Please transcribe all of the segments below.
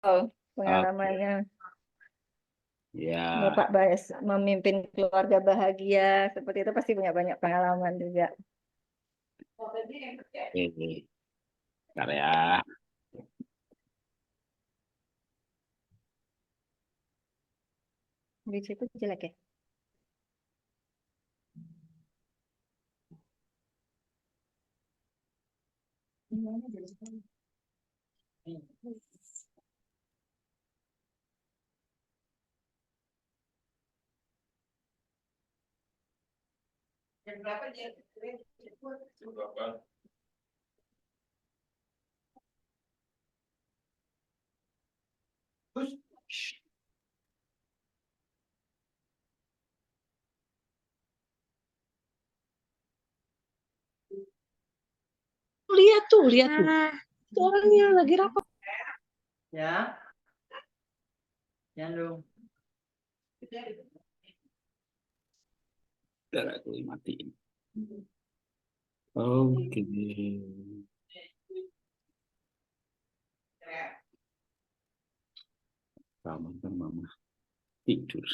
Oke, pengalamannya. ya, Bapak Bas memimpin keluarga bahagia seperti itu pasti punya banyak pengalaman juga. ini, bentar ya. Di situ jelek ya. Lihat tuh, lihat tuh. Itu orangnya lagi rapat. Ya, jangan dong. Bentar, aku matiin. Oke. Mama kan mama tidur.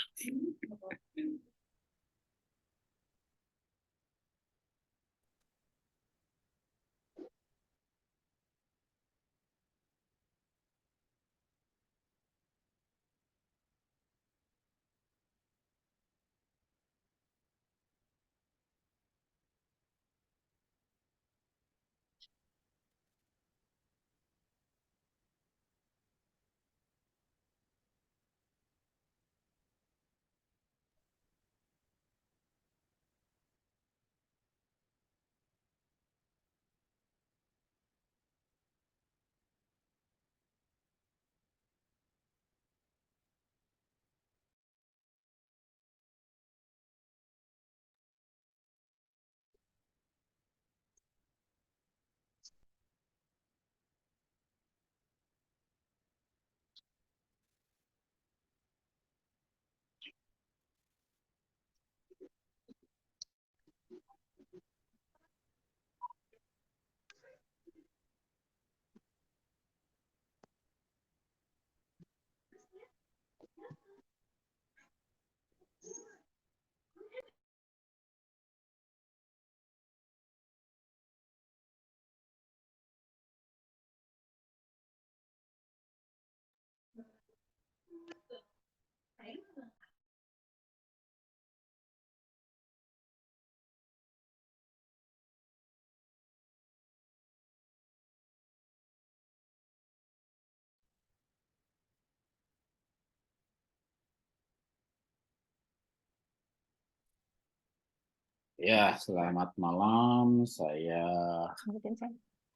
Ya, selamat malam. Saya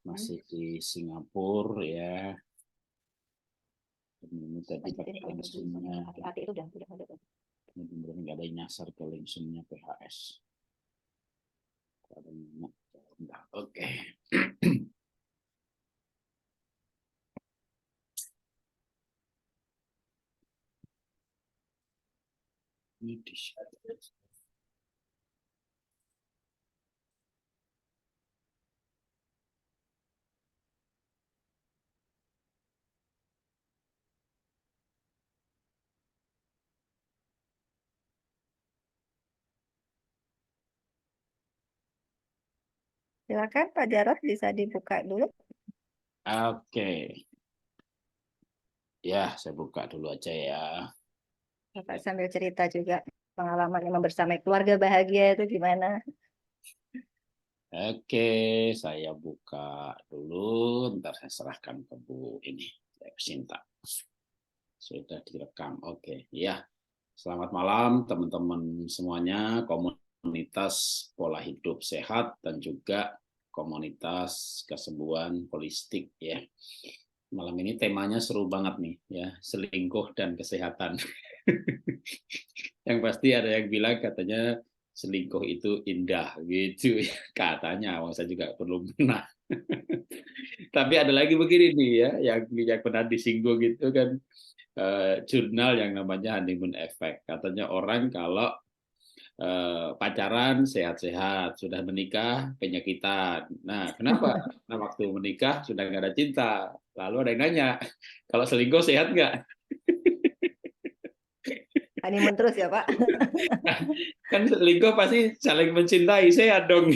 masih di Singapura ya. Ini tadi pakai langsungnya. Hati-hati itu udah ada. Ini benar-benar nggak ada yang nyasar ke langsungnya PHS. Oke. Ini di Silakan Pak Jarod bisa dibuka dulu. Oke. Ya, saya buka dulu aja ya. Bapak sambil cerita juga pengalaman yang membersamai keluarga bahagia itu gimana? Oke, saya buka dulu. Ntar saya serahkan ke Bu ini, Sinta. Sudah direkam. Oke, ya. Selamat malam teman-teman semuanya, komunitas pola hidup sehat dan juga komunitas kesembuhan holistik ya. Malam ini temanya seru banget nih ya, selingkuh dan kesehatan. Yang pasti ada yang bilang katanya selingkuh itu indah gitu ya, katanya. Saya juga belum pernah. Tapi ada lagi begini nih ya, yang pernah disinggung gitu kan, jurnal yang namanya honeymoon effect. Katanya orang kalau pacaran sehat-sehat, sudah menikah penyakitan. Nah, kenapa? Nah, waktu menikah sudah nggak ada cinta. Lalu ada yang nanya, kalau selingkuh sehat nggak? Honeymoon terus ya, Pak. Kan selingkuh pasti saling mencintai, sehat dong.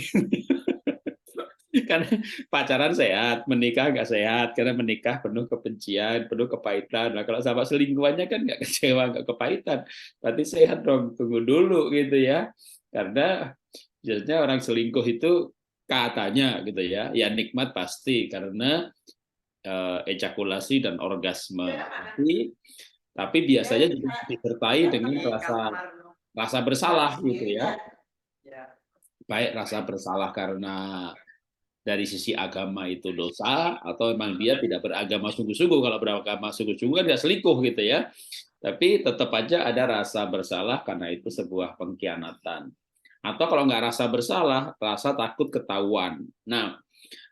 Karena pacaran sehat, menikah nggak sehat. Karena menikah penuh kebencian, penuh kepahitan. Nah, kalau sama selingkuhannya kan nggak kecewa, nggak kepahitan. Berarti sehat dong, tunggu dulu gitu ya. Karena biasanya orang selingkuh itu katanya gitu ya, ya nikmat pasti karena ejakulasi dan orgasme. Tapi biasanya juga disertai dengan rasa bersalah gitu ya. Baik rasa bersalah karena dari sisi agama itu dosa atau memang dia tidak beragama sungguh-sungguh. Kalau beragama sungguh-sungguh kan nggak selingkuh gitu ya. Tapi tetap aja ada rasa bersalah karena itu sebuah pengkhianatan. Atau kalau nggak rasa bersalah, rasa takut ketahuan. Nah,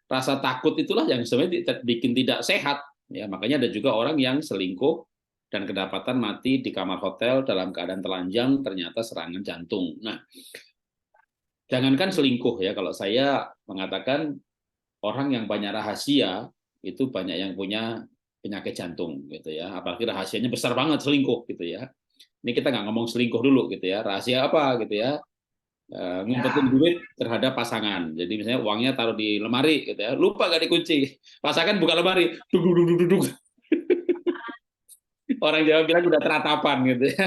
rasa takut itulah yang sebenarnya bikin tidak sehat. Ya, makanya ada juga orang yang selingkuh dan kedapatan mati di kamar hotel dalam keadaan telanjang ternyata serangan jantung. Nah, jangankan selingkuh ya, kalau saya mengatakan orang yang banyak rahasia itu banyak yang punya penyakit jantung gitu ya. Apalagi rahasianya besar banget selingkuh gitu ya. Ini kita nggak ngomong selingkuh dulu gitu ya. Rahasia apa gitu ya? Ngumpetin duit terhadap pasangan. Jadi misalnya uangnya taruh di lemari gitu ya. Lupa gak dikunci. Pasangan buka lemari. Duk, duk, duk, duk, duk. Orang Jawa bilang udah teratapan gitu ya.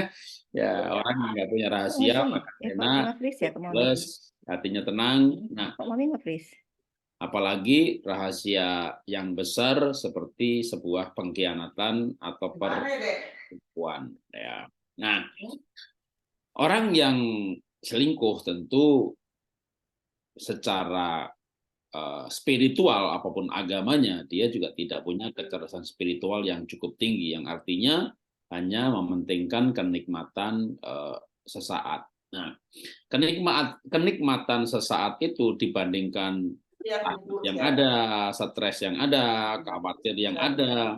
Ya, orang yang nggak punya rahasia, makan Kok enak, nge-freeze ya ke Mami? plus hatinya tenang. Nah, Kok Mami nge-freeze? apalagi rahasia yang besar seperti sebuah pengkhianatan atau penipuan. Ya. Nah, orang yang selingkuh tentu secara spiritual apapun agamanya, dia juga tidak punya kecerdasan spiritual yang cukup tinggi, yang artinya hanya mementingkan kenikmatan sesaat. Nah, kenikmatan sesaat itu dibandingkan yang ada, stres yang ada, khawatir yang ada,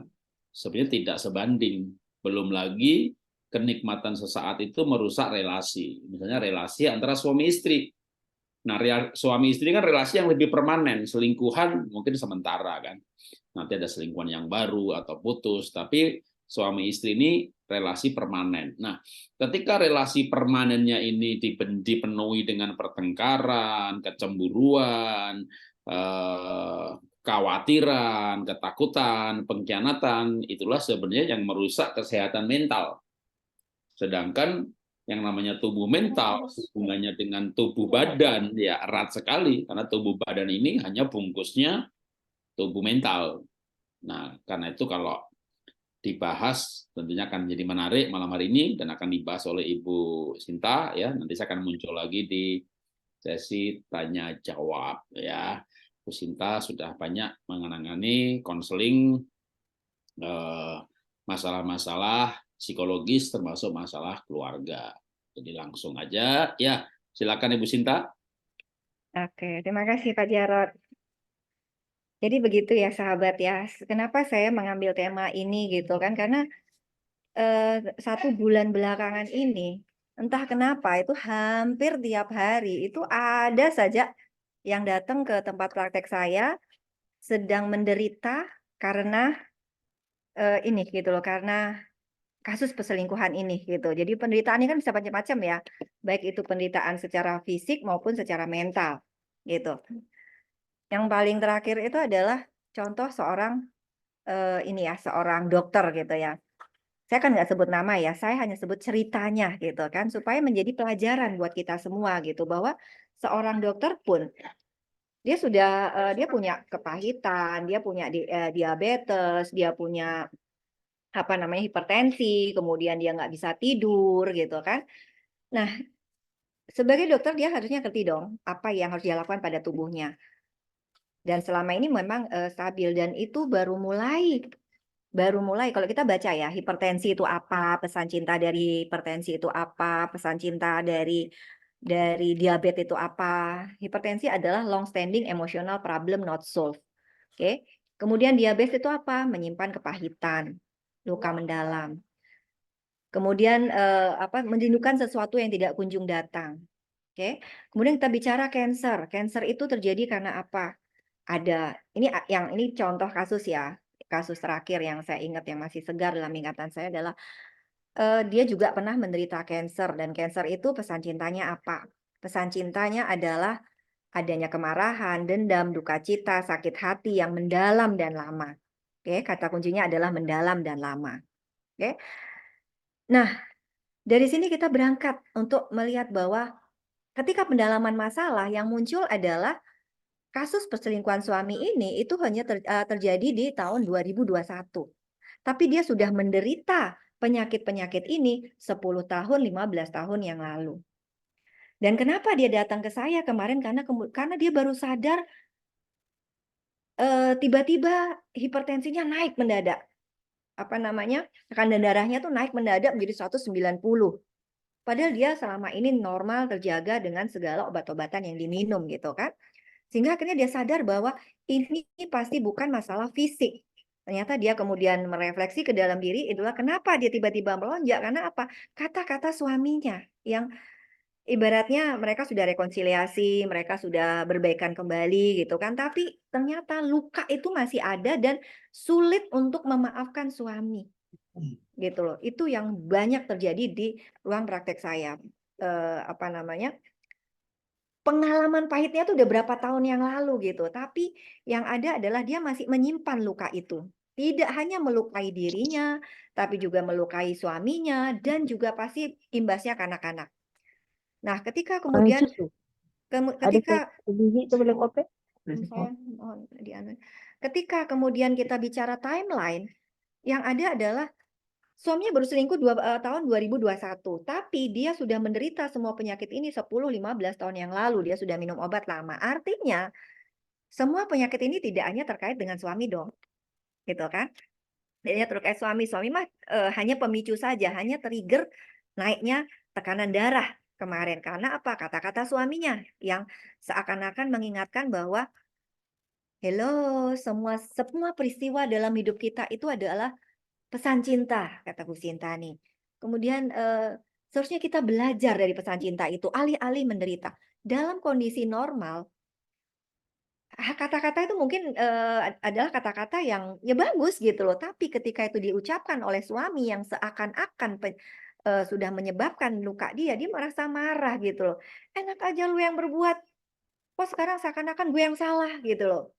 sebenarnya tidak sebanding. Belum lagi kenikmatan sesaat itu merusak relasi. Misalnya relasi antara suami istri. Nah, suami istri kan relasi yang lebih permanen. Selingkuhan mungkin sementara kan. Nanti ada selingkuhan yang baru atau putus. Tapi suami istri ini relasi permanen. Nah, ketika relasi permanennya ini dipenuhi dengan pertengkaran, kecemburuan, kekhawatiran, ketakutan, pengkhianatan, itulah sebenarnya yang merusak kesehatan mental. Sedangkan yang namanya tubuh mental hubungannya dengan tubuh badan ya erat sekali karena tubuh badan ini hanya bungkusnya tubuh mental. Nah, karena itu kalau dibahas tentunya akan menjadi menarik malam hari ini dan akan dibahas oleh Ibu Sinta ya. Nanti saya akan muncul lagi di sesi tanya jawab ya. Bu Sinta sudah banyak menangani konseling masalah-masalah psikologis termasuk masalah keluarga. Jadi langsung aja ya. Silakan Ibu Sinta. Oke, terima kasih Pak Jarod. Jadi begitu ya sahabat ya. Kenapa saya mengambil tema ini gitu kan? Karena 1 bulan belakangan ini, entah kenapa itu hampir tiap hari itu ada saja yang datang ke tempat praktek saya sedang menderita karena ini gitu loh, karena kasus perselingkuhan ini gitu. Jadi penderitaan ini kan bisa macam-macam ya, baik itu penderitaan secara fisik maupun secara mental gitu. Yang paling terakhir itu adalah contoh seorang ini ya, seorang dokter gitu ya. Saya kan nggak sebut nama ya, saya hanya sebut ceritanya gitu kan, supaya menjadi pelajaran buat kita semua gitu, bahwa seorang dokter pun dia sudah dia punya kepahitan, dia punya diabetes, dia punya apa namanya hipertensi, kemudian dia nggak bisa tidur gitu kan. Nah, sebagai dokter dia harusnya ngerti dong apa yang harus dia lakukan pada tubuhnya. Dan selama ini memang stabil dan itu baru mulai kalau kita baca ya, hipertensi itu apa, pesan cinta dari hipertensi itu apa, pesan cinta dari diabetes itu apa. Hipertensi adalah long standing emotional problem not solved. Oke. Kemudian diabetes itu apa? Menyimpan kepahitan, luka mendalam. Kemudian merindukan sesuatu yang tidak kunjung datang. Oke. Kemudian kita bicara cancer. Cancer itu terjadi karena apa? Ini contoh kasus ya. kasus terakhir yang saya ingat yang masih segar dalam ingatan saya adalah dia juga pernah menderita kanker, dan kanker itu pesan cintanya apa? Pesan cintanya adalah adanya kemarahan, dendam, duka cita, sakit hati yang mendalam dan lama. Oke, kata kuncinya adalah mendalam dan lama. Oke. Nah, dari sini kita berangkat untuk melihat bahwa ketika pendalaman masalah yang muncul adalah kasus perselingkuhan suami ini itu hanya terjadi di tahun 2021. Tapi dia sudah menderita penyakit-penyakit ini 10 tahun, 15 tahun yang lalu. Dan kenapa dia datang ke saya kemarin? Karena dia baru sadar tiba-tiba hipertensinya naik mendadak. Apa namanya? Tekanan darahnya tuh naik mendadak menjadi 190. Padahal dia selama ini normal terjaga dengan segala obat-obatan yang diminum gitu kan. Sehingga akhirnya dia sadar bahwa ini pasti bukan masalah fisik. Ternyata dia kemudian merefleksi ke dalam diri, itulah kenapa dia tiba-tiba melonjak, karena apa? Kata-kata suaminya yang ibaratnya mereka sudah rekonsiliasi, mereka sudah berbaikan kembali gitu kan, tapi ternyata luka itu masih ada dan sulit untuk memaafkan suami. Gitu loh. Itu yang banyak terjadi di ruang praktek saya. Apa namanya? Pengalaman pahitnya tuh udah berapa tahun yang lalu gitu, tapi yang ada adalah dia masih menyimpan luka itu. Tidak hanya melukai dirinya, tapi juga melukai suaminya dan juga pasti imbasnya ke anak-anak. Nah, ketika kemudian susu. Ada ketika biji itu boleh kopi? saya mohon ketika kemudian kita bicara timeline, yang ada adalah suaminya baru selingkuh tahun 2021, tapi dia sudah menderita semua penyakit ini 10-15 tahun yang lalu, dia sudah minum obat lama. Artinya, semua penyakit ini tidak hanya terkait dengan suami dong, gitu kan? Tidak hanya terkait suami, suami mah hanya pemicu saja, hanya trigger naiknya tekanan darah kemarin. Karena apa? Kata-kata suaminya yang seakan-akan mengingatkan bahwa, hello, semua peristiwa dalam hidup kita itu adalah pesan cinta, kata Bu Sinta nih. Kemudian seharusnya kita belajar dari pesan cinta itu, alih-alih menderita. Dalam kondisi normal, kata-kata itu mungkin adalah kata-kata yang ya bagus gitu loh. Tapi ketika itu diucapkan oleh suami yang seakan-akan sudah menyebabkan luka dia merasa marah gitu loh. Enak aja lu yang berbuat, kok sekarang seakan-akan gue yang salah gitu loh.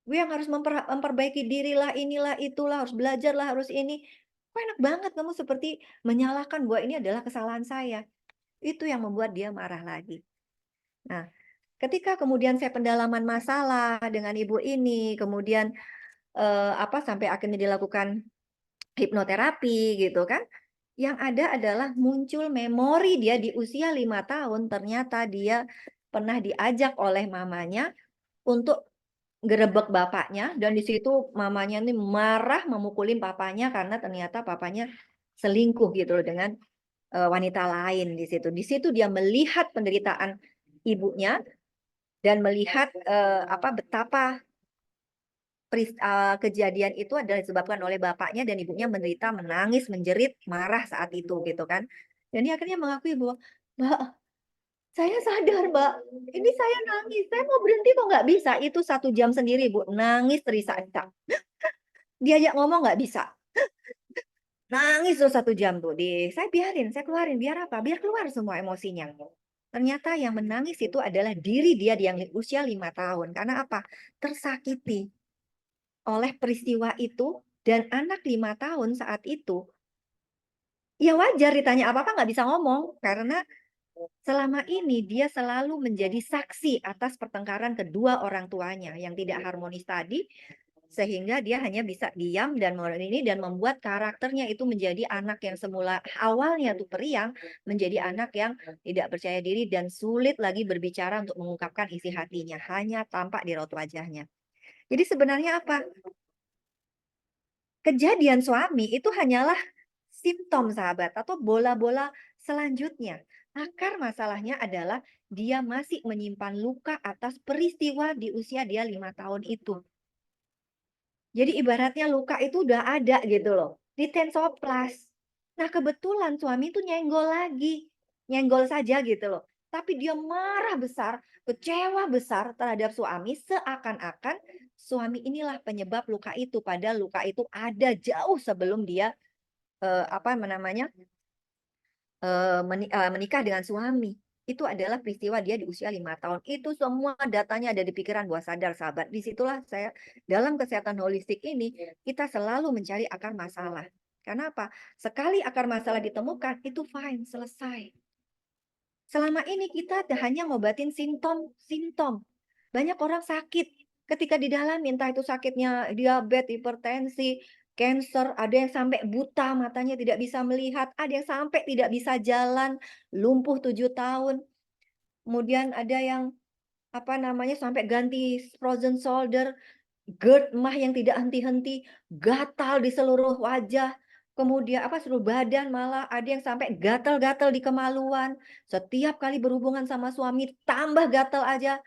Gue yang harus memperbaiki dirilah, inilah, itulah, harus belajarlah, harus ini. Kok enak banget kamu seperti menyalahkan bahwa ini adalah kesalahan saya. Itu yang membuat dia marah lagi. Nah, ketika kemudian saya pendalaman masalah dengan ibu ini, kemudian sampai akhirnya dilakukan hipnoterapi gitu kan. Yang ada adalah muncul memori dia di usia 5 tahun, ternyata dia pernah diajak oleh mamanya untuk gerebek bapaknya, dan di situ mamanya nih marah memukulin papanya karena ternyata papanya selingkuh gitu loh dengan wanita lain di situ. Di situ dia melihat penderitaan ibunya dan melihat betapa kejadian itu adalah disebabkan oleh bapaknya dan ibunya menderita, menangis, menjerit, marah saat itu gitu kan. Dan dia akhirnya mengakui bahwa, "Mbak, saya sadar, Mbak. Ini saya nangis. Saya mau berhenti kok nggak bisa." Itu 1 jam sendiri, Bu. Nangis terisak-isak. Diajak ngomong nggak bisa. Nangis tuh 1 jam tuh. Saya biarin, saya keluarin. Biar apa? Biar keluar semua emosinya. Ternyata yang menangis itu adalah diri dia yang usia 5 tahun. Karena apa? Tersakiti oleh peristiwa itu, dan anak 5 tahun saat itu, ya wajar ditanya apa-apa nggak bisa ngomong. Karena selama ini dia selalu menjadi saksi atas pertengkaran kedua orang tuanya yang tidak harmonis tadi, sehingga dia hanya bisa diam dan membuat karakternya itu menjadi anak yang semula awalnya tuh periang, menjadi anak yang tidak percaya diri dan sulit lagi berbicara untuk mengungkapkan isi hatinya, hanya tampak di raut wajahnya. Jadi sebenarnya apa? Kejadian suami itu hanyalah simptom, sahabat, atau bola-bola selanjutnya. Akar masalahnya adalah dia masih menyimpan luka atas peristiwa di usia dia 5 tahun itu. Jadi ibaratnya luka itu udah ada gitu loh, ditensoplas. Nah, kebetulan suami itu nyenggol lagi, nyenggol saja gitu loh. Tapi dia marah besar, kecewa besar terhadap suami, seakan-akan suami inilah penyebab luka itu, padahal luka itu ada jauh sebelum dia menikah dengan suami. Itu adalah peristiwa dia di usia 5 tahun. Itu semua datanya ada di pikiran bawah sadar, sahabat. Disitulah saya, dalam kesehatan holistik ini, kita selalu mencari akar masalah. Karena apa? Sekali akar masalah ditemukan, itu fine, selesai. Selama ini kita hanya ngobatin simptom. Banyak orang sakit. Ketika di dalam, entah itu sakitnya diabetes, hipertensi, cancer, ada yang sampai buta, matanya tidak bisa melihat, ada yang sampai tidak bisa jalan, lumpuh 7 tahun. Kemudian ada yang sampai ganti frozen shoulder, GERD mah yang tidak henti-henti, gatal di seluruh wajah, kemudian seluruh badan, malah ada yang sampai gatal-gatal di kemaluan. Setiap kali berhubungan sama suami tambah gatal aja.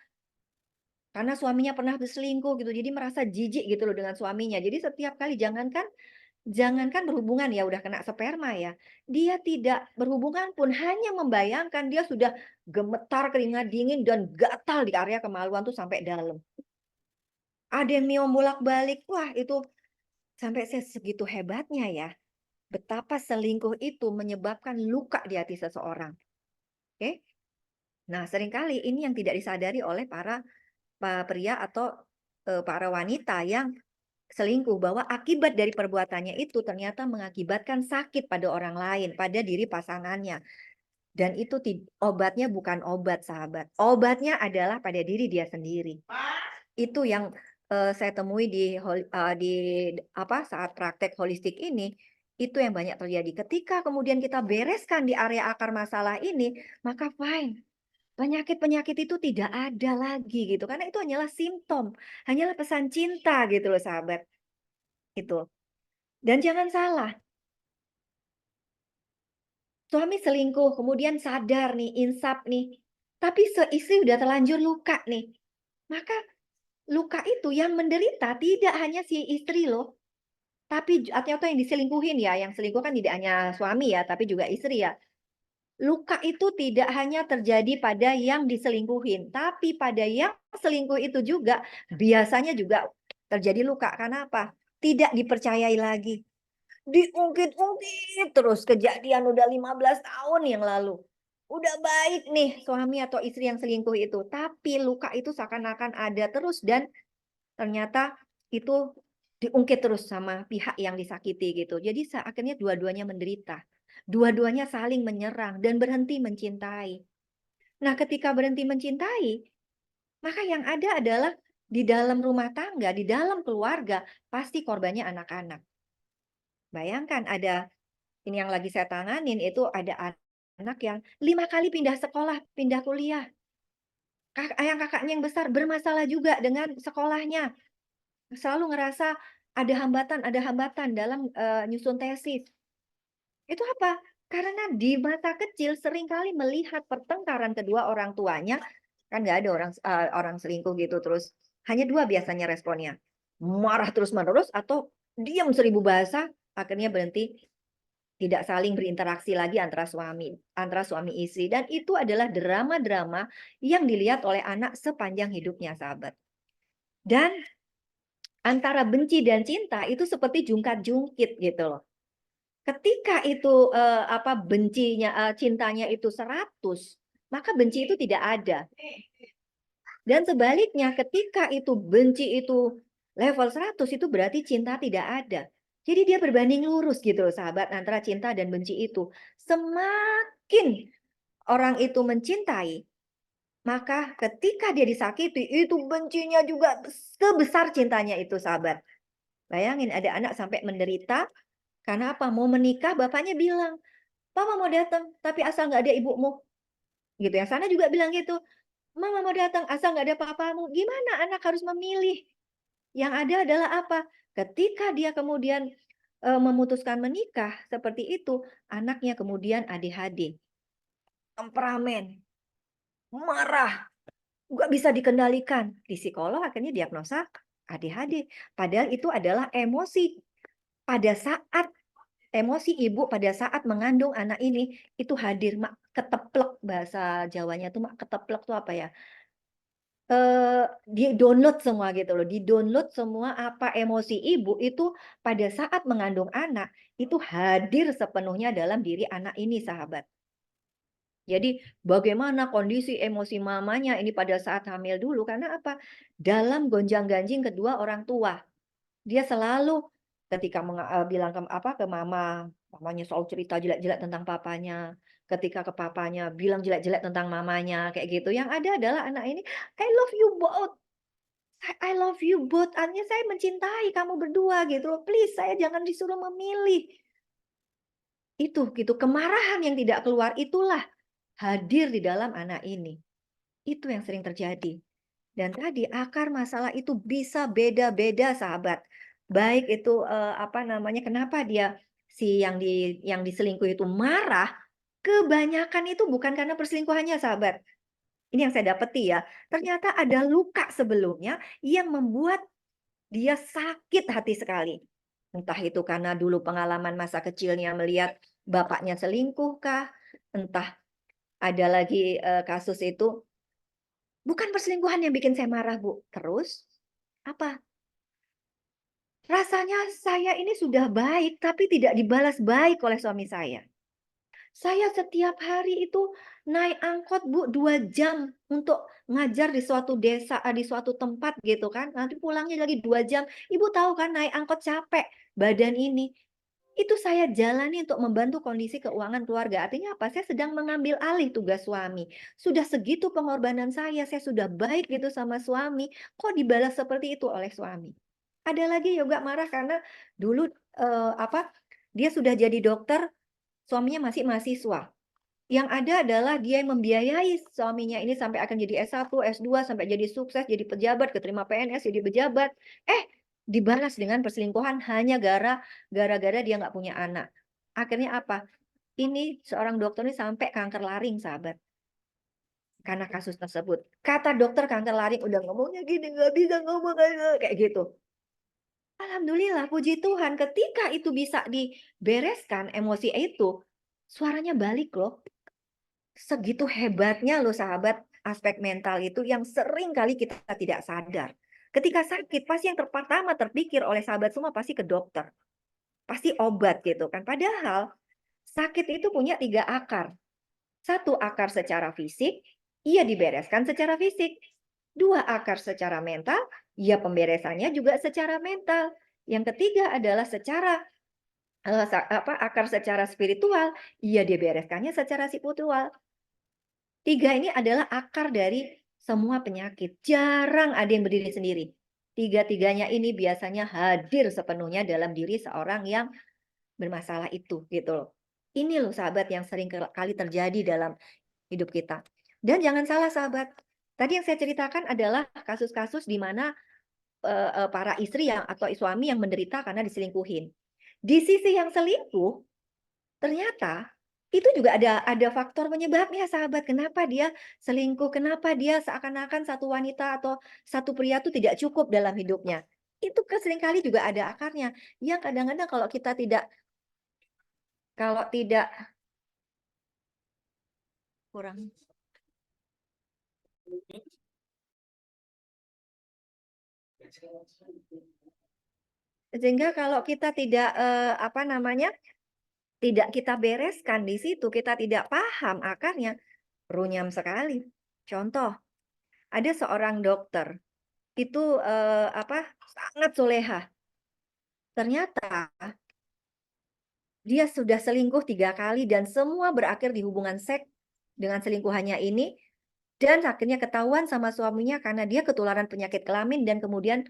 Karena suaminya pernah berselingkuh gitu, jadi merasa jijik gitu loh dengan suaminya. Jadi setiap kali jangankan berhubungan ya udah kena sperma ya. Dia tidak berhubungan pun hanya membayangkan dia sudah gemetar, keringat dingin dan gatal di area kemaluan tuh sampai dalam. Ada yang miom bolak-balik. Wah, itu sampai segitu hebatnya ya. Betapa selingkuh itu menyebabkan luka di hati seseorang. Oke? Nah, seringkali ini yang tidak disadari oleh para pria atau para wanita yang selingkuh, bahwa akibat dari perbuatannya itu ternyata mengakibatkan sakit pada orang lain, pada diri pasangannya. Dan itu obatnya bukan obat, sahabat. Obatnya adalah pada diri dia sendiri. Itu yang saya temui saat praktek holistik ini, itu yang banyak terjadi. Ketika kemudian kita bereskan di area akar masalah ini, maka fine. Penyakit-penyakit itu tidak ada lagi gitu, karena itu hanyalah simptom, hanyalah pesan cinta gitu loh sahabat. Itu. Dan jangan salah, suami selingkuh, kemudian sadar nih, insaf nih, tapi istri udah terlanjur luka nih. Maka luka itu yang menderita tidak hanya si istri loh, tapi atau yang diselingkuhin ya, yang selingkuh kan tidak hanya suami ya, tapi juga istri ya. Luka itu tidak hanya terjadi pada yang diselingkuhin, tapi pada yang selingkuh itu juga biasanya juga terjadi luka. Karena apa? Tidak dipercayai lagi. Diungkit-ungkit terus kejadian udah 15 tahun yang lalu. Udah baik nih suami atau istri yang selingkuh itu, tapi luka itu seakan-akan ada terus dan ternyata itu diungkit terus sama pihak yang disakiti gitu. Jadi akhirnya dua-duanya menderita. Dua-duanya saling menyerang dan berhenti mencintai. Nah, ketika berhenti mencintai, maka yang ada adalah di dalam rumah tangga, di dalam keluarga, pasti korbannya anak-anak. Bayangkan ini yang lagi saya tanganin, itu ada anak yang 5 kali pindah sekolah, pindah kuliah. Kakaknya yang besar bermasalah juga dengan sekolahnya. Selalu ngerasa ada hambatan dalam nyusun tesis. Itu apa? Karena di masa kecil seringkali melihat pertengkaran kedua orang tuanya, kan nggak ada orang selingkuh gitu terus hanya 2 biasanya responnya. Marah terus-menerus atau diam 1000 bahasa, akhirnya berhenti, tidak saling berinteraksi lagi antara suami istri, dan itu adalah drama-drama yang dilihat oleh anak sepanjang hidupnya, sahabat. Dan antara benci dan cinta itu seperti jungkat-jungkit gitu loh. Ketika itu cintanya itu 100, maka benci itu tidak ada. Dan sebaliknya ketika itu benci itu level 100, itu berarti cinta tidak ada. Jadi dia berbanding lurus gitu loh sahabat, antara cinta dan benci itu. Semakin orang itu mencintai, maka ketika dia disakiti, itu bencinya juga sebesar cintanya itu, sahabat. Bayangin ada anak sampai menderita, karena apa? Mau menikah, bapaknya bilang, "Mama mau datang, tapi asal nggak ada ibumu." Gitu. Yang sana juga bilang gitu, "Mama mau datang, asal nggak ada papamu." Gimana anak harus memilih? Yang ada adalah apa? Ketika dia kemudian memutuskan menikah seperti itu, anaknya kemudian ADHD, temperamen, marah, nggak bisa dikendalikan. Di psikolog akhirnya diagnosa ADHD. Padahal itu adalah emosi. Pada saat emosi ibu pada saat mengandung anak ini, itu hadir, mak keteplek, bahasa Jawanya tuh mak keteplek tuh apa ya? di-download semua gitu loh, di-download semua apa emosi ibu itu pada saat mengandung anak, itu hadir sepenuhnya dalam diri anak ini, sahabat. Jadi bagaimana kondisi emosi mamanya ini pada saat hamil dulu, karena apa? Dalam gonjang-ganjing kedua orang tua. Dia selalu ketika bilang ke mama, mamanya selalu cerita jelek-jelek tentang papanya. Ketika ke papanya bilang jelek-jelek tentang mamanya, kayak gitu. Yang ada adalah anak ini, I love you both. I love you both. Artinya saya mencintai kamu berdua gitu loh. Please, saya jangan disuruh memilih. Itu gitu, kemarahan yang tidak keluar itulah hadir di dalam anak ini. Itu yang sering terjadi. Dan tadi akar masalah itu bisa beda-beda, sahabat. Baik itu kenapa dia yang diselingkuh itu marah, kebanyakan itu bukan karena perselingkuhannya, sahabat. Ini yang saya dapati ya. Ternyata ada luka sebelumnya yang membuat dia sakit hati sekali. Entah itu karena dulu pengalaman masa kecilnya melihat bapaknya selingkuh kah, entah ada lagi kasus itu bukan perselingkuhan yang bikin saya marah, Bu. Terus apa? Rasanya saya ini sudah baik tapi tidak dibalas baik oleh suami saya. Saya setiap hari itu naik angkot, Bu, 2 jam untuk ngajar di suatu desa, di suatu tempat gitu kan. Nanti pulangnya lagi 2 jam. Ibu tahu kan naik angkot capek badan ini. Itu saya jalani untuk membantu kondisi keuangan keluarga. Artinya apa? Saya sedang mengambil alih tugas suami. Sudah segitu pengorbanan saya sudah baik gitu sama suami, kok dibalas seperti itu oleh suami. Ada lagi juga marah karena dulu dia sudah jadi dokter, suaminya masih mahasiswa. Yang ada adalah dia yang membiayai suaminya ini sampai akan jadi S1, S2, sampai jadi sukses, jadi pejabat, keterima PNS, jadi pejabat. Dibalas dengan perselingkuhan hanya gara-gara dia nggak punya anak. Akhirnya apa? Ini seorang dokter ini sampai kanker laring, sahabat. Karena kasus tersebut. Kata dokter kanker laring udah ngomongnya gini, nggak bisa ngomong kayak gitu. Alhamdulillah, puji Tuhan, ketika itu bisa dibereskan emosi itu, suaranya balik loh. Segitu hebatnya loh, sahabat, aspek mental itu yang sering kali kita tidak sadar. Ketika sakit, pasti yang pertama terpikir oleh sahabat semua pasti ke dokter. Pasti obat gitu kan. Padahal sakit itu punya 3 akar. 1 akar secara fisik, ia dibereskan secara fisik. 2 akar secara mental, ya pemberesannya juga secara mental. Yang ketiga adalah akar secara spiritual, ia dibereskannya secara spiritual. 3 ini adalah akar dari semua penyakit. Jarang ada yang berdiri sendiri. 3-tiganya ini biasanya hadir sepenuhnya dalam diri seorang yang bermasalah itu, gitu loh. Ini loh, sahabat, yang sering kali terjadi dalam hidup kita. Dan jangan salah, sahabat. Tadi yang saya ceritakan adalah kasus-kasus di mana para istri atau suami yang menderita karena diselingkuhin. Di sisi yang selingkuh, ternyata itu juga ada faktor penyebabnya, sahabat. Kenapa dia selingkuh? Kenapa dia seakan-akan satu wanita atau satu pria itu tidak cukup dalam hidupnya? Itu seringkali juga ada akarnya. Yang kadang-kadang kalau tidak kurang. Sehingga kalau kita tidak tidak kita bereskan di situ, kita tidak paham akarnya, runyam sekali. Contoh, ada seorang dokter itu sangat soleha. Ternyata dia sudah selingkuh 3 kali dan semua berakhir di hubungan seks dengan selingkuhannya ini, dan akhirnya ketahuan sama suaminya karena dia ketularan penyakit kelamin dan kemudian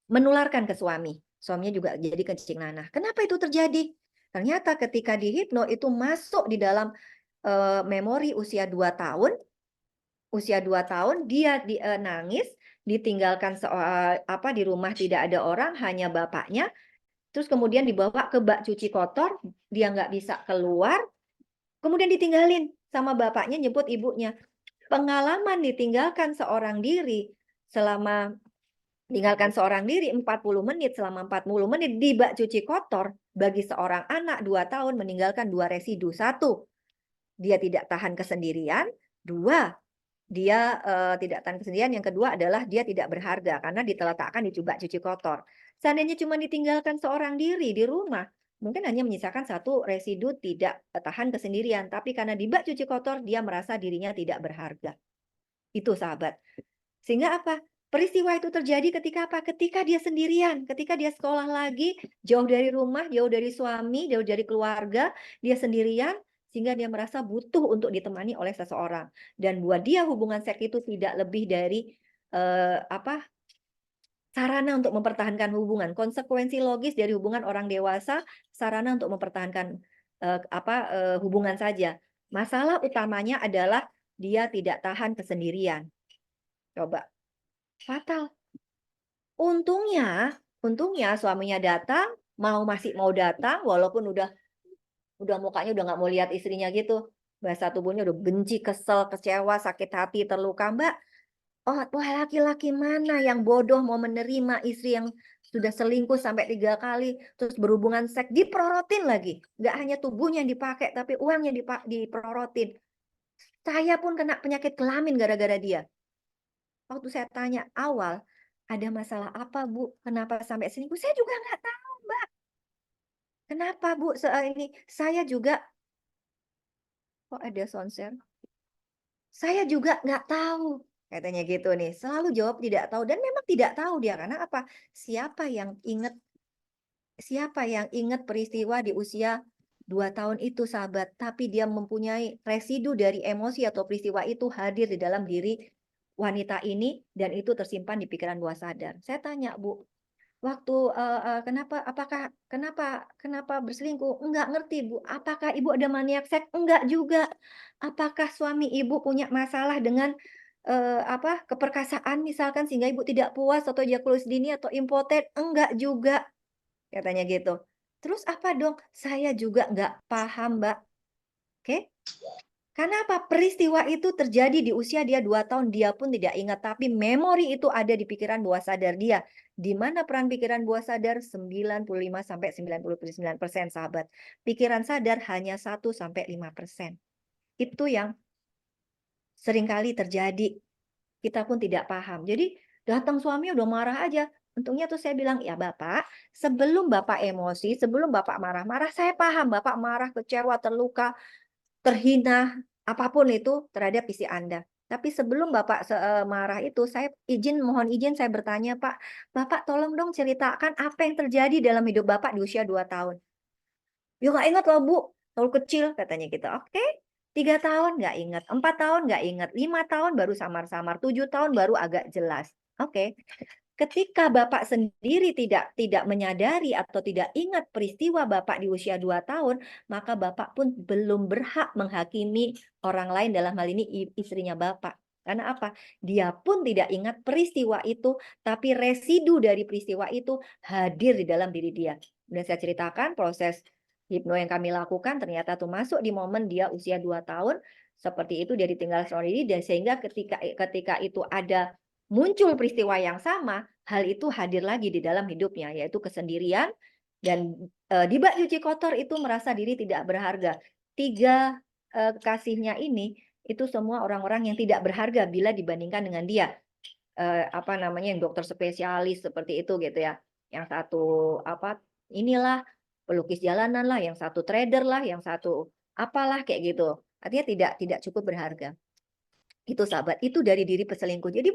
menularkan ke suami. Suaminya juga jadi kencing nanah. Kenapa itu terjadi? Ternyata ketika dihipno itu masuk di dalam memori usia 2 tahun. Usia 2 tahun dia nangis, ditinggalkan di rumah tidak ada orang, hanya bapaknya. Terus kemudian dibawa ke bak cuci kotor, dia nggak bisa keluar. Kemudian ditinggalin sama bapaknya, jemput ibunya. Pengalaman ditinggalkan seorang diri selama 40 menit, selama 40 menit di bak cuci kotor, bagi seorang anak 2 tahun meninggalkan 2 residu. 1, dia tidak tahan kesendirian. 2, dia tidak tahan kesendirian. Yang kedua adalah dia tidak berharga karena diteletakkan di jubah cuci kotor. Seandainya cuma ditinggalkan seorang diri di rumah, mungkin hanya menyisakan satu residu tidak tahan kesendirian. Tapi karena di bak cuci kotor, dia merasa dirinya tidak berharga. Itu sahabat. Sehingga apa? Peristiwa itu terjadi ketika apa? Ketika dia sendirian, ketika dia sekolah lagi, jauh dari rumah, jauh dari suami, jauh dari keluarga, dia sendirian, sehingga dia merasa butuh untuk ditemani oleh seseorang. Dan buat dia hubungan seks itu tidak lebih dari sarana untuk mempertahankan hubungan. Konsekuensi logis dari hubungan orang dewasa, sarana untuk mempertahankan hubungan saja. Masalah utamanya adalah dia tidak tahan kesendirian. Coba. Fatal. Untungnya suaminya datang, masih mau datang, walaupun udah mukanya udah nggak mau lihat istrinya gitu. Bahasa tubuhnya udah benci, kesel, kecewa, sakit hati, terluka. Mbak, wah laki-laki mana yang bodoh mau menerima istri yang sudah selingkuh sampai 3 kali, terus berhubungan seks, diprorotin lagi. Nggak hanya tubuhnya yang dipakai, tapi uangnya diprorotin. Saya pun kena penyakit kelamin gara-gara dia. Waktu saya tanya awal, ada masalah apa Bu? Kenapa sampai selingkuh? Saya juga nggak tahu Mbak. Kenapa Bu? Ini saya juga, kok ada soundshare? Saya juga nggak tahu. Katanya gitu nih. Selalu jawab tidak tahu. Dan memang tidak tahu dia. Karena apa? Siapa yang ingat peristiwa di usia 2 tahun itu sahabat. Tapi dia mempunyai residu dari emosi atau peristiwa itu hadir di dalam diri wanita ini dan itu tersimpan di pikiran bawah sadar. Saya tanya, Bu, waktu kenapa berselingkuh? Enggak ngerti, Bu. Apakah Ibu ada maniak seks? Enggak juga. Apakah suami Ibu punya masalah dengan keperkasaan misalkan sehingga Ibu tidak puas atau ejakulasi dini atau impoten? Enggak juga. Katanya gitu. Terus apa dong? Saya juga enggak paham, Mbak. Oke? Karena apa? Peristiwa itu terjadi di usia dia 2 tahun, dia pun tidak ingat. Tapi memori itu ada di pikiran bawah sadar dia. Di mana peran pikiran bawah sadar? 95-99% sahabat. Pikiran sadar hanya 1-5%. Itu yang seringkali terjadi. Kita pun tidak paham. Jadi datang suami udah marah aja. Untungnya tuh saya bilang, ya Bapak, sebelum Bapak emosi, sebelum Bapak marah-marah, saya paham Bapak marah, kecewa, terluka, terhina, apapun itu terhadap istri Anda. Tapi sebelum Bapak marah itu, saya mohon izin saya bertanya, Pak, Bapak tolong dong ceritakan apa yang terjadi dalam hidup Bapak di usia 2 tahun. Ya nggak ingat loh Bu, tahun kecil katanya gitu. Oke, 3 tahun nggak ingat, 4 tahun nggak ingat, 5 tahun baru samar-samar, 7 tahun baru agak jelas. Oke. Ketika Bapak sendiri tidak menyadari atau tidak ingat peristiwa Bapak di usia 2 tahun, maka Bapak pun belum berhak menghakimi orang lain, dalam hal ini istrinya Bapak. Karena apa? Dia pun tidak ingat peristiwa itu, tapi residu dari peristiwa itu hadir di dalam diri dia. Dan saya ceritakan proses hipno yang kami lakukan, ternyata tuh masuk di momen dia usia 2 tahun, seperti itu dia ditinggal seorang diri, dan sehingga ketika itu ada muncul peristiwa yang sama, hal itu hadir lagi di dalam hidupnya, yaitu kesendirian dan di bak cuci kotor itu merasa diri tidak berharga. 3 kekasihnya ini itu semua orang-orang yang tidak berharga bila dibandingkan dengan dia. Yang dokter spesialis seperti itu gitu ya. Yang satu inilah pelukis jalanan lah, yang satu trader lah, yang satu apalah kayak gitu. Artinya tidak cukup berharga. Itu sahabat, itu dari diri peselingkuh. Jadi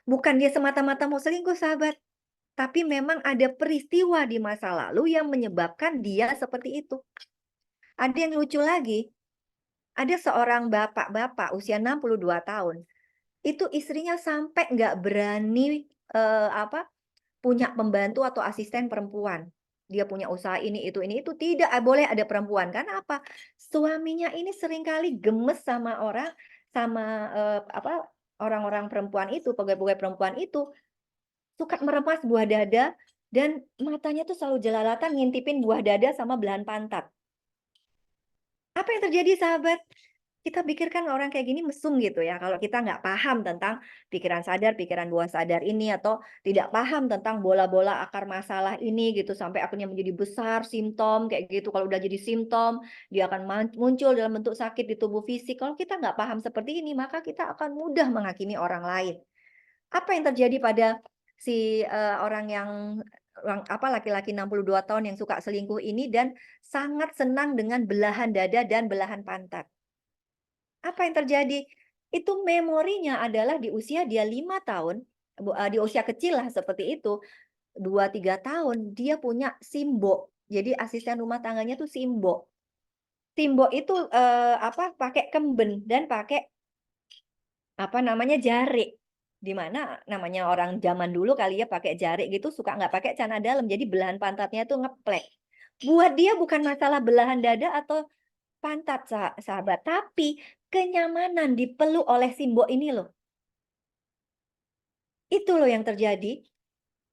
bukan dia semata-mata mau selingkuh sahabat, tapi memang ada peristiwa di masa lalu yang menyebabkan dia seperti itu. Ada yang lucu lagi, ada seorang bapak usia 62 tahun, itu istrinya sampai nggak berani punya pembantu atau asisten perempuan. Dia punya usaha ini, itu, tidak boleh ada perempuan. Karena apa? Suaminya ini seringkali gemes sama orang-orang perempuan itu, pegawai-pegawai perempuan itu, suka meremas buah dada, dan matanya tuh selalu jelalatan ngintipin buah dada sama belahan pantat. Apa yang terjadi sahabat? Kita pikirkan orang kayak gini mesum gitu ya, kalau kita nggak paham tentang pikiran sadar, pikiran bawah sadar ini, atau tidak paham tentang bola-bola akar masalah ini gitu, sampai akhirnya menjadi besar simptom kayak gitu. Kalau udah jadi simptom, dia akan muncul dalam bentuk sakit di tubuh fisik. Kalau kita nggak paham seperti ini, maka kita akan mudah menghakimi orang lain. Apa yang terjadi pada si orang yang laki-laki 62 tahun yang suka selingkuh ini dan sangat senang dengan belahan dada dan belahan pantat? Apa yang terjadi? Itu memorinya adalah di usia dia 5 tahun, di usia kecil lah seperti itu, 2 3 tahun, dia punya Simbo. Jadi asisten rumah tangganya tuh Simbo. Simbo itu, pakai kemben dan pakai, jarik. Di mana namanya orang zaman dulu kali ya pakai jarik gitu, suka nggak pakai celana dalam, jadi belahan pantatnya tuh ngeplek. Buat dia bukan masalah belahan dada atau pantat sahabat, tapi kenyamanan dipeluk oleh Simbo ini loh. Itu loh yang terjadi.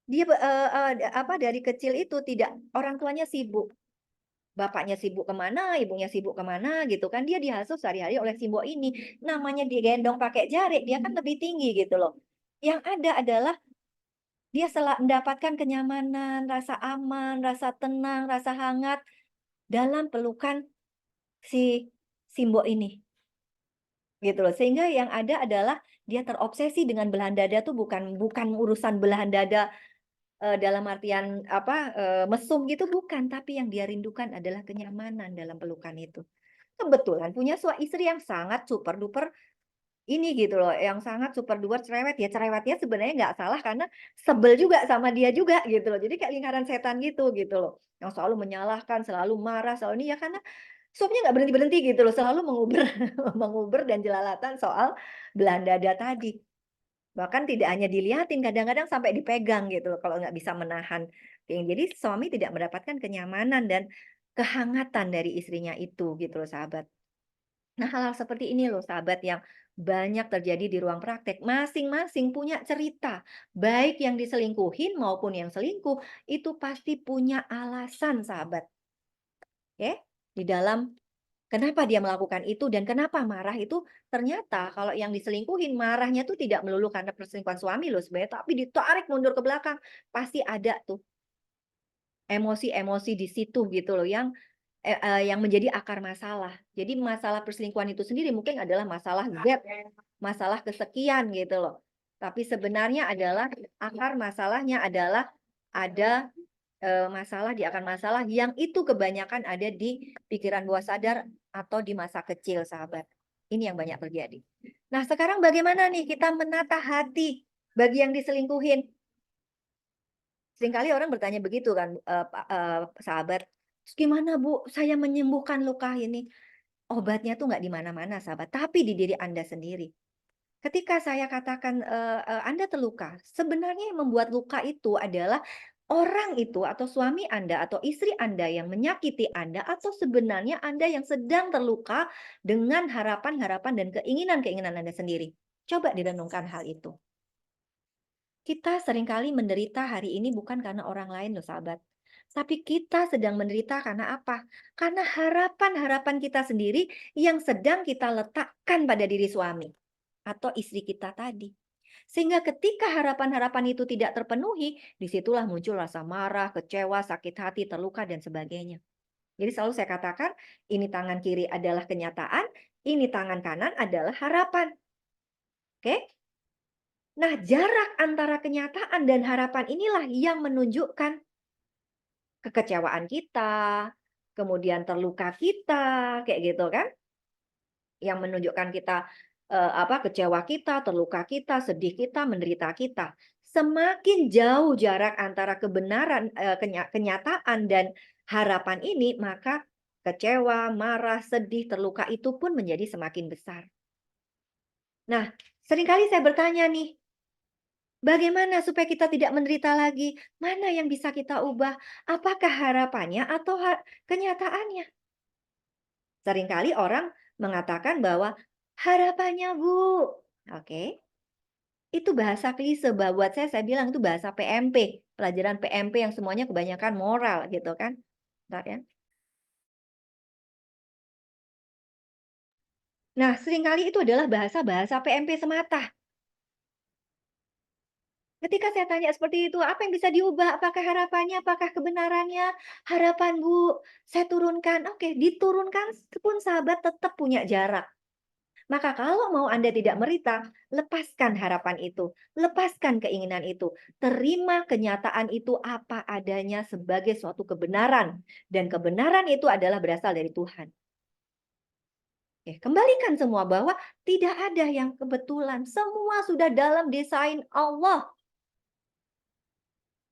Dia dari kecil itu tidak, orang tuanya sibuk. Bapaknya sibuk kemana, ibunya sibuk kemana gitu kan. Dia dihasuh sehari-hari oleh Simbo ini. Namanya digendong pakai jarik, dia kan lebih tinggi gitu loh. Yang ada adalah dia mendapatkan kenyamanan, rasa aman, rasa tenang, rasa hangat dalam pelukan si Simbo ini. Gitu loh. Sehingga yang ada adalah dia terobsesi dengan belahan dada tuh bukan urusan belahan dada dalam artian mesum gitu bukan, tapi yang dia rindukan adalah kenyamanan dalam pelukan itu. Kebetulan punya istri yang sangat super duper ini gitu loh, yang sangat super duper cerewet. Ya cerewetnya sebenarnya nggak salah karena sebel juga sama dia juga gitu loh. Jadi kayak lingkaran setan gitu loh. Yang selalu menyalahkan, selalu marah, selalu ini ya karena suaminya nggak berhenti-berhenti gitu loh, selalu menguber menguber dan jelalatan soal belahan dada tadi. Bahkan tidak hanya dilihatin, kadang-kadang sampai dipegang gitu loh kalau nggak bisa menahan. Jadi suami tidak mendapatkan kenyamanan dan kehangatan dari istrinya itu gitu loh sahabat. Nah hal-hal seperti ini loh sahabat yang banyak terjadi di ruang praktek. Masing-masing punya cerita. Baik yang diselingkuhin maupun yang selingkuh itu pasti punya alasan sahabat. Oke? Di dalam kenapa dia melakukan itu dan kenapa marah itu ternyata kalau yang diselingkuhin marahnya tuh tidak melulu karena perselingkuhan suami loh sebenarnya, tapi ditarik mundur ke belakang. Pasti ada tuh emosi-emosi di situ gitu loh yang menjadi akar masalah. Jadi masalah perselingkuhan itu sendiri mungkin adalah masalah Z, masalah kesekian gitu loh. Tapi sebenarnya adalah akar masalahnya adalah ada masalah di akar masalah yang itu kebanyakan ada di pikiran bawah sadar atau di masa kecil, sahabat. Ini yang banyak terjadi. Nah, sekarang bagaimana nih kita menata hati bagi yang diselingkuhin? Seringkali orang bertanya begitu kan, sahabat. "Terus gimana Bu, saya menyembuhkan luka ini?" Obatnya tuh nggak di mana-mana, sahabat, tapi di diri Anda sendiri. Ketika saya katakan, Anda terluka, sebenarnya yang membuat luka itu adalah orang itu atau suami Anda atau istri Anda yang menyakiti Anda atau sebenarnya Anda yang sedang terluka dengan harapan-harapan dan keinginan-keinginan Anda sendiri. Coba direnungkan hal itu. Kita seringkali menderita hari ini bukan karena orang lain loh sahabat. Tapi kita sedang menderita karena apa? Karena harapan-harapan kita sendiri yang sedang kita letakkan pada diri suami atau istri kita tadi. Sehingga ketika harapan-harapan itu tidak terpenuhi, disitulah muncul rasa marah, kecewa, sakit hati, terluka, dan sebagainya. Jadi selalu saya katakan, ini tangan kiri adalah kenyataan, ini tangan kanan adalah harapan. Oke? Nah, jarak antara kenyataan dan harapan inilah yang menunjukkan kekecewaan kita, kemudian terluka kita, kayak gitu kan? Yang menunjukkan kita kecewa kita, terluka kita, sedih kita, menderita kita. Semakin jauh jarak antara kebenaran, kenyataan dan harapan ini, maka kecewa, marah, sedih, terluka itu pun menjadi semakin besar. Nah, seringkali saya bertanya nih, bagaimana supaya kita tidak menderita lagi? Mana yang bisa kita ubah? Apakah harapannya atau kenyataannya? Seringkali orang mengatakan bahwa harapannya, Bu. Oke. Itu bahasa klise, buat saya bilang itu bahasa PMP, pelajaran PMP yang semuanya kebanyakan moral gitu kan. Bentar ya. Nah, seringkali itu adalah bahasa-bahasa PMP semata. Ketika saya tanya seperti itu, apa yang bisa diubah? Apakah harapannya? Apakah kebenarannya? Harapan, Bu, saya turunkan. Oke, diturunkan pun sahabat tetap punya jarak. Maka kalau mau Anda tidak merita, lepaskan harapan itu, lepaskan keinginan itu, terima kenyataan itu apa adanya sebagai suatu kebenaran. Dan kebenaran itu adalah berasal dari Tuhan. Oke, kembalikan semua bahwa tidak ada yang kebetulan. Semua sudah dalam desain Allah.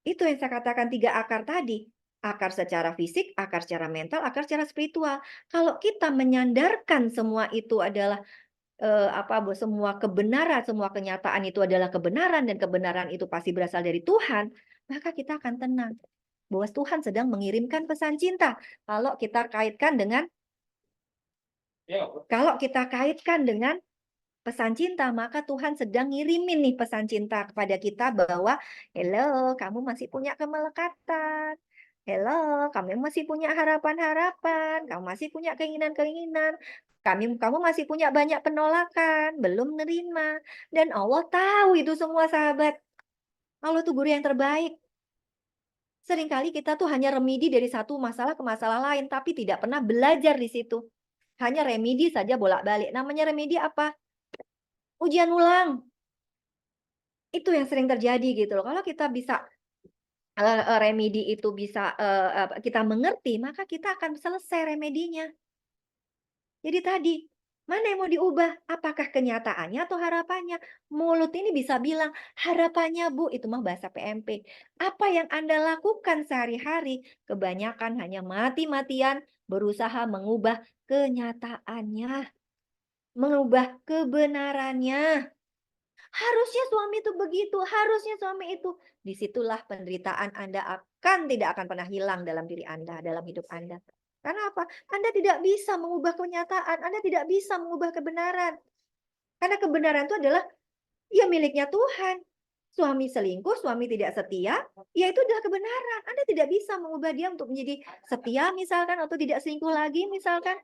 Itu yang saya katakan 3 akar tadi. Akar secara fisik, akar secara mental, akar secara spiritual. Kalau kita menyandarkan semua itu adalah semua kebenaran, semua kenyataan itu adalah kebenaran dan kebenaran itu pasti berasal dari Tuhan, maka kita akan tenang bahwa Tuhan sedang mengirimkan pesan cinta. Kalau kita kaitkan dengan pesan cinta, maka Tuhan sedang ngirimin nih pesan cinta kepada kita bahwa, "Hello, kamu masih punya kemelekatan. Hello, kamu masih punya harapan-harapan, kamu masih punya keinginan-keinginan, kamu masih punya banyak penolakan, belum nerima." Dan Allah tahu itu semua, sahabat. Allah tuh guru yang terbaik. Seringkali kita tuh hanya remedi dari satu masalah ke masalah lain, tapi tidak pernah belajar di situ. Hanya remedi saja bolak-balik. Namanya remedi apa? Ujian ulang. Itu yang sering terjadi gitu loh. Kalau kita bisa remedi itu bisa kita mengerti, maka kita akan selesai remedinya. Jadi tadi, mana yang mau diubah? Apakah kenyataannya atau harapannya? Mulut ini bisa bilang, harapannya Bu, itu mah bahasa PMP. Apa yang Anda lakukan sehari-hari, kebanyakan hanya mati-matian berusaha mengubah kenyataannya, mengubah kebenarannya. Harusnya suami itu begitu, harusnya suami itu. Disitulah penderitaan Anda tidak akan pernah hilang dalam diri Anda, dalam hidup Anda. Karena apa? Anda tidak bisa mengubah kenyataan, Anda tidak bisa mengubah kebenaran. Karena kebenaran itu adalah ya miliknya Tuhan. Suami selingkuh, suami tidak setia, ya itu adalah kebenaran. Anda tidak bisa mengubah dia untuk menjadi setia misalkan atau tidak selingkuh lagi misalkan.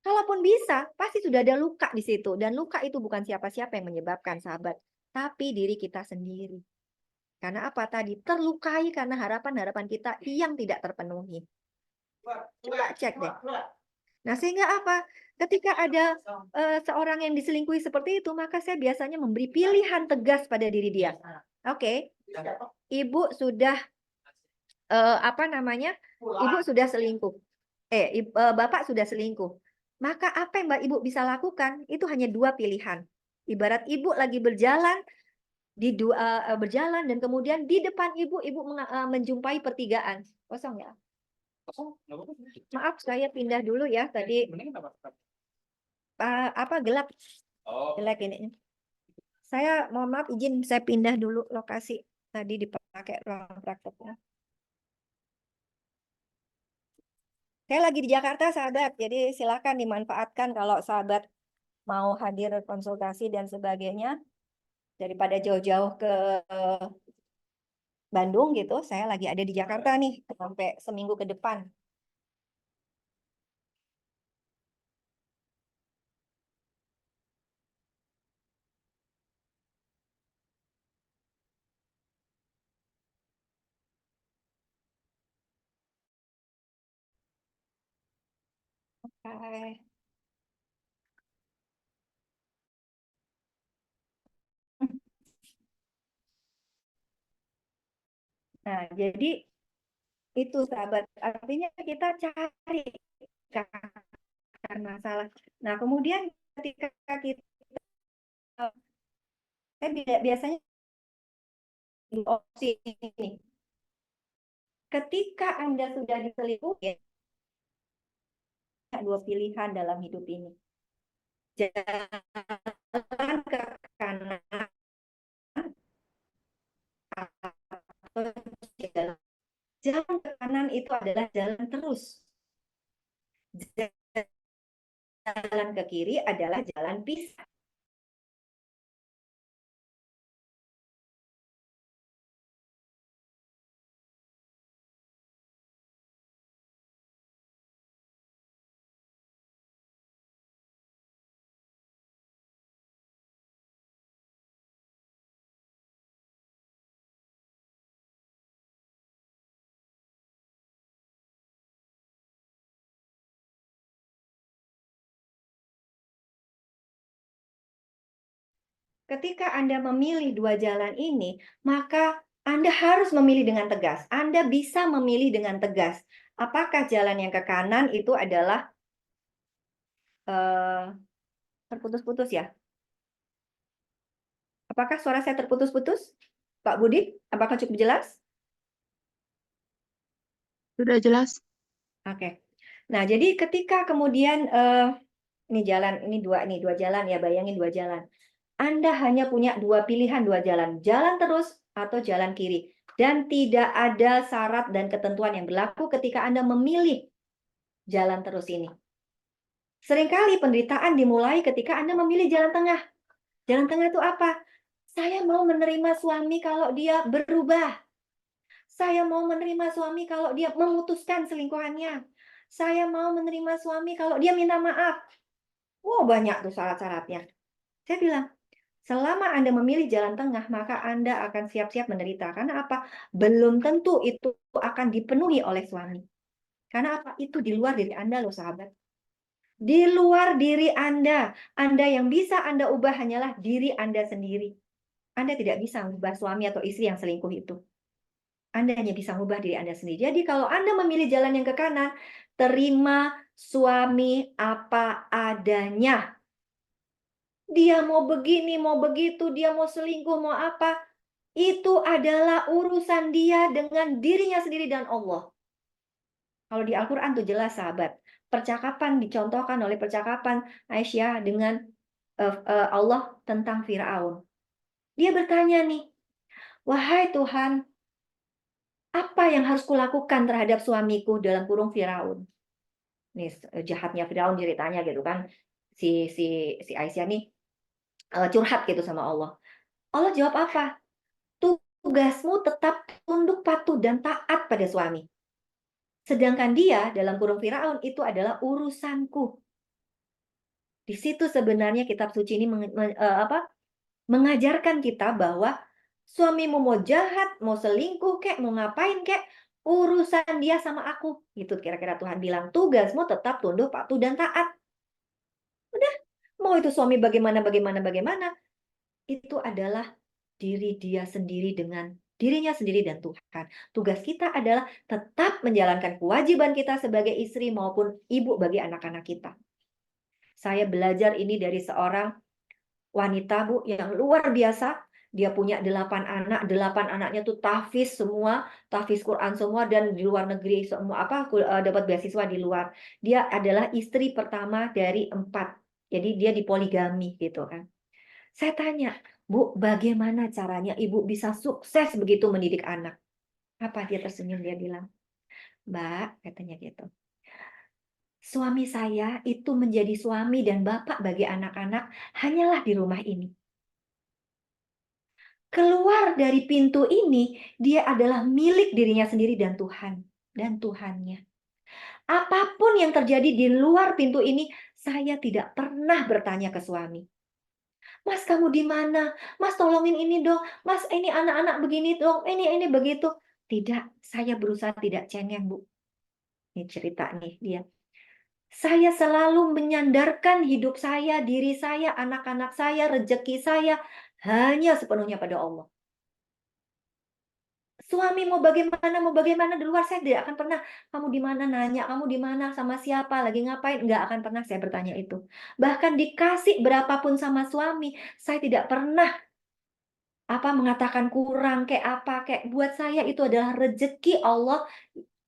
Kalaupun bisa, pasti sudah ada luka di situ. Dan luka itu bukan siapa-siapa yang menyebabkan, sahabat. Tapi diri kita sendiri. Karena apa tadi? Terlukai karena harapan-harapan kita yang tidak terpenuhi. Coba cek deh. Nah, sehingga apa? Ketika ada seorang yang diselingkuhi seperti itu, maka saya biasanya memberi pilihan tegas pada diri dia. Oke, ibu sudah Ibu sudah selingkuh. Bapak sudah selingkuh. Maka apa yang Ibu bisa lakukan itu hanya 2 pilihan. Ibarat Ibu lagi berjalan berjalan dan kemudian di depan Ibu menjumpai pertigaan. Kosong ya? Maaf saya pindah dulu ya tadi. Gelap. Jelek ini. Saya mohon maaf izin saya pindah dulu lokasi. Tadi dipakai ruang prakteknya. Saya lagi di Jakarta, sahabat. Jadi silakan dimanfaatkan kalau sahabat mau hadir konsultasi dan sebagainya. Daripada jauh-jauh ke Bandung gitu, saya lagi ada di Jakarta nih sampai seminggu ke depan. Oke. Nah, jadi itu sahabat. Artinya kita cari masalah. Nah, kemudian ketika kita saya biasanya opsi ini. Ketika Anda sudah diselingkuhi, ada 2 pilihan dalam hidup ini. Jalan ke kanan atau jalan ke kanan itu adalah jalan terus. Jalan ke kiri adalah jalan pisah. ketika Anda memilih dua jalan ini, maka Anda harus memilih dengan tegas. Anda bisa memilih dengan tegas. Apakah jalan yang ke kanan itu adalah terputus-putus ya? Apakah suara saya terputus-putus? Pak Budi, apakah cukup jelas? Sudah jelas. Oke. Nah, jadi ketika kemudian ini jalan, ini dua jalan ya, bayangin dua jalan. Anda hanya punya dua pilihan, dua jalan. Jalan terus atau jalan kiri. Dan tidak ada syarat dan ketentuan yang berlaku ketika Anda memilih jalan terus ini. Seringkali penderitaan dimulai ketika Anda memilih jalan tengah. Jalan tengah itu apa? Saya mau menerima suami kalau dia berubah. Saya mau menerima suami kalau dia memutuskan selingkuhannya. Saya mau menerima suami kalau dia minta maaf. Wow, banyak tuh syarat-syaratnya. Saya bilang, selama Anda memilih jalan tengah, maka Anda akan siap-siap menderita. Karena apa? Belum tentu itu akan dipenuhi oleh suami. Karena apa? Itu di luar diri Anda loh, sahabat. Di luar diri Anda. Anda yang bisa Anda ubah hanyalah diri Anda sendiri. Anda tidak bisa mengubah suami atau istri yang selingkuh itu. Anda hanya bisa mengubah diri Anda sendiri. Jadi kalau Anda memilih jalan yang ke kanan, terima suami apa adanya. Dia mau begini, mau begitu, dia mau selingkuh, mau apa. Itu adalah urusan dia dengan dirinya sendiri dan Allah. Kalau di Al-Quran tuh jelas, sahabat. Percakapan dicontohkan oleh percakapan Aisyah dengan Allah tentang Firaun. Dia bertanya nih, wahai Tuhan, apa yang harus kulakukan terhadap suamiku dalam kurung Firaun? Nih jahatnya Firaun ceritanya gitu kan. Si Aisyah nih curhat gitu sama Allah. Allah jawab apa? Tugasmu tetap tunduk patuh dan taat pada suami. Sedangkan dia dalam kurung Firaun itu adalah urusanku. Di situ sebenarnya kitab suci ini mengajarkan kita bahwa suamimu mau jahat, mau selingkuh kek, mau ngapain kek, urusan dia sama aku. Gitu kira-kira Tuhan bilang, tugasmu tetap tunduk patuh dan taat. Udah, mau itu suami bagaimana, itu adalah diri dia sendiri dengan dirinya sendiri dan Tuhan. Tugas kita adalah tetap menjalankan kewajiban kita sebagai istri maupun ibu bagi anak-anak kita. Saya belajar ini dari seorang wanita, Bu, yang luar biasa. Dia punya 8 anak, 8 anaknya tuh tahfiz semua, tahfiz Quran semua, dan di luar negeri semua dapat beasiswa di luar. Dia adalah istri pertama dari 4. Jadi dia dipoligami gitu kan. Saya tanya, Bu, bagaimana caranya Ibu bisa sukses begitu mendidik anak? Apa dia tersenyum, dia bilang, Mbak, katanya gitu. Suami saya itu menjadi suami dan bapak bagi anak-anak hanyalah di rumah ini. Keluar dari pintu ini, dia adalah milik dirinya sendiri dan Tuhan. Dan Tuhannya. Apapun yang terjadi di luar pintu ini, saya tidak pernah bertanya ke suami. Mas, kamu di mana? Mas, tolongin ini dong. Mas, ini anak-anak begini dong. Ini begitu. Tidak, saya berusaha tidak cengeng, Bu. Ini cerita nih dia. Saya selalu menyandarkan hidup saya, diri saya, anak-anak saya, rezeki saya hanya sepenuhnya pada Allah. Suami mau bagaimana di luar, saya tidak akan pernah, kamu di mana, nanya, kamu di mana, sama siapa, lagi ngapain, nggak akan pernah saya bertanya itu. Bahkan dikasih berapapun sama suami, saya tidak pernah mengatakan kurang, kayak buat saya itu adalah rezeki Allah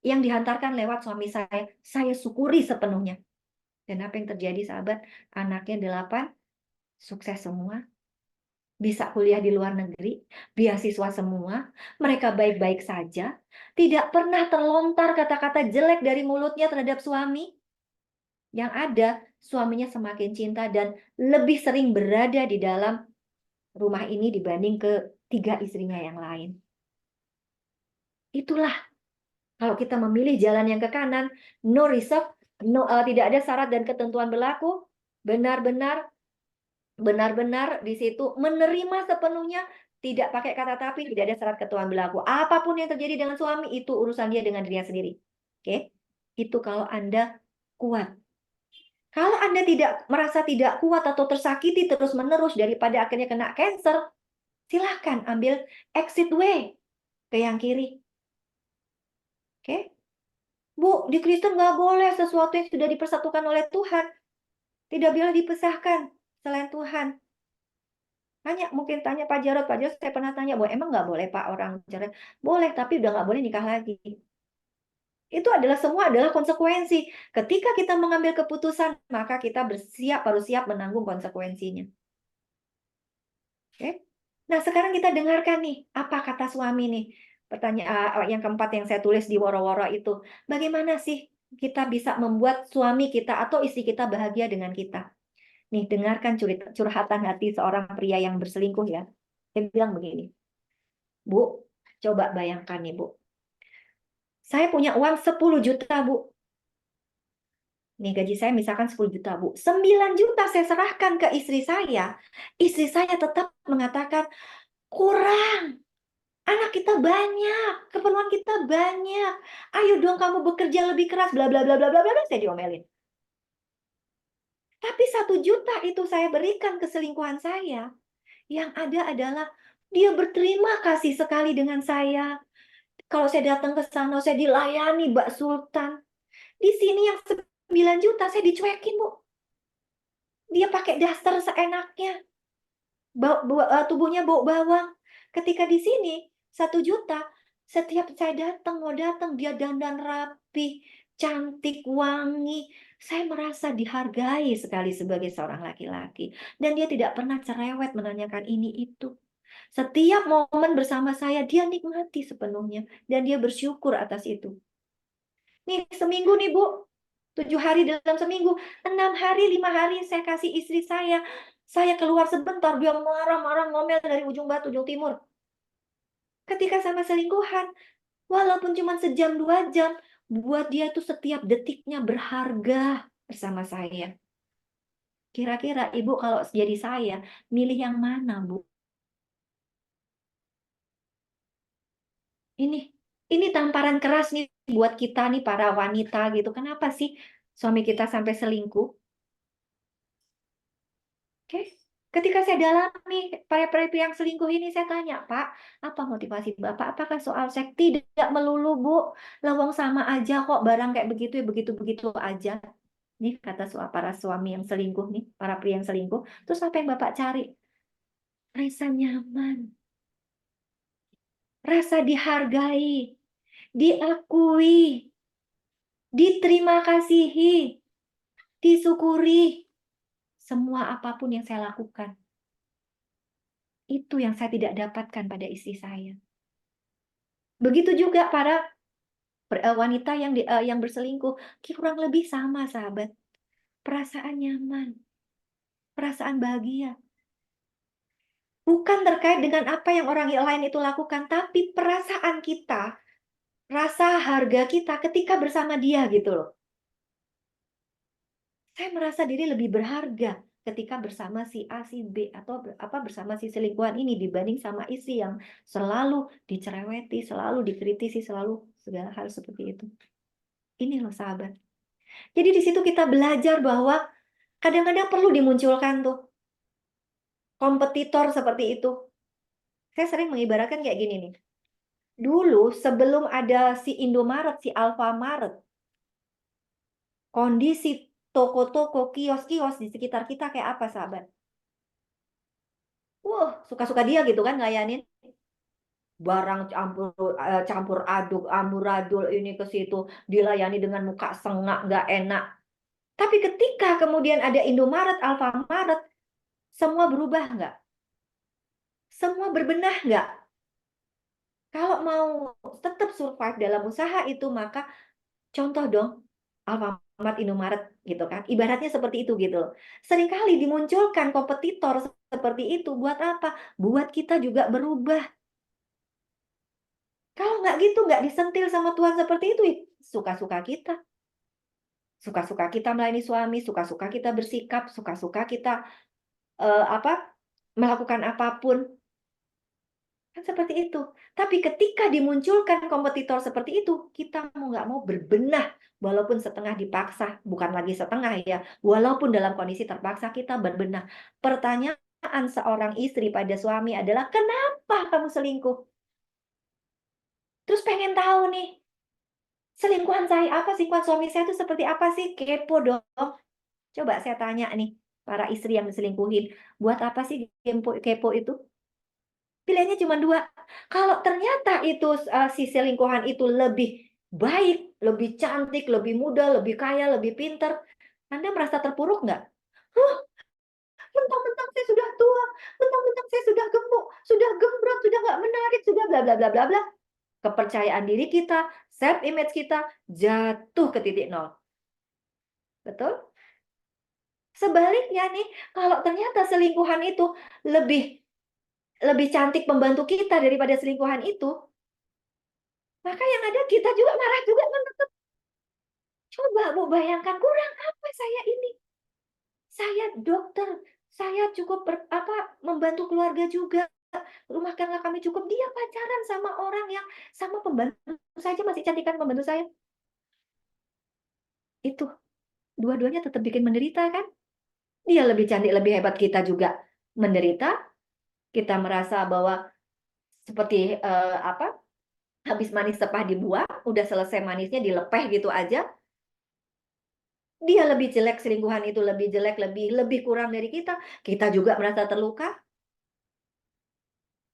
yang dihantarkan lewat suami saya. Saya syukuri sepenuhnya. Dan apa yang terjadi, sahabat? Anaknya 8, sukses semua. Bisa kuliah di luar negeri, beasiswa semua, mereka baik-baik saja, tidak pernah terlontar kata-kata jelek dari mulutnya terhadap suami. Yang ada, suaminya semakin cinta dan lebih sering berada di dalam rumah ini dibanding ke-3 istrinya yang lain. Itulah, kalau kita memilih jalan yang ke kanan, no reserve, tidak ada syarat dan ketentuan berlaku, benar-benar di situ menerima sepenuhnya, tidak pakai kata tapi, tidak ada syarat ketentuan berlaku. Apapun yang terjadi dengan suami, itu urusan dia dengan dirinya sendiri. Oke? Itu kalau Anda kuat. Kalau Anda merasa tidak kuat atau tersakiti terus-menerus daripada akhirnya kena cancer, silahkan ambil exit way ke yang kiri. Oke? Bu, di Kristen nggak boleh sesuatu yang sudah dipersatukan oleh Tuhan. Tidak boleh dipisahkan selain Tuhan. Mungkin tanya Pak Jarod saya pernah tanya, bahwa emang nggak boleh Pak orang cerai? Boleh, tapi udah nggak boleh nikah lagi. Itu semua adalah konsekuensi. Ketika kita mengambil keputusan, maka kita harus siap menanggung konsekuensinya. Oke? Nah, sekarang kita dengarkan nih, apa kata suami nih. Pertanyaan yang keempat yang saya tulis di woro-woro itu. Bagaimana sih kita bisa membuat suami kita atau istri kita bahagia dengan kita? Nih, dengarkan curhatan hati seorang pria yang berselingkuh ya. Dia bilang begini, Bu, coba bayangkan nih Bu. Saya punya uang 10 juta Bu. Nih gaji saya misalkan 10 juta Bu. 9 juta saya serahkan ke istri saya. Istri saya tetap mengatakan, kurang. Anak kita banyak, keperluan kita banyak. Ayo dong kamu bekerja lebih keras, bla bla bla bla bla bla, saya diomelin. Tapi 1 juta itu saya berikan ke selingkuhan saya. Yang ada adalah dia berterima kasih sekali dengan saya. Kalau saya datang ke sana, saya dilayani Mbak Sultan. Di sini yang 9 juta saya dicuekin, Bu. Dia pakai daster seenaknya. Tubuhnya bau bawang. Ketika di sini 1 juta, setiap saya mau datang dia dandan rapi, cantik, wangi. Saya merasa dihargai sekali sebagai seorang laki-laki. Dan dia tidak pernah cerewet menanyakan ini itu. Setiap momen bersama saya, dia nikmati sepenuhnya. Dan dia bersyukur atas itu. Nih, seminggu nih, Bu. 7 hari dalam seminggu. 6 hari, 5 hari saya kasih istri saya. Saya keluar sebentar, dia marah-marah ngomel dari ujung barat, ujung timur. Ketika sama selingkuhan, walaupun cuma sejam 2 jam, buat dia tuh setiap detiknya berharga bersama saya. Kira-kira Ibu kalau jadi saya, milih yang mana, Bu? Ini tamparan keras nih buat kita nih para wanita gitu. Kenapa sih suami kita sampai selingkuh? Oke. Ketika saya dalami para yang selingkuh ini, saya tanya, Pak, apa motivasi Bapak? Apakah soal seks? Tidak melulu, Bu. Lawang sama aja kok, barang kayak begitu ya begitu-begitu aja. Nih kata para suami yang selingkuh nih, para pria yang selingkuh. Terus apa yang Bapak cari? Rasa nyaman. Rasa dihargai. Diakui. Diterima kasihi. Disyukuri. Semua apapun yang saya lakukan. Itu yang saya tidak dapatkan pada istri saya. Begitu juga para wanita yang berselingkuh, kurang lebih sama, sahabat. Perasaan nyaman, perasaan bahagia. Bukan terkait dengan apa yang orang lain itu lakukan, tapi perasaan kita, rasa harga kita ketika bersama dia gitu loh. Saya merasa diri lebih berharga ketika bersama si A, si B, atau bersama si selingkuhan ini dibanding sama istri yang selalu dicereweti, selalu dikritisi, selalu segala hal seperti itu. Ini loh sahabat. Jadi di situ kita belajar bahwa kadang-kadang perlu dimunculkan tuh kompetitor seperti itu. Saya sering mengibaratkan kayak gini nih. Dulu sebelum ada si Indomaret, si Alfamaret, kondisi toko-toko, kios-kios di sekitar kita kayak apa, sahabat? Suka-suka dia gitu kan ngayanin. Barang campur aduk, amburadul ini ke situ, dilayani dengan muka sengak, nggak enak. Tapi ketika kemudian ada Indomaret, Alfamaret, semua berubah nggak? Semua berbenah nggak? Kalau mau tetap survive dalam usaha itu, maka contoh dong, Alfamart, Indomaret gitu kan. Ibaratnya seperti itu gitu. Seringkali dimunculkan kompetitor seperti itu buat apa? Buat kita juga berubah. Kalau nggak gitu, nggak disentil sama Tuhan seperti itu, suka-suka kita. Suka-suka kita melayani suami, suka-suka kita bersikap, suka-suka kita melakukan apapun. Kan seperti itu. Tapi ketika dimunculkan kompetitor seperti itu, kita mau nggak mau berbenah, walaupun setengah dipaksa, bukan lagi setengah ya, walaupun dalam kondisi terpaksa kita berbenah. Pertanyaan seorang istri pada suami adalah, kenapa kamu selingkuh? Terus pengen tahu nih, selingkuhan saya apa, selingkuhan suami saya itu seperti apa sih? Kepo dong. Coba saya tanya nih, para istri yang diselingkuhin, buat apa sih kepo itu? Pilihannya cuma dua. Kalau ternyata itu si selingkuhan itu lebih baik, lebih cantik, lebih muda, lebih kaya, lebih pinter, Anda merasa terpuruk nggak? Huh, mentang-mentang saya sudah tua, mentang-mentang saya sudah gemuk, sudah gembrot, sudah nggak menarik, sudah bla bla bla bla bla. Kepercayaan diri kita, self image kita jatuh ke titik nol. Betul? Sebaliknya nih, kalau ternyata selingkuhan itu lebih cantik pembantu kita daripada selingkuhan itu, maka yang ada kita juga marah juga kan tetap. Coba Bu bayangkan, kurang apa saya ini? Saya dokter, saya cukup membantu keluarga juga. Rumah tangga kami cukup, dia pacaran sama orang yang sama pembantu saja masih cantikan pembantu saya. Itu dua-duanya tetap bikin menderita kan? Dia lebih cantik, lebih hebat, kita juga menderita. Kita merasa bahwa seperti habis manis sepah dibuang, udah selesai manisnya dilepeh gitu aja. Dia lebih jelek, selingkuhan itu lebih jelek, lebih kurang dari kita. Kita juga merasa terluka.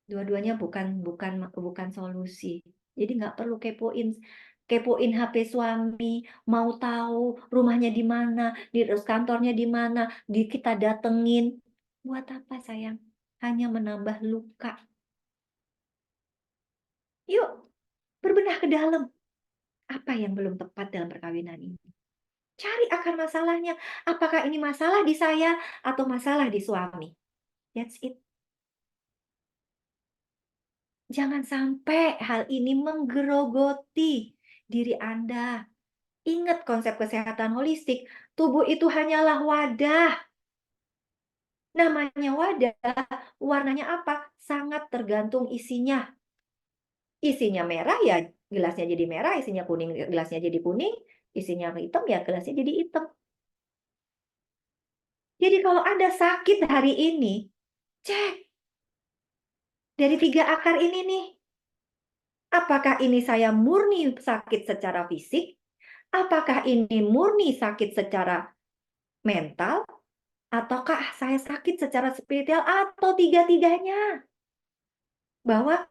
Dua-duanya bukan solusi. Jadi nggak perlu kepoin HP suami, mau tahu rumahnya di mana, terus kantornya di mana, kita datengin. Buat apa sayang? Hanya menambah luka. Yuk, berbenah ke dalam. Apa yang belum tepat dalam perkawinan ini? Cari akar masalahnya. Apakah ini masalah di saya atau masalah di suami? That's it. Jangan sampai hal ini menggerogoti diri Anda. Ingat konsep kesehatan holistik, tubuh itu hanyalah wadah. Namanya wadah, warnanya apa? Sangat tergantung isinya. Isinya merah ya gelasnya jadi merah, isinya kuning gelasnya jadi kuning, isinya hitam ya gelasnya jadi hitam. Jadi kalau Anda sakit hari ini, cek dari 3 akar ini nih. Apakah ini saya murni sakit secara fisik? Apakah ini murni sakit secara mental? Ataukah saya sakit secara spiritual atau tiga-tiganya? Bahwa,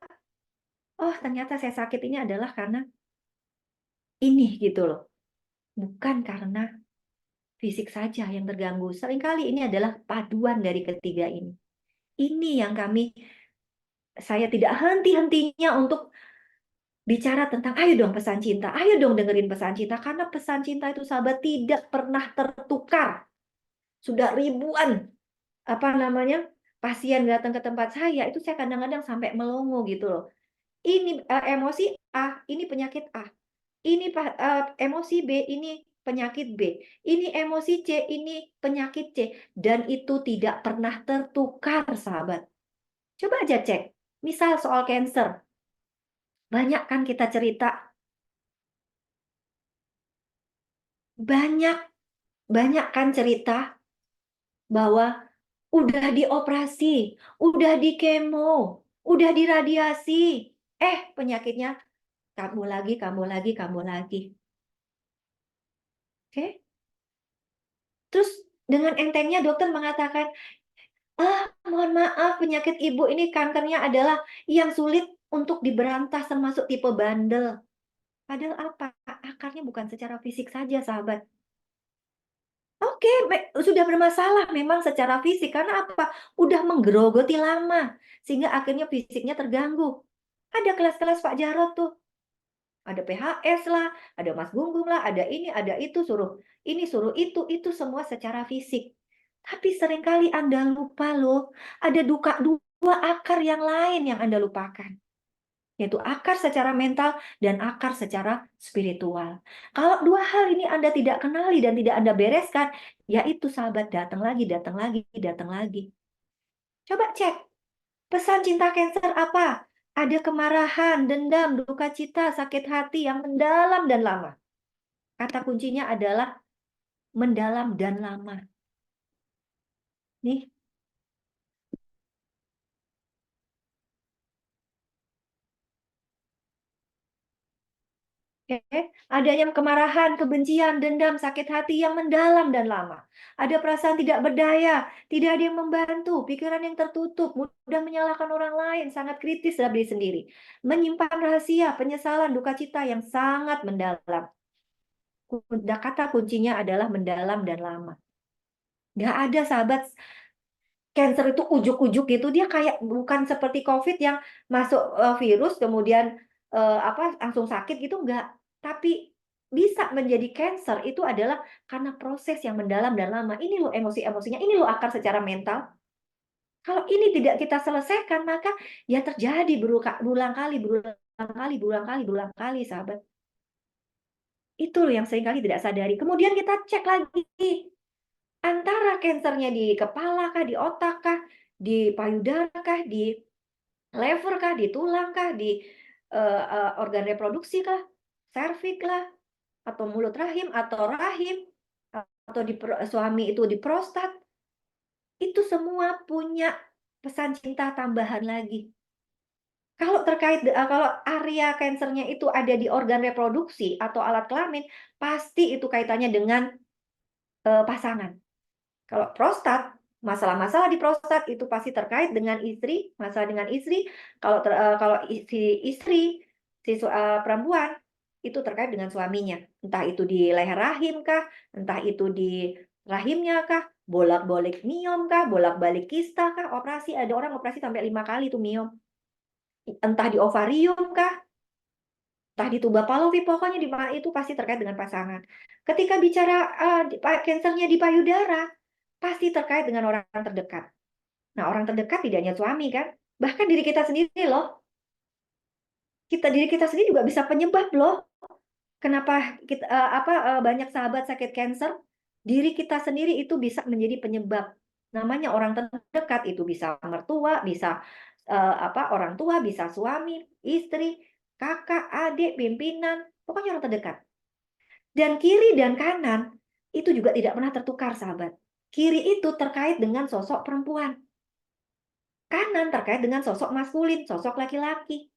oh ternyata saya sakit ini adalah karena ini gitu loh. Bukan karena fisik saja yang terganggu. Seringkali ini adalah paduan dari ketiga ini. Ini yang saya tidak henti-hentinya untuk bicara tentang, ayo dong pesan cinta, ayo dong dengerin pesan cinta. Karena pesan cinta itu sahabat tidak pernah tertukar. Sudah ribuan pasien datang ke tempat saya, itu saya kadang-kadang sampai melongo gitu loh. Ini emosi A, ini penyakit A. Ini emosi B, ini penyakit B. Ini emosi C, ini penyakit C. Dan itu tidak pernah tertukar, sahabat. Coba aja cek. Misal soal cancer. Banyak kan kita cerita. Banyak kan cerita bahwa udah dioperasi, udah di kemo, udah diradiasi. Penyakitnya kambuh lagi, kambuh lagi, kambuh lagi. Oke? Terus dengan entengnya dokter mengatakan, mohon maaf, penyakit ibu ini kankernya adalah yang sulit untuk diberantas termasuk tipe bandel. Padahal apa? Akarnya bukan secara fisik saja, sahabat. Oke, sudah bermasalah memang secara fisik. Karena apa? Udah menggerogoti lama. Sehingga akhirnya fisiknya terganggu. Ada kelas-kelas Pak Jarod tuh. Ada PHS lah, ada Mas Gunggung lah, ada ini, ada itu, suruh ini, suruh itu semua secara fisik. Tapi seringkali Anda lupa loh, ada dua akar yang lain yang Anda lupakan. Yaitu akar secara mental dan akar secara spiritual. Kalau dua hal ini Anda tidak kenali dan tidak Anda bereskan, yaitu sahabat datang lagi, datang lagi, datang lagi. Coba cek, pesan cinta cancer apa? Ada kemarahan, dendam, duka cita, sakit hati yang mendalam dan lama. Kata kuncinya adalah mendalam dan lama. Nih, adanya kemarahan, kebencian, dendam, sakit hati yang mendalam dan lama. Ada perasaan tidak berdaya, tidak ada yang membantu, pikiran yang tertutup, mudah menyalahkan orang lain, sangat kritis terhadap diri sendiri. Menyimpan rahasia, penyesalan, duka cita yang sangat mendalam. Kata kuncinya adalah mendalam dan lama. Nggak ada sahabat, cancer itu ujuk-ujuk gitu, dia kayak bukan seperti COVID yang masuk virus kemudian langsung sakit gitu, enggak. Tapi bisa menjadi cancer itu adalah karena proses yang mendalam dan lama. Ini loh emosi-emosinya, ini loh akar secara mental. Kalau ini tidak kita selesaikan, maka ya terjadi berulang kali, sahabat. Itu loh yang seringkali tidak sadari. Kemudian kita cek lagi antara kansernya di kepala kah, di otak kah, di payudara kah, di lever kah, di tulang kah, di organ reproduksi kah, serviks lah, atau mulut rahim, atau di suami itu di prostat. Itu semua punya pesan cinta tambahan lagi. Kalau kalau area kansernya itu ada di organ reproduksi atau alat kelamin, pasti itu kaitannya dengan pasangan. Kalau prostat, masalah-masalah di prostat itu pasti terkait dengan istri, masalah dengan istri. Kalau perempuan itu terkait dengan suaminya, entah itu di leher rahim kah, entah itu di rahimnya kah, bolak-balik miom kah, bolak-balik kista kah, operasi, ada orang operasi sampai 5 kali itu miom. Entah di ovarium kah, entah di tuba Palovi, pokoknya itu pasti terkait dengan pasangan. Ketika bicara kansernya di payudara, pasti terkait dengan orang terdekat. Nah, orang terdekat tidak hanya suami kan, bahkan diri kita sendiri loh. Diri kita sendiri juga bisa penyebab loh. Kenapa banyak sahabat sakit kanker? Diri kita sendiri itu bisa menjadi penyebab. Namanya orang terdekat itu bisa mertua, bisa orang tua, bisa suami, istri, kakak, adik, pimpinan, pokoknya orang terdekat. Dan kiri dan kanan itu juga tidak pernah tertukar, sahabat. Kiri itu terkait dengan sosok perempuan. Kanan terkait dengan sosok maskulin, sosok laki-laki.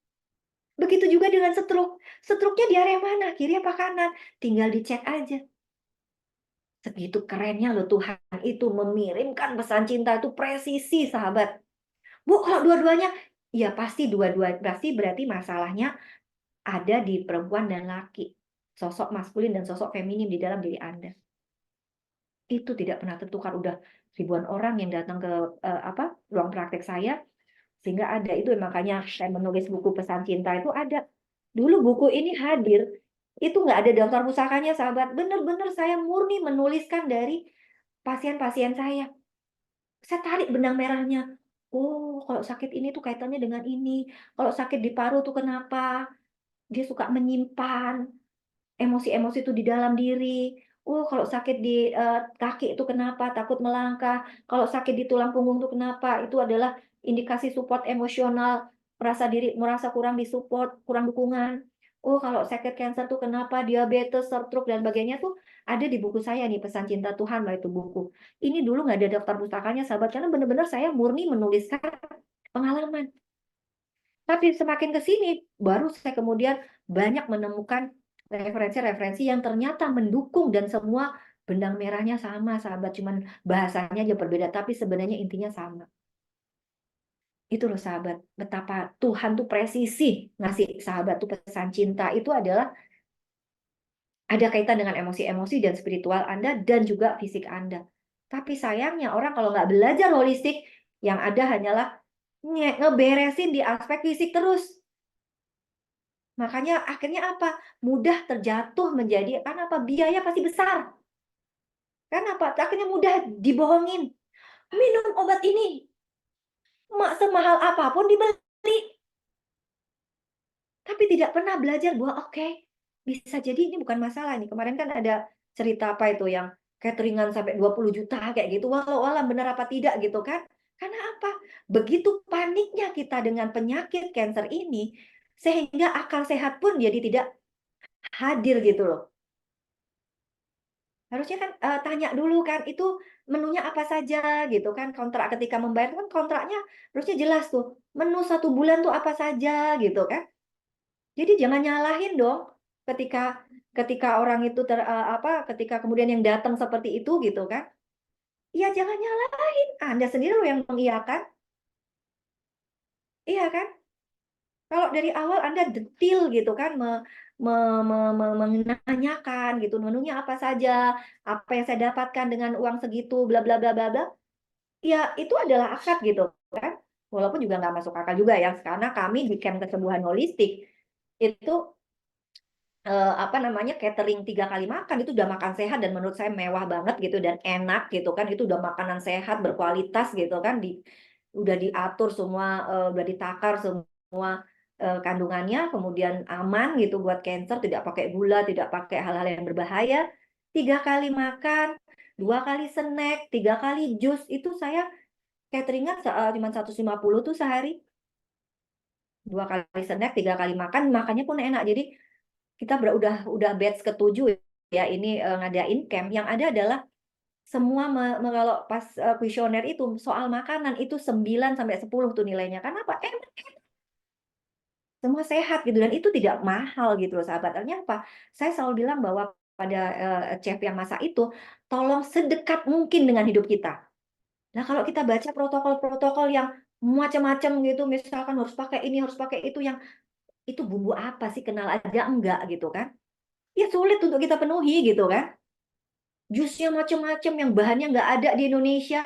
Begitu juga dengan stroke. Stroke-nya di area mana? Kiri apa kanan? Tinggal dicek aja. Segitu kerennya loh Tuhan itu mengirimkan pesan cinta itu presisi, sahabat. Bu, kalau dua-duanya, ya pasti berarti masalahnya ada di perempuan dan laki. Sosok maskulin dan sosok feminim di dalam diri Anda. Itu tidak pernah tertukar. Udah ribuan orang yang datang ke ruang praktek saya, sehingga ada itu, makanya saya menulis buku pesan cinta itu ada. Dulu buku ini hadir, itu nggak ada daftar pusakanya, sahabat. Benar-benar saya murni menuliskan dari pasien-pasien saya. Saya tarik benang merahnya. Oh, kalau sakit ini tuh kaitannya dengan ini. Kalau sakit di paru tuh kenapa? Dia suka menyimpan emosi-emosi itu di dalam diri. Oh, kalau sakit di kaki itu kenapa? Takut melangkah. Kalau sakit di tulang punggung itu kenapa? Itu adalah indikasi support emosional, merasa kurang disupport, kurang dukungan. Oh, kalau sakit kanker tuh kenapa? Diabetes, stroke dan sebagainya tuh ada di buku saya nih, Pesan Cinta Tuhan, lah itu buku. Ini dulu nggak ada daftar pustakanya, sahabat, karena benar-benar saya murni menuliskan pengalaman. Tapi semakin ke sini, baru saya kemudian banyak menemukan referensi-referensi yang ternyata mendukung dan semua benang merahnya sama, sahabat. Cuman bahasanya aja berbeda, tapi sebenarnya intinya sama. Itu loh, sahabat, betapa Tuhan tuh presisi ngasih sahabat tuh pesan cinta itu adalah ada kaitan dengan emosi-emosi dan spiritual Anda dan juga fisik Anda. Tapi sayangnya orang kalau nggak belajar holistik, yang ada hanyalah ngeberesin di aspek fisik terus. Makanya akhirnya apa? Mudah terjatuh menjadi, karena apa? Biaya pasti besar. Karena apa? Akhirnya mudah dibohongin. Minum obat ini. Semahal apapun dibeli. Tapi tidak pernah belajar bahwa oke, bisa jadi ini bukan masalah nih. Kemarin kan ada cerita apa itu yang cateringan sampai 20 juta kayak gitu. Walau benar apa tidak gitu kan. Karena apa? Begitu paniknya kita dengan penyakit kanker ini, sehingga akal sehat pun jadi tidak hadir gitu loh. Harusnya kan tanya dulu kan, itu menunya apa saja gitu kan, kontrak ketika membayar kan kontraknya harusnya jelas tuh, menu 1 bulan tuh apa saja gitu kan. Jadi jangan nyalahin dong ketika ketika orang itu ketika kemudian yang datang seperti itu gitu kan. Ya jangan nyalahin, Anda sendiri loh yang mengiyakan, iya kan? Kalau dari awal Anda detil gitu kan menanyakan gitu, menunya apa saja, apa yang saya dapatkan dengan uang segitu, bla bla bla bla bla, ya itu adalah akad gitu kan. Walaupun juga nggak masuk akal juga ya, karena kami di Camp Kesembuhan Holistik itu catering 3 kali makan itu udah makan sehat dan menurut saya mewah banget gitu dan enak gitu kan, itu udah makanan sehat berkualitas gitu kan, udah diatur semua, udah ditakar semua kandungannya, kemudian aman gitu buat cancer, tidak pakai gula, tidak pakai hal-hal yang berbahaya. 3 kali makan, 2 kali snack, 3 kali jus, itu saya cateringan cuma 150 tuh sehari. 2 kali snack, 3 kali makan, makannya pun enak. Jadi kita udah batch ke-7 ya ini ngadain camp. Yang ada adalah semua kalau pas kuesioner itu soal makanan itu 9 sampai 10 tuh nilainya. Karena apa? Enak. Semua sehat gitu dan itu tidak mahal gitu loh sahabat. Artinya apa? Saya selalu bilang bahwa pada chef yang masak itu tolong sedekat mungkin dengan hidup kita. Nah, kalau kita baca protokol-protokol yang macam-macam gitu, misalkan harus pakai ini, harus pakai itu, yang itu bumbu apa sih, kenal aja enggak gitu kan? Ya sulit untuk kita penuhi gitu kan. Jusnya macam-macam yang bahannya nggak ada di Indonesia,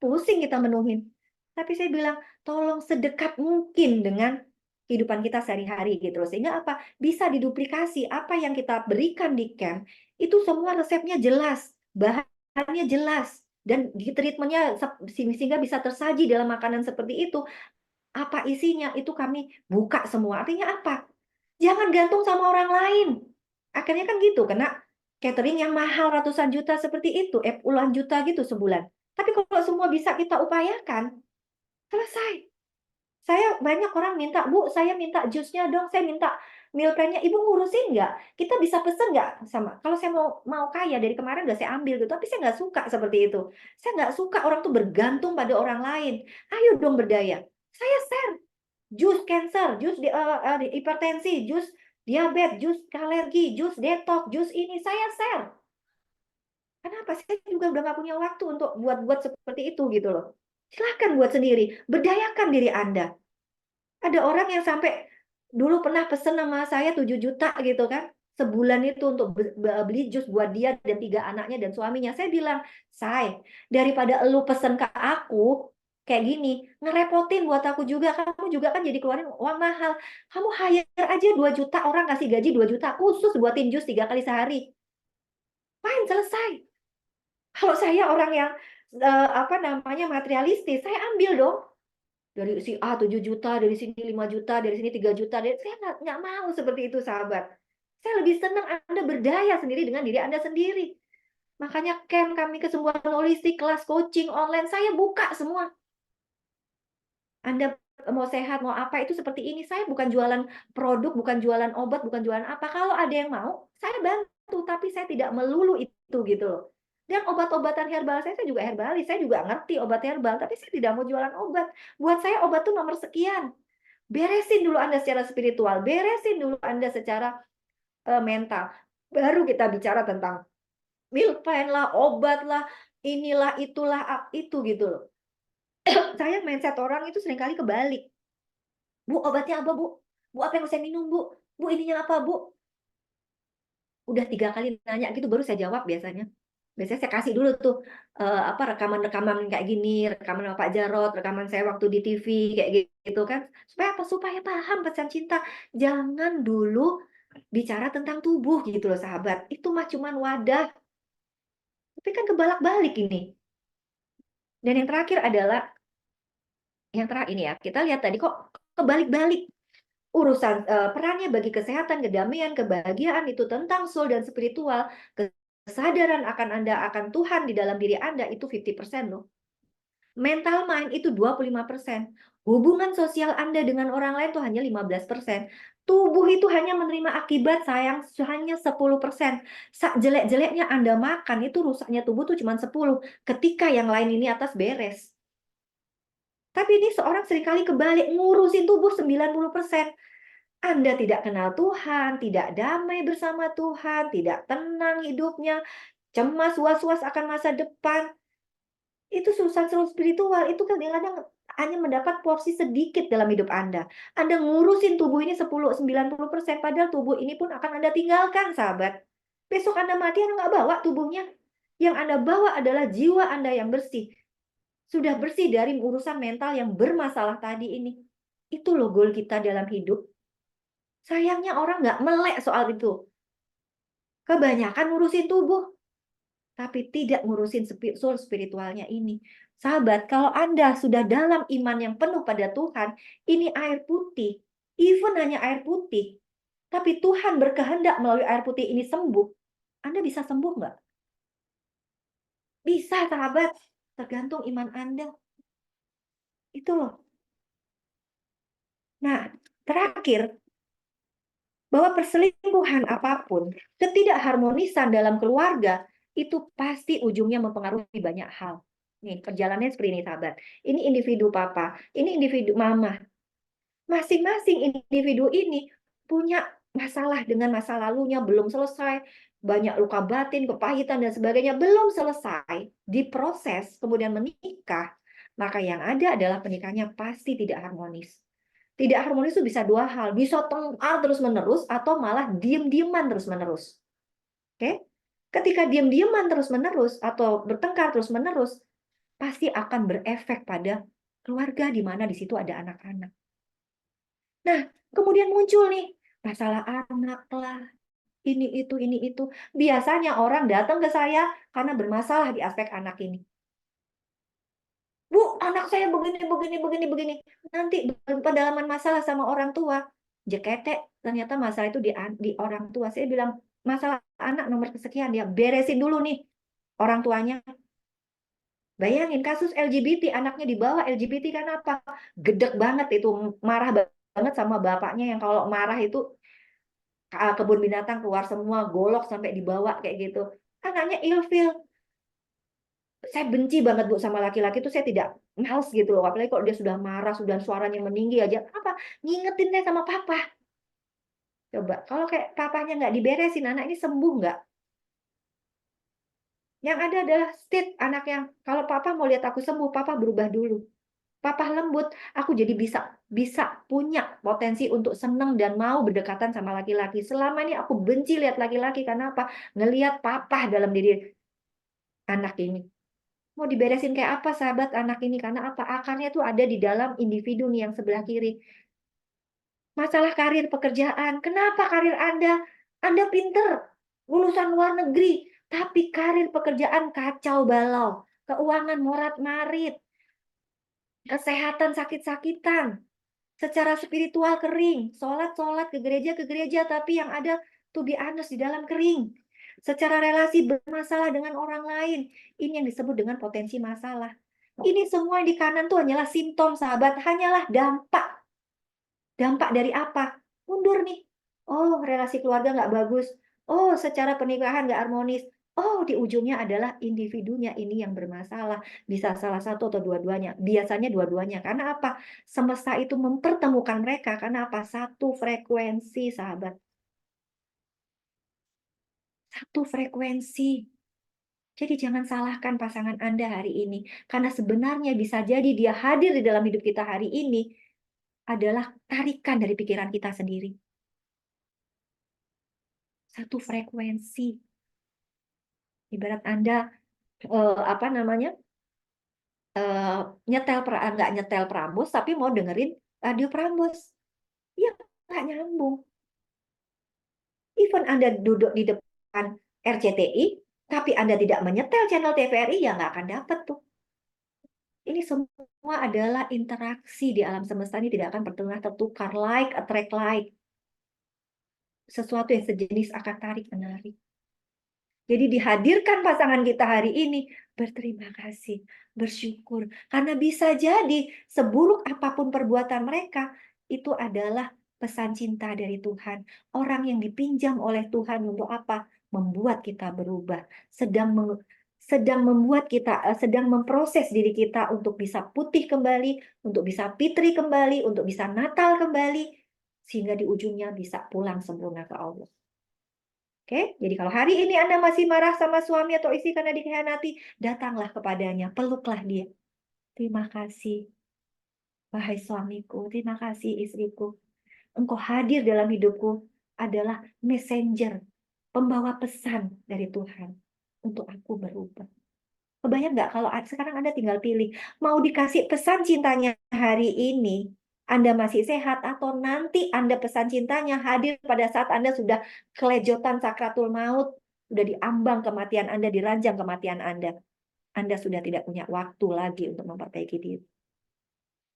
pusing kita menuhin. Tapi saya bilang, tolong sedekat mungkin dengan kehidupan kita sehari-hari gitu loh. Sehingga apa? Bisa diduplikasi apa yang kita berikan di camp, itu semua resepnya jelas, bahannya jelas, dan di treatmentnya sehingga bisa tersaji dalam makanan seperti itu. Apa isinya, itu kami buka semua. Artinya apa? Jangan gantung sama orang lain. Akhirnya kan gitu, kena catering yang mahal ratusan juta seperti itu, puluhan juta gitu sebulan. Tapi kalau semua bisa kita upayakan, selesai. Saya banyak orang minta, "Bu, saya minta jusnya dong, saya minta meal plan-nya." Ibu ngurusin nggak? Kita bisa pesen nggak sama kalau saya mau kaya dari kemarin udah saya ambil gitu, tapi saya nggak suka seperti itu. Saya nggak suka orang tuh bergantung pada orang lain. Ayo dong berdaya. Saya share. Jus cancer, jus hipertensi, jus diabetes, jus alergi, jus detox, jus ini saya share. Kenapa? Saya juga udah nggak punya waktu untuk buat seperti itu gitu loh. Silahkan buat sendiri, berdayakan diri Anda. Ada orang yang sampai dulu pernah pesen sama saya 7 juta gitu kan, sebulan itu untuk beli jus buat dia dan 3 anaknya dan suaminya. Saya bilang, "Say, daripada elu pesen ke aku kayak gini, ngerepotin buat aku juga, kamu juga kan jadi keluarin uang mahal. Kamu hire aja 2 juta, orang kasih gaji 2 juta khusus buatin jus 3 kali sehari. Fine, selesai." Kalau saya orang yang materialistis, saya ambil dong. Dari si A 7 juta, dari sini 5 juta, dari sini 3 juta. Saya nggak mau seperti itu, sahabat. Saya lebih senang Anda berdaya sendiri dengan diri Anda sendiri. Makanya camp kami kesembuhan holistik, kelas coaching online, saya buka semua. Anda mau sehat, mau apa, itu seperti ini. Saya bukan jualan produk, bukan jualan obat, bukan jualan apa. Kalau ada yang mau, saya bantu. Tapi saya tidak melulu itu gitu loh. Dan obat-obatan herbal saya juga herbalis. Saya juga ngerti obat herbal, tapi saya tidak mau jualan obat. Buat saya obat itu nomor sekian. Beresin dulu Anda secara spiritual, beresin dulu Anda secara mental. Baru kita bicara tentang meal plan lah, obat lah, inilah, itulah, itu gitu loh. Saya mindset orang itu seringkali kebalik. "Bu, obatnya apa, Bu? Bu, apa yang saya minum, Bu? Bu, ininya apa, Bu?" Udah 3 kali nanya gitu baru saya jawab biasanya. Biasanya saya kasih dulu tuh, rekaman-rekaman kayak gini, rekaman sama Pak Jarot, rekaman saya waktu di TV kayak gitu kan. Supaya apa? Supaya paham pesan cinta. Jangan dulu bicara tentang tubuh gitu loh sahabat. Itu mah cuman wadah. Tapi kan kebalak-balik ini. Dan yang terakhir adalah, ini ya, kita lihat tadi kok kebalik-balik. Urusan perannya bagi kesehatan, kedamaian, kebahagiaan itu tentang soul dan spiritual, kesadaran akan Anda, akan Tuhan di dalam diri Anda itu 50% loh. Mental mind itu 25%. Hubungan sosial Anda dengan orang lain itu hanya 15%. Tubuh itu hanya menerima akibat sayang hanya 10%. Jelek-jeleknya Anda makan itu rusaknya tubuh tuh cuma 10. Ketika yang lain ini atas beres. Tapi ini seorang seringkali kebalik, ngurusin tubuh 90%. Anda tidak kenal Tuhan, tidak damai bersama Tuhan, tidak tenang hidupnya, cemas, was-was akan masa depan. Itu urusan spiritual, itu kadang-kadang hanya mendapat porsi sedikit dalam hidup Anda. Anda ngurusin tubuh ini 90%, padahal tubuh ini pun akan Anda tinggalkan, sahabat. Besok Anda mati, Anda nggak bawa tubuhnya. Yang Anda bawa adalah jiwa Anda yang bersih. Sudah bersih dari urusan mental yang bermasalah tadi ini. Itu loh goal kita dalam hidup. Sayangnya orang nggak melek soal itu. Kebanyakan ngurusin tubuh, tapi tidak ngurusin soul spiritualnya ini. Sahabat, kalau Anda sudah dalam iman yang penuh pada Tuhan, ini air putih, even hanya air putih, tapi Tuhan berkehendak melalui air putih ini sembuh, Anda bisa sembuh nggak? Bisa, sahabat. Tergantung iman Anda. Itu loh. Nah, terakhir, bahwa perselingkuhan apapun, ketidakharmonisan dalam keluarga, itu pasti ujungnya mempengaruhi banyak hal. Nih, perjalanannya seperti ini, sahabat. Ini individu papa, ini individu mama. Masing-masing individu ini punya masalah dengan masa lalunya, belum selesai. Banyak luka batin, kepahitan, dan sebagainya. Belum selesai, diproses, kemudian menikah. Maka yang ada adalah pernikahannya pasti tidak harmonis. Tidak harmonis itu bisa dua hal. Bisa tengkar terus-menerus atau malah diem-dieman terus-menerus. Oke? Ketika diem-dieman terus-menerus atau bertengkar terus-menerus, pasti akan berefek pada keluarga di mana di situ ada anak-anak. Nah, kemudian muncul nih masalah anak lah, ini itu. Biasanya orang datang ke saya karena bermasalah di aspek anak ini. Bu, anak saya begini. Nanti pendalaman masalah sama orang tua, jeketek, ternyata masalah itu di orang tua. Saya bilang, masalah anak nomor kesekian, ya beresin dulu nih orang tuanya. Bayangin kasus LGBT, anaknya dibawa LGBT karena apa? Gedek banget itu, marah banget sama bapaknya yang kalau marah itu kebun binatang keluar semua, golok sampai dibawa kayak gitu. Anaknya ilfil. Saya benci banget Bu sama laki-laki itu, saya tidak males gitu loh. Apalagi kalau dia sudah marah, sudah suaranya meninggi aja. Apa? Ngingetin deh sama papa. Coba, kalau kayak papanya nggak diberesin, anak ini sembuh nggak? Yang ada adalah state anak yang, kalau papa mau lihat aku sembuh, papa berubah dulu. Papa lembut, aku jadi bisa punya potensi untuk seneng dan mau berdekatan sama laki-laki. Selama ini aku benci lihat laki-laki karena apa? Ngelihat papa dalam diri anak ini. Mau diberesin kayak apa sahabat anak ini? Karena apa? Akarnya tuh ada di dalam individu nih yang sebelah kiri. Masalah karir pekerjaan. Kenapa karir Anda? Anda pinter, lulusan luar negeri, tapi karir pekerjaan kacau balau. Keuangan morat-marit. Kesehatan sakit-sakitan. Secara spiritual kering. Sholat ke gereja, tapi yang ada to be honest di dalam kering. Secara relasi bermasalah dengan orang lain. Ini yang disebut dengan potensi masalah. Ini semua di kanan tuh hanyalah simptom, sahabat. Hanyalah dampak. Dampak dari apa? Mundur nih. Oh, relasi keluarga nggak bagus. Oh, secara pernikahan nggak harmonis. Oh, di ujungnya adalah individunya ini yang bermasalah. Bisa salah satu atau dua-duanya. Biasanya dua-duanya. Karena apa? Semesta itu mempertemukan mereka. Karena apa? Satu frekuensi, sahabat. Satu frekuensi. Jadi jangan salahkan pasangan Anda hari ini. Karena sebenarnya bisa jadi dia hadir di dalam hidup kita hari ini adalah tarikan dari pikiran kita sendiri. Satu frekuensi. Ibarat Anda apa namanya? Nggak nyetel Prambors tapi mau dengerin radio Prambors. Ya nggak nyambung. Even Anda duduk di depan RCTI, tapi Anda tidak menyetel channel TVRI, ya nggak akan dapat tuh. Ini semua adalah interaksi di alam semesta ini tidak akan pernah tertukar. Like attract like. Sesuatu yang sejenis akan tarik menarik. Jadi dihadirkan pasangan kita hari ini, berterima kasih, bersyukur. Karena bisa jadi seburuk apapun perbuatan mereka, itu adalah pesan cinta dari Tuhan. Orang yang dipinjam oleh Tuhan untuk apa? Membuat kita berubah. Sedang membuat kita, sedang memproses diri kita untuk bisa putih kembali, untuk bisa fitri kembali, untuk bisa Natal kembali, sehingga di ujungnya bisa pulang sempurna ke Allah. Oke, jadi kalau hari ini Anda masih marah sama suami atau istri karena dikhianati, datanglah kepadanya, peluklah dia. Terima kasih, wahai suamiku, terima kasih istriku. Engkau hadir dalam hidupku adalah messenger, pembawa pesan dari Tuhan untuk aku berubah. Kebayang nggak kalau sekarang Anda tinggal pilih, mau dikasih pesan cintanya hari ini, Anda masih sehat, atau nanti Anda pesan cintanya hadir pada saat Anda sudah kelejotan sakratul maut, sudah diambang kematian Anda, diranjang kematian Anda. Anda sudah tidak punya waktu lagi untuk memperbaiki diri.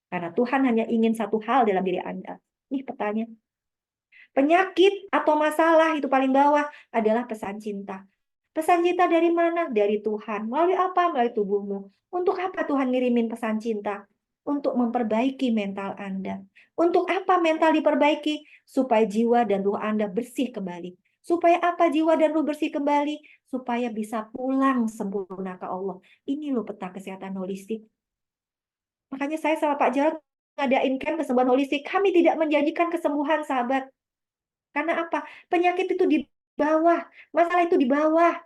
Karena Tuhan hanya ingin satu hal dalam diri Anda. Ini pertanyaan. Penyakit atau masalah itu paling bawah adalah pesan cinta. Pesan cinta dari mana? Dari Tuhan. Melalui apa? Melalui tubuhmu. Untuk apa Tuhan ngirimin pesan cinta? Untuk memperbaiki mental Anda. Untuk apa mental diperbaiki? Supaya jiwa dan ruh Anda bersih kembali. Supaya apa jiwa dan ruh bersih kembali? Supaya bisa pulang sempurna ke Allah. Ini loh peta kesehatan holistik. Makanya saya sama Pak Jarod ngadain camp kesembuhan holistik. Kami tidak menjanjikan kesembuhan, sahabat. Karena apa? Penyakit itu di bawah, masalah itu di bawah.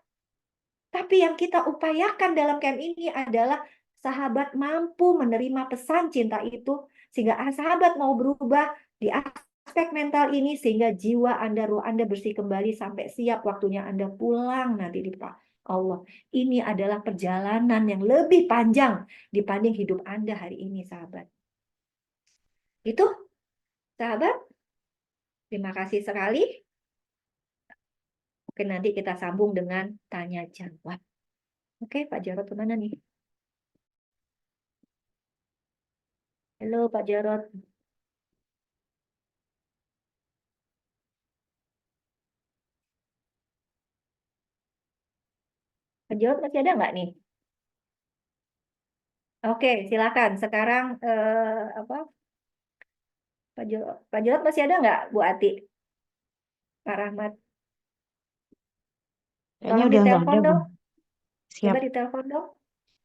Tapi yang kita upayakan dalam camp ini adalah sahabat mampu menerima pesan cinta itu, sehingga sahabat mau berubah di aspek mental ini, sehingga jiwa Anda, ruh Anda bersih kembali sampai siap waktunya Anda pulang nanti di Pak Allah. Ini adalah perjalanan yang lebih panjang dibanding hidup Anda hari ini, sahabat. Itu, sahabat. Terima kasih sekali. Oke, nanti kita sambung dengan tanya jawab. Oke, Pak Jarod kemana nih? Halo, Pak Jarod. Pak Jarod masih ada nggak nih? Oke, silakan. Sekarang apa? Pak Jarod masih ada nggak, Bu Ati? Pak Rahmat. Kayaknya Tolong udah nggak ditelepon ada, Bu. dong. Siap. Coba ditelepon dong.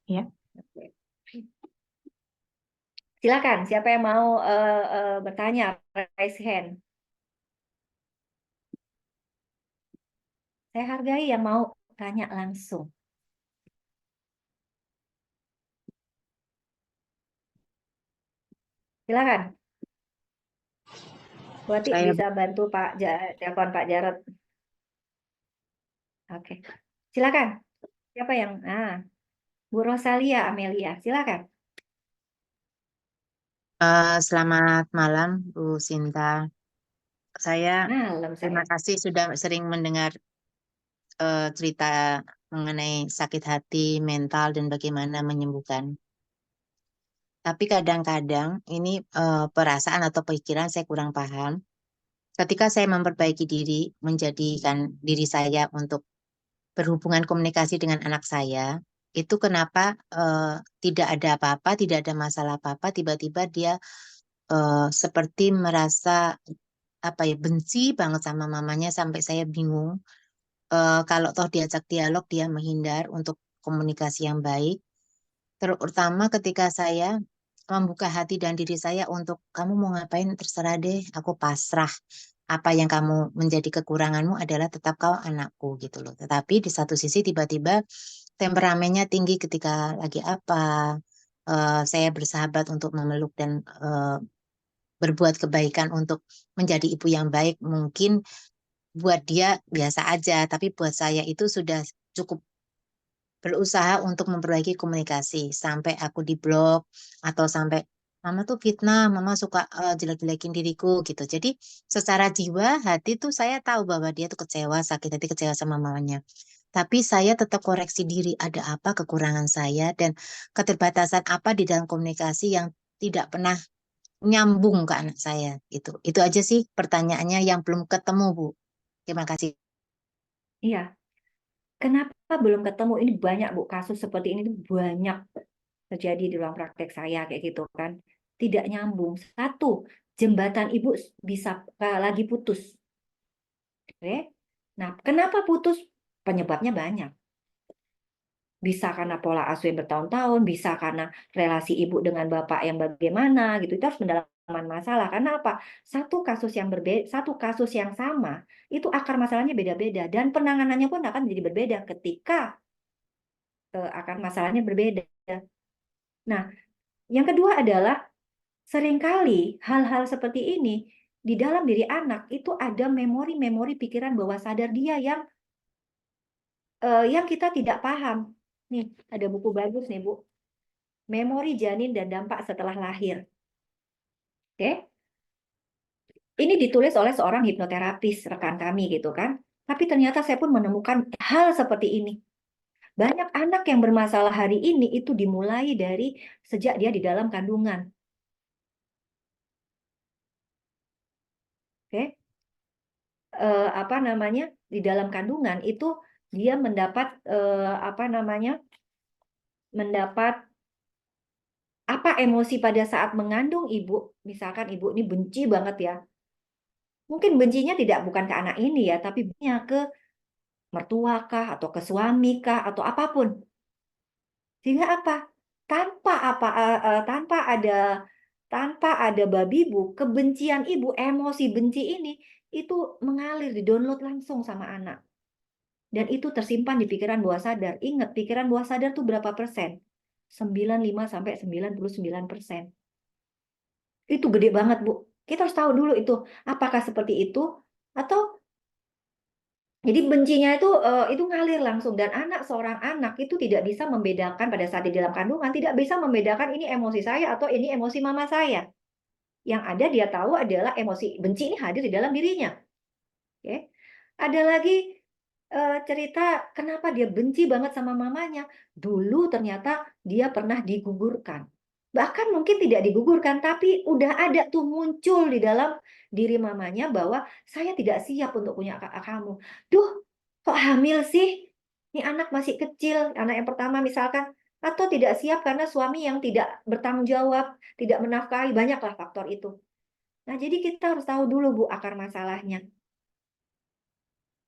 Ya. Oke. Silakan. Siapa yang mau bertanya? Raise hand. Saya hargai yang mau tanya langsung. Silakan. Bu Ati Saya bisa bantu telepon Pak Jarod. Oke. Silakan. Siapa yang? Bu Rosalia Amelia, silakan. Selamat malam, Bu Sinta. Saya Malam terima saya. kasih sudah sering mendengar cerita mengenai sakit hati, mental, dan bagaimana menyembuhkan. Tapi kadang-kadang ini perasaan atau pikiran saya kurang paham. Ketika saya memperbaiki diri, menjadikan diri saya untuk berhubungan komunikasi dengan anak saya, itu kenapa tidak ada apa-apa, tidak ada masalah apa-apa, tiba-tiba dia seperti merasa apa ya, benci banget sama mamanya sampai saya bingung. Kalau toh diajak dialog dia menghindar untuk komunikasi yang baik. Terutama ketika saya membuka hati dan diri saya untuk kamu mau ngapain terserah deh, aku pasrah. Apa yang kamu menjadi kekuranganmu adalah tetap kau anakku gitu loh. Tetapi di satu sisi tiba-tiba temperamennya tinggi ketika lagi apa. Saya bersahabat untuk memeluk dan berbuat kebaikan untuk menjadi ibu yang baik, mungkin buat dia biasa aja, tapi buat saya itu sudah cukup berusaha untuk memperbaiki komunikasi sampai aku diblok atau sampai mama tuh fitnah, mama suka jelek-jelekin diriku gitu. Jadi secara jiwa hati tuh saya tahu bahwa dia tuh kecewa, sakit hati, kecewa sama mamanya. Tapi saya tetap koreksi diri, ada apa kekurangan saya dan keterbatasan apa di dalam komunikasi yang tidak pernah nyambung ke anak saya gitu. Itu aja sih pertanyaannya yang belum ketemu, Bu. Terima kasih. Iya. Kenapa belum ketemu? Ini banyak Bu, kasus seperti ini tuh banyak terjadi di ruang praktek saya kayak gitu kan. Tidak nyambung. Satu, jembatan ibu bisa lagi putus. Oke. Nah, kenapa putus? Penyebabnya banyak. Bisa karena pola asuh yang bertahun-tahun, bisa karena relasi ibu dengan bapak yang bagaimana gitu. Itu harus pendalaman masalah. Karena apa? Satu kasus yang sama itu akar masalahnya beda-beda dan penanganannya pun akan menjadi berbeda ketika akar masalahnya berbeda. Nah, yang kedua adalah seringkali hal-hal seperti ini di dalam diri anak itu ada memori-memori pikiran bawah sadar dia yang kita tidak paham. Nih, ada buku bagus nih, Bu. Memori janin dan dampak setelah lahir. Oke. Ini ditulis oleh seorang hipnoterapis rekan kami gitu kan. Tapi ternyata saya pun menemukan hal seperti ini. Banyak anak yang bermasalah hari ini itu dimulai dari sejak dia di dalam kandungan. Oke. Apa namanya? Di dalam kandungan itu dia mendapat apa namanya? Mendapat apa emosi pada saat mengandung ibu. Misalkan ibu ini benci banget ya. Mungkin bencinya bukan ke anak ini ya, tapi bencinya ke mertua kah atau ke suami kah atau apapun. Sehingga apa? Tanpa ada babi bu, kebencian ibu, emosi benci ini itu mengalir, di-download langsung sama anak. Dan itu tersimpan di pikiran bawah sadar. Ingat, pikiran bawah sadar tuh berapa persen? 95 sampai 99%. Itu gede banget, Bu. Kita harus tahu dulu itu apakah seperti itu atau jadi bencinya itu ngalir langsung dan seorang anak itu tidak bisa membedakan pada saat di dalam kandungan, tidak bisa membedakan ini emosi saya atau ini emosi mama saya. Yang ada dia tahu adalah emosi benci ini hadir di dalam dirinya. Oke. Ada lagi cerita kenapa dia benci banget sama mamanya. Dulu ternyata dia pernah digugurkan. Bahkan mungkin tidak digugurkan, tapi udah ada tuh muncul di dalam diri mamanya bahwa saya tidak siap untuk punya kamu. Duh, kok hamil sih? Ini anak masih kecil, anak yang pertama misalkan. Atau tidak siap karena suami yang tidak bertanggung jawab, tidak menafkahi, banyaklah faktor itu. Nah, jadi kita harus tahu dulu Bu akar masalahnya.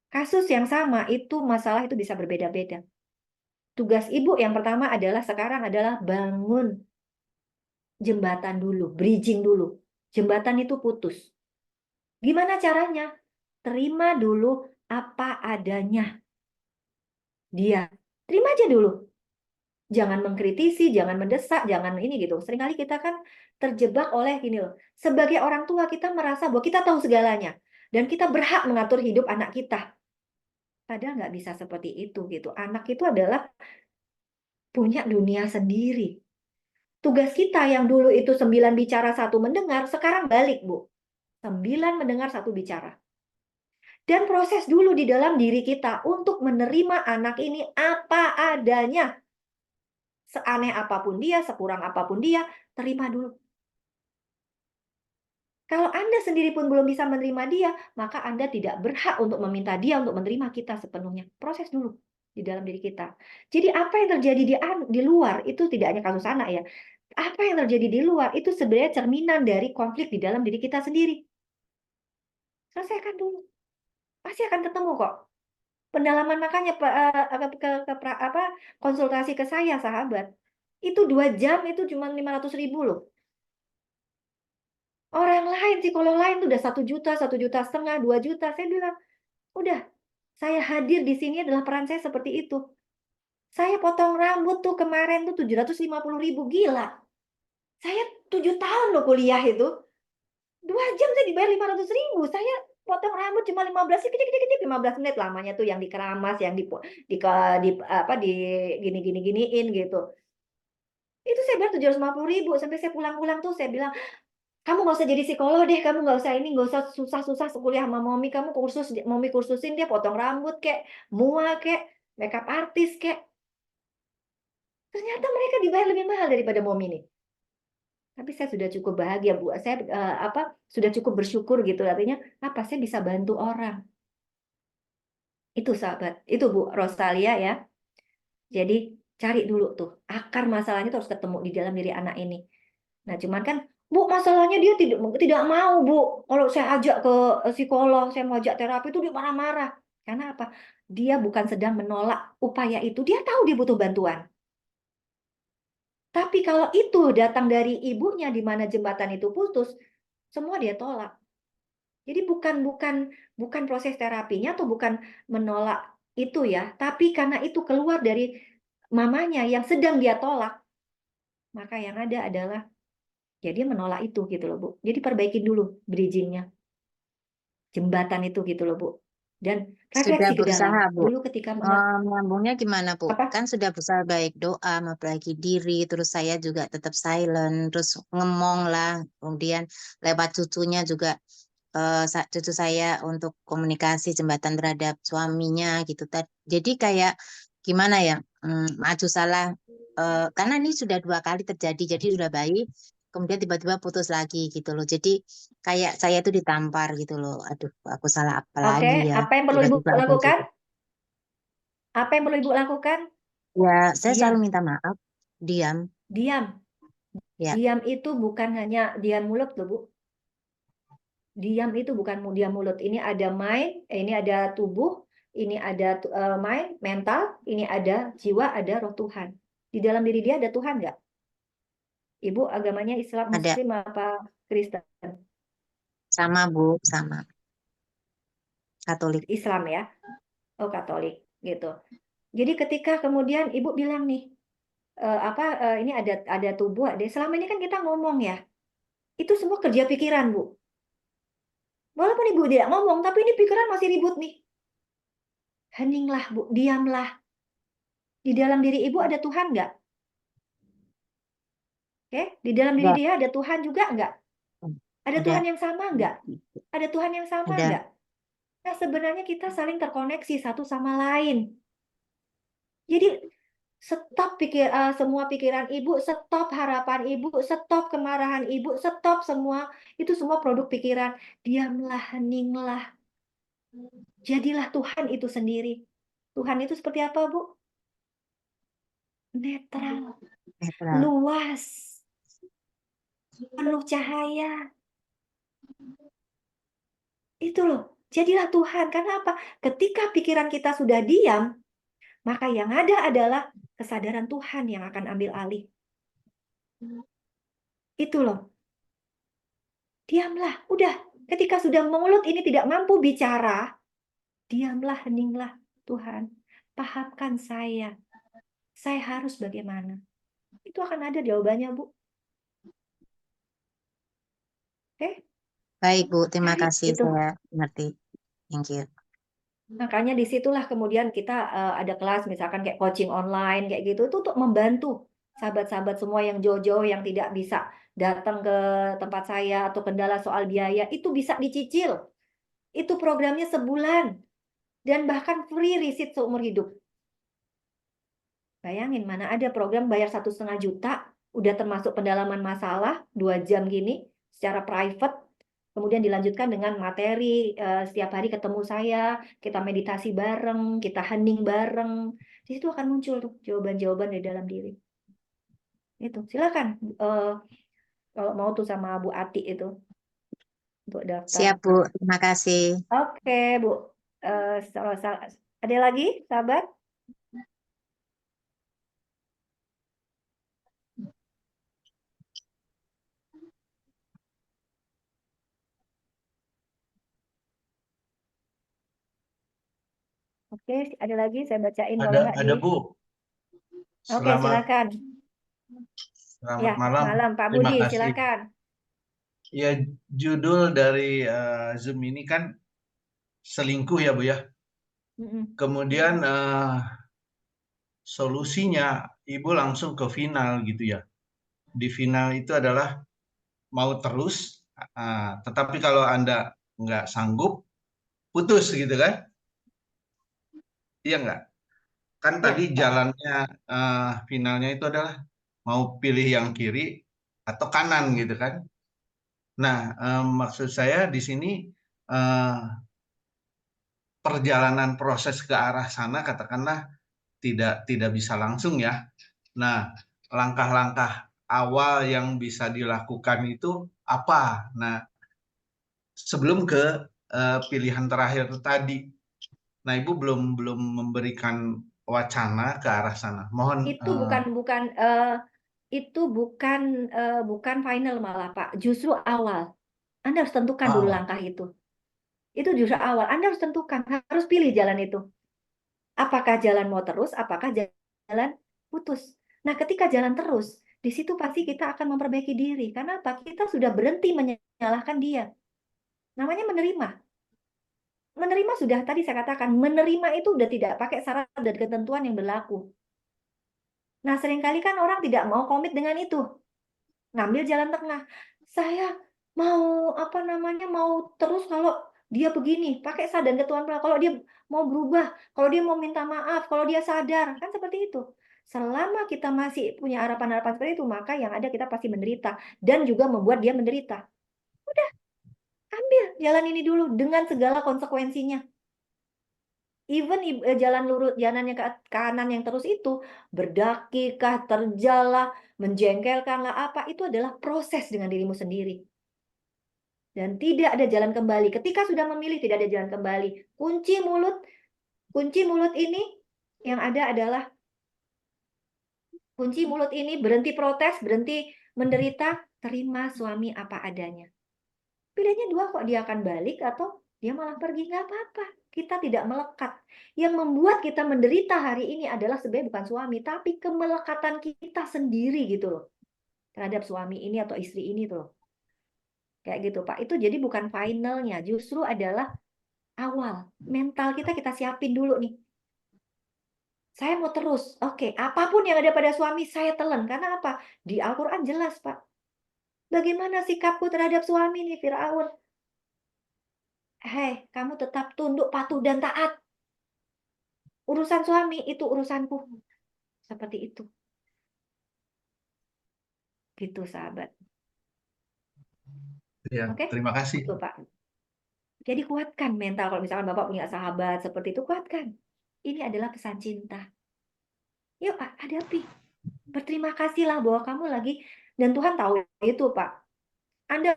Kasus yang sama itu masalah itu bisa berbeda-beda. Tugas ibu yang pertama sekarang adalah bangun jembatan dulu, bridging dulu. Jembatan itu putus. Gimana caranya? Terima dulu apa adanya dia. Terima aja dulu. Jangan mengkritisi, jangan mendesak, jangan ini gitu. Seringkali kita kan terjebak oleh gini loh. Sebagai orang tua kita merasa bahwa kita tahu segalanya. Dan kita berhak mengatur hidup anak kita. Padahal nggak bisa seperti itu gitu. Anak itu adalah punya dunia sendiri. Tugas kita yang dulu itu 9 bicara 1 mendengar, sekarang balik Bu. 9 mendengar 1 bicara. Dan proses dulu di dalam diri kita untuk menerima anak ini apa adanya. Seaneh apapun dia, sekurang apapun dia, terima dulu. Kalau Anda sendiri pun belum bisa menerima dia, maka Anda tidak berhak untuk meminta dia untuk menerima kita sepenuhnya. Proses dulu di dalam diri kita. Jadi apa yang terjadi di luar itu tidak hanya kasus anak ya. Apa yang terjadi di luar itu sebenarnya cerminan dari konflik di dalam diri kita sendiri. Selesaikan dulu. Pasti akan ketemu kok. Pendalaman makanya konsultasi ke saya sahabat. Itu 2 jam itu cuma 500.000 loh. Orang lain, psikolog lain tuh udah 1 juta, 1,5 juta, 2 juta. Saya bilang, udah, saya hadir di sini adalah peran saya seperti itu. Saya potong rambut tuh kemarin tuh 750.000, gila. Saya 7 tahun loh kuliah itu. 2 jam saya dibayar 500.000. Saya potong rambut cuma 15 menit lamanya tuh yang dikeramas, yang di giniin gitu. Itu saya bayar 750.000 sampai saya pulang-pulang tuh saya bilang, kamu nggak usah jadi psikolog deh, kamu nggak usah ini, nggak usah susah-susah kuliah sama Momi, kamu Momi kursusin dia potong rambut kek, mua kek, makeup artis kek. Ternyata mereka dibayar lebih mahal daripada Momi nih. Tapi saya sudah cukup bahagia Bu, saya sudah cukup bersyukur gitu, artinya apa? Saya bisa bantu orang. Itu sahabat, itu Bu Rosalia ya. Jadi cari dulu tuh akar masalahnya tuh harus ketemu di dalam diri anak ini. Nah, cuman kan Bu masalahnya dia tidak mau Bu. Kalau saya ajak ke psikolog, saya mau ajak terapi itu dia marah-marah. Karena apa? Dia bukan sedang menolak upaya itu. Dia tahu dia butuh bantuan. Tapi kalau itu datang dari ibunya di mana jembatan itu putus, semua dia tolak. Jadi bukan proses terapinya atau bukan menolak itu ya, tapi karena itu keluar dari mamanya yang sedang dia tolak, maka yang ada adalah ya dia menolak itu gitu loh Bu. Jadi perbaikin dulu bridgingnya, jembatan itu gitu loh Bu. Dan Sudah refleksi ke dalam. berusaha, Bu. Dulu ketika mama Menyambungnya gimana, Bu? apa? Kan sudah berusaha baik doa, memperbaiki diri, terus saya juga tetap silent, terus ngemong lah. Kemudian lewat cucunya juga, cucu saya untuk komunikasi jembatan terhadap suaminya gitu. Jadi kayak gimana ya, maju salah. Karena ini sudah 2 kali terjadi, jadi sudah baik. Kemudian tiba-tiba putus lagi gitu loh. Jadi kayak saya tuh ditampar gitu loh. Aduh, aku salah apa Oke, lagi ya? apa yang perlu Ibu Tiba-tiba ada lakukan? gitu. Apa yang perlu Ibu lakukan? Ya, saya selalu Diam, minta maaf, diam, diam. ya, Diam itu bukan hanya diam mulut loh Bu. Diam itu bukan diam mulut. Ini ada mind, ini ada tubuh, ini ada mind, mental, ini ada jiwa, ada roh Tuhan. Di dalam diri dia ada Tuhan nggak? Ibu agamanya Islam, ada Muslim apa Kristen? sama Bu, sama Katolik. Islam ya. Oh Katolik gitu. Jadi ketika kemudian Ibu bilang nih, ini ada tubuh, ada. Selama ini kan kita ngomong ya, itu semua kerja pikiran Bu. Walaupun Ibu tidak ngomong, tapi ini pikiran masih ribut nih. Heninglah Bu, diamlah. Di dalam diri Ibu ada Tuhan nggak? Oke, di dalam diri Ada, dia ada Tuhan juga nggak? Ada ada, Tuhan yang sama nggak? Ada Tuhan yang sama ada. nggak? Nah, sebenarnya kita saling terkoneksi satu sama lain. Jadi stop semua pikiran Ibu, stop harapan Ibu, stop kemarahan Ibu, stop semua. Itu semua produk pikiran. Diamlah, heninglah. Jadilah Tuhan itu sendiri. Tuhan itu seperti apa, Bu? Netral, Netral. luas, penuh cahaya. Itu loh. Jadilah Tuhan. Karena apa? Ketika pikiran kita sudah diam, maka yang ada adalah kesadaran Tuhan yang akan ambil alih. Itu loh. Diamlah. Udah. Ketika sudah mulut ini tidak mampu bicara, diamlah, heninglah. Tuhan, pahamkan saya. Saya harus bagaimana? Itu akan ada jawabannya, Bu. Oke? Baik, Bu. Terima Cari kasih. itu. Saya mengerti. Thank you. Makanya disitulah kemudian kita ada kelas misalkan kayak coaching online kayak gitu itu untuk membantu sahabat-sahabat semua yang jauh-jauh yang tidak bisa datang ke tempat saya atau kendala soal biaya itu bisa dicicil. Itu programnya sebulan dan bahkan free receipt seumur hidup. Bayangin mana ada program bayar 1,5 juta udah termasuk pendalaman masalah 2 jam gini secara private. Kemudian dilanjutkan dengan materi, setiap hari ketemu saya, kita meditasi bareng, kita hening bareng. Di situ akan muncul tuh jawaban-jawaban di dalam diri. Itu, silakan kalau mau tuh sama Bu Ati itu untuk daftar. Siap, Bu. Terima kasih. Oke, Bu. Ada lagi, sahabat? Oke, ada lagi saya bacain boleh nggak Ada Bu. Oke, silakan. Selamat Ya, malam. malam Pak Terima Budi, kasih. silakan. Ya, judul dari Zoom ini kan selingkuh ya Bu ya. Kemudian solusinya Ibu langsung ke final gitu ya. Di final itu adalah mau terus, tetapi kalau Anda nggak sanggup, putus gitu kan? Iya nggak? Kan Ya, tadi Pak. jalannya finalnya itu adalah mau pilih yang kiri atau kanan gitu kan? Nah, maksud saya di sini perjalanan proses ke arah sana katakanlah tidak bisa langsung ya. Nah, langkah-langkah awal yang bisa dilakukan itu apa? Nah, sebelum ke pilihan terakhir tadi. Nah, Ibu belum memberikan wacana ke arah sana. Mohon Itu bukan final malah Pak, justru awal. Anda harus tentukan dulu awal. langkah itu. Itu justru awal. Anda harus tentukan, harus pilih jalan itu. Apakah jalan mau terus, apakah jalan putus. Nah, ketika jalan terus, di situ pasti kita akan memperbaiki diri. Karena apa? Kita sudah berhenti menyalahkan dia. Namanya menerima. Menerima sudah tadi saya katakan, menerima itu sudah tidak pakai syarat dan ketentuan yang berlaku. Nah, seringkali kan orang tidak mau komit dengan itu. Ngambil jalan tengah. Saya mau mau terus kalau dia begini, pakai syarat dan ketentuan berlaku. Kalau dia mau berubah, kalau dia mau minta maaf, kalau dia sadar, kan seperti itu. Selama kita masih punya harapan-harapan seperti itu, maka yang ada kita pasti menderita dan juga membuat dia menderita. Udah, ambil jalan ini dulu dengan segala konsekuensinya. Even jalan lurus, jalannya ke kanan yang terus itu, berdaki kah, terjalah, menjengkelkan lah apa, itu adalah proses dengan dirimu sendiri. Dan tidak ada jalan kembali. Ketika sudah memilih, tidak ada jalan kembali. Kunci mulut ini yang ada adalah kunci mulut ini, berhenti protes, berhenti menderita, terima suami apa adanya. Pilihannya dua kok, dia akan balik atau dia malah pergi, nggak apa-apa. Kita tidak melekat. Yang membuat kita menderita hari ini adalah sebenarnya bukan suami, tapi kemelekatan kita sendiri gitu loh. Terhadap suami ini atau istri ini tuh loh. Kayak gitu Pak. Itu jadi bukan finalnya, justru adalah awal. Mental kita siapin dulu nih. Saya mau terus. Oke, apapun yang ada pada suami saya telan. Karena apa? Di Al-Quran jelas Pak. Bagaimana sikapku terhadap suami nih Firaun? Hei, kamu tetap tunduk, patuh, dan taat. Urusan suami itu urusanku. Seperti itu. Gitu, sahabat. Ya, Oke? terima kasih. Itu, Pak. Jadi kuatkan mental. Kalau misalkan Bapak punya sahabat seperti itu, kuatkan. Ini adalah pesan cinta. Yuk, Pak, hadapi. Berterima kasihlah bahwa kamu lagi, dan Tuhan tahu itu, Pak. Anda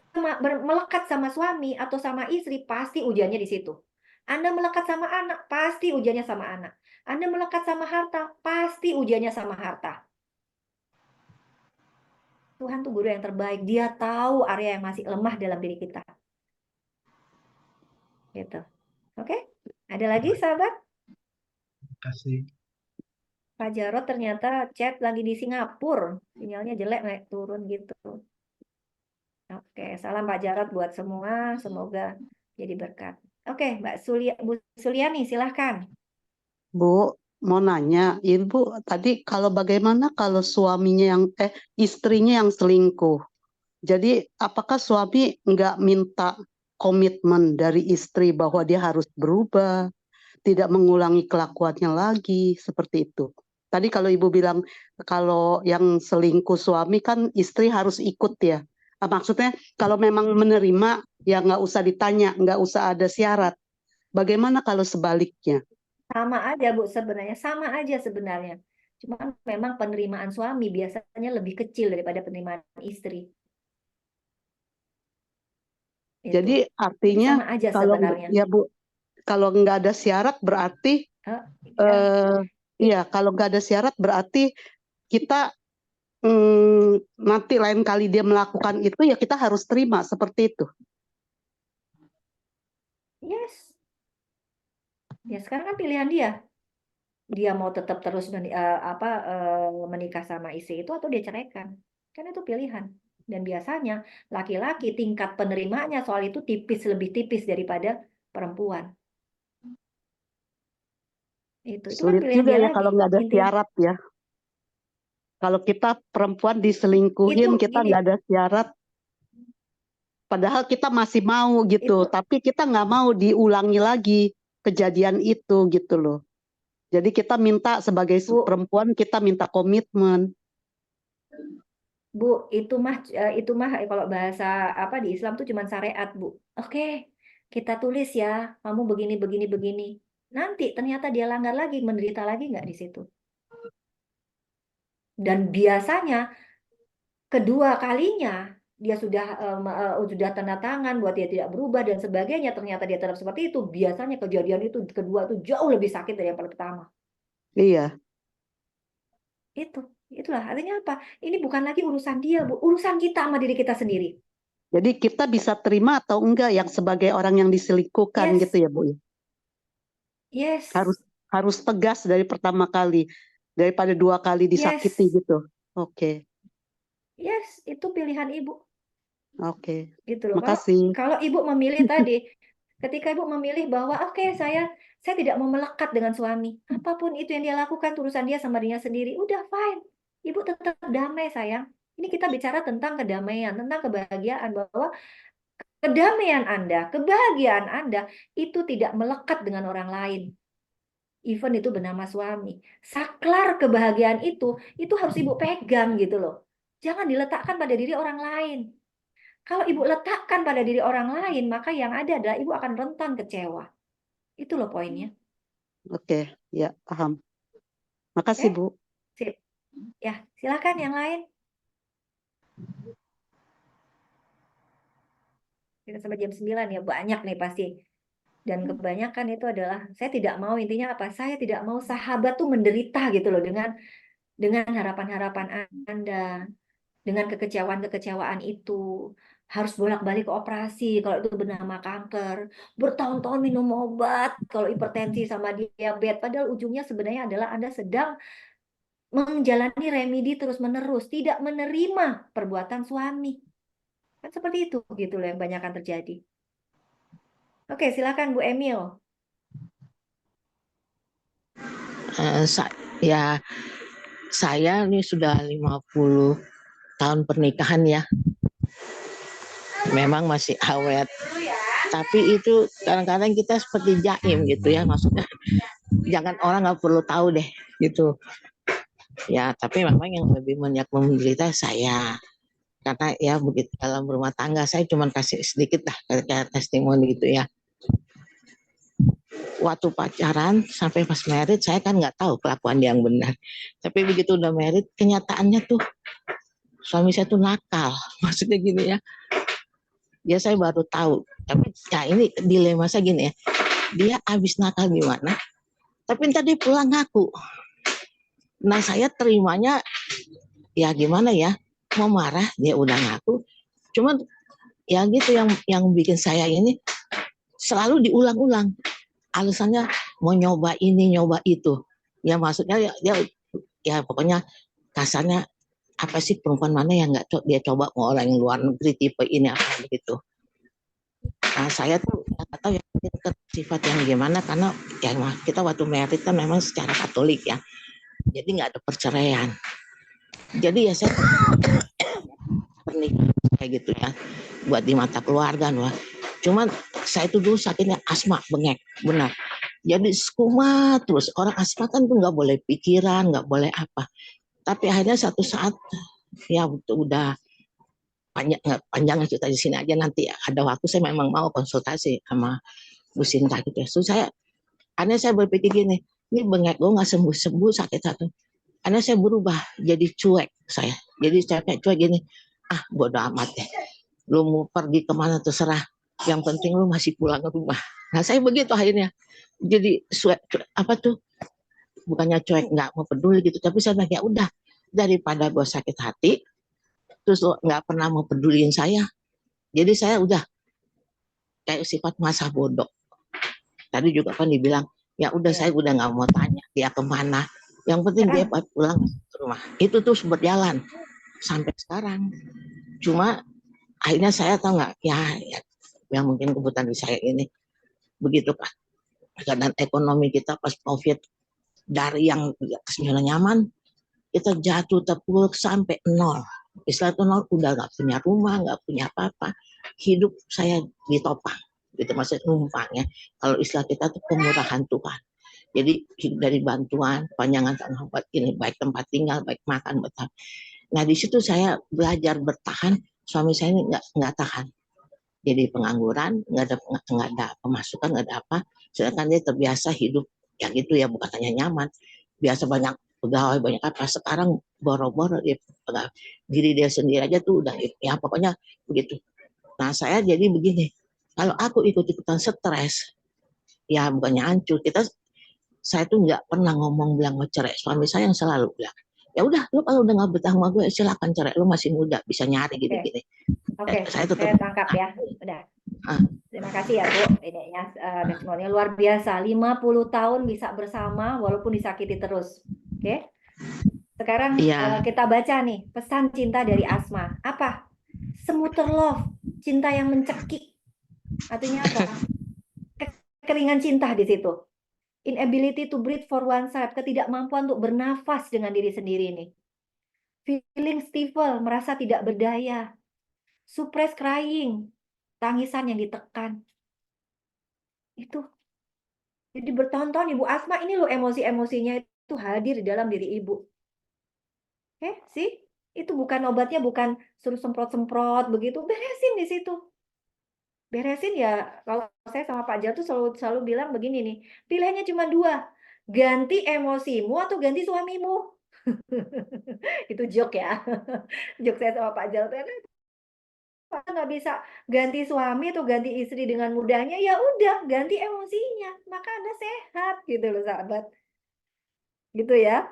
melekat sama suami atau sama istri, pasti ujiannya di situ. Anda melekat sama anak, pasti ujiannya sama anak. Anda melekat sama harta, pasti ujiannya sama harta. Tuhan tuh guru yang terbaik. Dia tahu area yang masih lemah dalam diri kita. Gitu. Oke? Ada lagi, sahabat? Terima kasih. Pak Jarod ternyata chat lagi di Singapura. Sinyalnya jelek, naik turun gitu. Oke, salam Pak Jarod buat semua. Semoga jadi berkat. Oke, Bu Suliani, silahkan. Bu, mau nanya, Ibu tadi kalau bagaimana kalau istrinya yang selingkuh? Jadi apakah suami nggak minta komitmen dari istri bahwa dia harus berubah, tidak mengulangi kelakuannya lagi, seperti itu? Tadi kalau Ibu bilang kalau yang selingkuh suami kan istri harus ikut ya. Maksudnya kalau memang menerima ya nggak usah ditanya, nggak usah ada syarat. Bagaimana kalau sebaliknya? Sama aja, Bu, sebenarnya. Sama aja sebenarnya. Cuma memang penerimaan suami biasanya lebih kecil daripada penerimaan istri. Itu. Jadi artinya sama aja kalau sebenarnya. ya Bu, kalau nggak ada syarat berarti kalau nggak ada syarat berarti kita nanti lain kali dia melakukan itu ya kita harus terima seperti itu. Yes. Ya sekarang kan pilihan dia. Dia mau tetap terus menikah sama istri itu atau dia ceraikan. Kan itu pilihan. Dan biasanya laki-laki tingkat penerimanya soal itu lebih tipis daripada perempuan. Itu Sulit kan pilihan juga dia ya lagi. kalau nggak ada syarat ya. Kalau kita perempuan diselingkuhin, kita nggak ada syarat. Padahal kita masih mau gitu, tapi kita nggak mau diulangi lagi kejadian itu gitu loh. Jadi kita minta sebagai perempuan kita minta komitmen. Bu, itu mah kalau bahasa di Islam tuh cuma syariat, Bu. Oke. kita tulis ya, kamu begini, begini, begini. Nanti ternyata dia langgar lagi, menderita lagi nggak di situ? Dan biasanya kedua kalinya dia sudah tanda tangan buat dia tidak berubah dan sebagainya, ternyata dia tetap seperti itu. Biasanya kejadian itu kedua itu jauh lebih sakit dari yang pertama. Iya. Itulah artinya apa? Ini bukan lagi urusan dia, Bu. Urusan kita sama diri kita sendiri. Jadi kita bisa terima atau enggak yang sebagai orang yang diselingkuhkan Yes. gitu ya, Bu? Yes. Harus tegas dari pertama kali daripada 2 kali disakiti Yes. gitu. Oke. Yes, itu pilihan Ibu. Oke. Gitu loh. Makasih. Kalau Ibu memilih tadi, ketika Ibu memilih bahwa oke, saya tidak mau melekat dengan suami. Apapun itu yang dia lakukan, urusan dia sama dirinya sendiri. Udah fine. Ibu tetap damai, sayang. Ini kita bicara tentang kedamaian, tentang kebahagiaan, bahwa kedamaian Anda, kebahagiaan Anda itu tidak melekat dengan orang lain. Even itu bernama suami. Saklar kebahagiaan itu harus Ibu pegang gitu loh. Jangan diletakkan pada diri orang lain. Kalau Ibu letakkan pada diri orang lain, maka yang ada adalah Ibu akan rentan kecewa. Itu loh poinnya. Oke, ya paham. Makasih, Oke? Bu. Sip. Ya, silakan yang lain. Kita sampai jam 9 ya, banyak nih pasti. Dan kebanyakan itu adalah, saya tidak mau, intinya apa? Saya tidak mau sahabat tuh menderita gitu loh dengan harapan-harapan Anda, dengan kekecewaan-kekecewaan itu. Harus bolak-balik ke operasi kalau itu bernama kanker. Bertahun-tahun minum obat kalau hipertensi sama diabetes. Padahal ujungnya sebenarnya adalah Anda sedang menjalani remedi terus-menerus, tidak menerima perbuatan suami. Kan seperti itu gitu loh yang banyak akan terjadi. Oke, silakan Bu Emil. Ya, saya ini sudah 50 tahun pernikahan ya. Memang masih awet. Tapi itu kadang-kadang kita seperti jaim gitu ya, maksudnya jangan orang nggak perlu tahu deh gitu. Ya, tapi memang yang lebih banyak menderita saya. Karena ya begitu dalam rumah tangga saya cuma kasih sedikit lah kayak testimoni gitu ya. Waktu pacaran sampai pas married saya kan nggak tahu kelakuan yang benar. Tapi begitu udah married kenyataannya tuh suami saya tuh nakal. Maksudnya gini ya. Ya saya baru tahu. Tapi ya ini dilema saya gini ya. Dia habis nakal gimana? Tapi ntar dia pulang ngaku. Nah saya terimanya ya gimana ya? Mau marah dia udah ngaku. Cuman ya gitu yang bikin saya ini selalu diulang-ulang. Alasannya mau nyoba ini nyoba itu. Ya maksudnya ya pokoknya kasarnya apa sih perempuan mana yang nggak dia coba mau orang yang luar negeri tipe ini apa begitu. Nah saya tuh nggak tahu ya sifat yang gimana karena ya kita waktu married kan memang secara Katolik ya. Jadi nggak ada perceraian. Jadi ya saya pernikahan kayak gitu ya buat di mata keluarga wah. Cuman saya itu dulu sakitnya asma bengek benar. Jadi kumat terus orang asma kan tuh nggak boleh pikiran nggak boleh apa. Tapi akhirnya satu saat ya udah panjang cerita di sini aja nanti ya. Ada waktu saya memang mau konsultasi sama Bu Sinta gitu ya. So saya berpikir gini, ini bengek gue nggak sembuh sakit satu. Akhirnya saya berubah jadi cuek saya. Jadi saya kayak cuek gini, bodo amat deh. Lu mau pergi kemana terserah. Yang penting lu masih pulang ke rumah. Nah saya begitu akhirnya. Jadi apa tuh? Bukannya cuek nggak mau peduli gitu, tapi saya bilang ya udah daripada gue sakit hati, terus lo nggak pernah mau peduliin saya. Jadi saya udah kayak sifat masa bodoh. Tadi juga kan dibilang, ya udah saya udah nggak mau tanya dia kemana. Yang penting dia pulang ke rumah. Itu terus berjalan sampai sekarang. Cuma akhirnya saya tahu nggak, ya yang mungkin kebutuhan di saya ini begitu kan. Keadaan ekonomi kita pas COVID dari yang sebenarnya nyaman, kita jatuh terpuruk sampai nol. Istilah itu nol, udah nggak punya rumah, nggak punya apa-apa. Hidup saya ditopang, gitu maksudnya numpang ya. Kalau istilah kita tuh kemurahan Tuhan. Jadi dari bantuan, panjangan tangan buat ini, baik tempat tinggal, baik makan, betul. Nah di situ saya belajar bertahan. Suami saya ini nggak tahan. jadi pengangguran, nggak ada pemasukan, nggak ada apa. Sedangkan dia terbiasa hidup ya gitu ya, bukan hanya nyaman, biasa banyak pegawai banyak apa. Sekarang boro-boro dia pegawai. Diri dia sendiri aja tuh udah ya pokoknya begitu. Nah saya jadi begini, kalau aku ikut-ikutan stres, ya bukannya hancur. Saya tuh nggak pernah ngomong bilang mau cerai. Suami saya yang selalu bilang, ya udah lu kalau udah nggak betah sama gue silakan cerai, lu masih muda bisa nyari Oke, gini-gini. oke, Saya tetap saya tangkap ya. Udah. ah, Terima kasih ya Bu. Ini ya testimoninya luar biasa. 50 tahun bisa bersama walaupun disakiti terus. Oke. Sekarang iya kita baca nih pesan cinta dari Asma. Apa? Semuter love, cinta yang mencekik. Artinya apa? Kekeringan cinta di situ. Inability to breathe for oneself, ketidakmampuan untuk bernafas dengan diri sendiri nih. Feeling stifle, merasa tidak berdaya. Suppress crying, tangisan yang ditekan. Itu. Jadi bertonton Ibu Asma ini loh emosi-emosinya itu hadir di dalam diri Ibu. Oke, sih? Itu bukan obatnya, bukan suruh semprot-semprot begitu, beresin di situ. Beresin ya, kalau saya sama Pak Jal tuh selalu bilang begini nih, pilihannya cuma 2, ganti emosimu atau ganti suamimu. Itu joke ya. Joke saya sama Pak Jal tuh, nggak bisa ganti suami atau ganti istri dengan mudahnya, ya udah ganti emosinya, maka Anda sehat gitu loh sahabat. Gitu ya.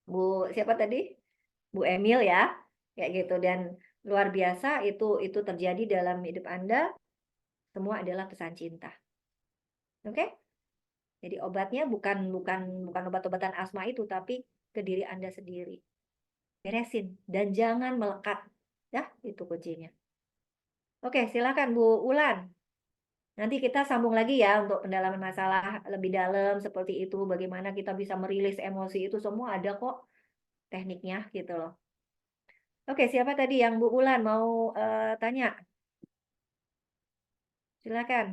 Bu siapa tadi? Bu Emil ya. Kayak gitu dan luar biasa itu terjadi dalam hidup Anda. Semua adalah pesan cinta. Oke? Jadi obatnya bukan obat-obatan asma itu tapi ke diri Anda sendiri. Beresin dan jangan melekat. Ya, itu kuncinya. Oke, silakan Bu Ulan. Nanti kita sambung lagi ya untuk pendalaman masalah lebih dalam seperti itu, bagaimana kita bisa merilis emosi itu semua ada kok tekniknya gitu loh. Oke, siapa tadi yang Bu Ulan mau tanya? Silakan.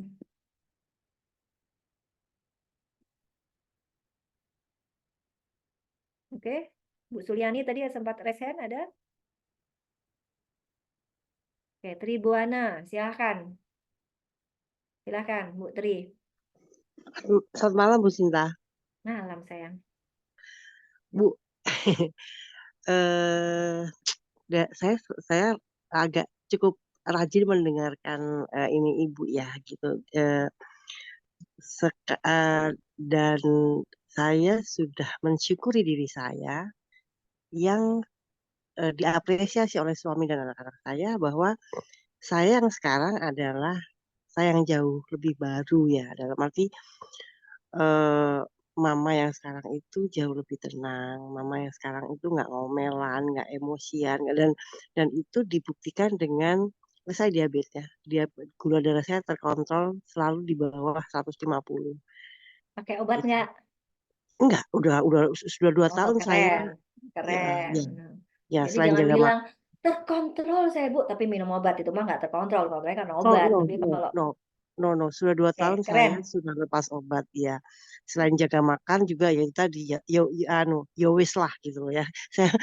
Oke, Bu Suliani tadi sempat raise hand ada? Oke, Tri Buana, silakan. Silakan, Bu Tri. Selamat malam Bu Sinta. Malam sayang. Bu, eh, saya agak cukup rajin mendengarkan ini Ibu ya gitu. Dan saya sudah mensyukuri diri saya yang diapresiasi oleh suami dan anak-anak saya bahwa saya yang sekarang adalah saya yang jauh lebih baru ya dalam arti eh, mama yang sekarang itu jauh lebih tenang, mama yang sekarang itu nggak ngomelan, nggak emosian, dan itu dibuktikan dengan saya diabetes ya, gula darah saya terkontrol selalu di bawah 150. Pakai obat nggak? Enggak, sudah 2 tahun saya Keren, ya, keren. ya Jadi selain jangan jaga bilang terkontrol saya Bu, tapi minum obat itu mah nggak terkontrol kalau mereka kan Oh, obat. no, Tapi no, kalau no, no, no. Sudah 2 tahun saya keren. sudah lepas obat ya. Selain jaga makan juga ya tadi ya, yo wis lah gitu loh ya.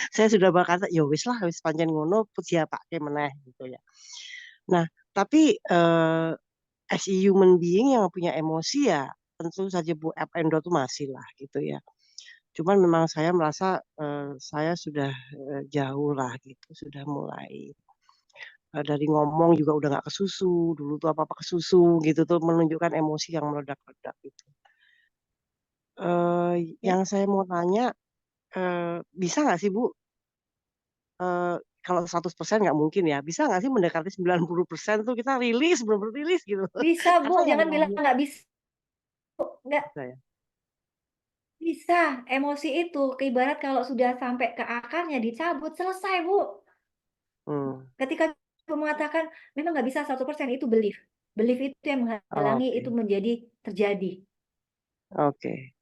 Saya sudah berkata yo wis lah, wis pancen ngono, siapa ke meneh gitu ya. Nah, tapi as a human being yang punya emosi ya, tentu saja Bu up and down itu masih lah gitu ya. Cuman memang saya merasa saya sudah jauh lah gitu, sudah mulai dari ngomong juga udah nggak kesusu, dulu tuh apa-apa kesusu gitu tuh menunjukkan emosi yang meledak-ledak gitu. Ya. Yang saya mau tanya, bisa nggak sih Bu, kalau 100% nggak mungkin ya, bisa nggak sih mendekati 90% tuh kita rilis, bener-bener rilis gitu. Bisa Bu, Karena yang jangan bilang namanya nggak bisa. Nggak saya. bisa. Emosi itu ibarat kalau sudah sampai ke akarnya dicabut, selesai Bu. Ketika Ibu mengatakan memang nggak bisa 100% itu belief. Belief itu yang menghalangi Oke. itu menjadi terjadi. Oke.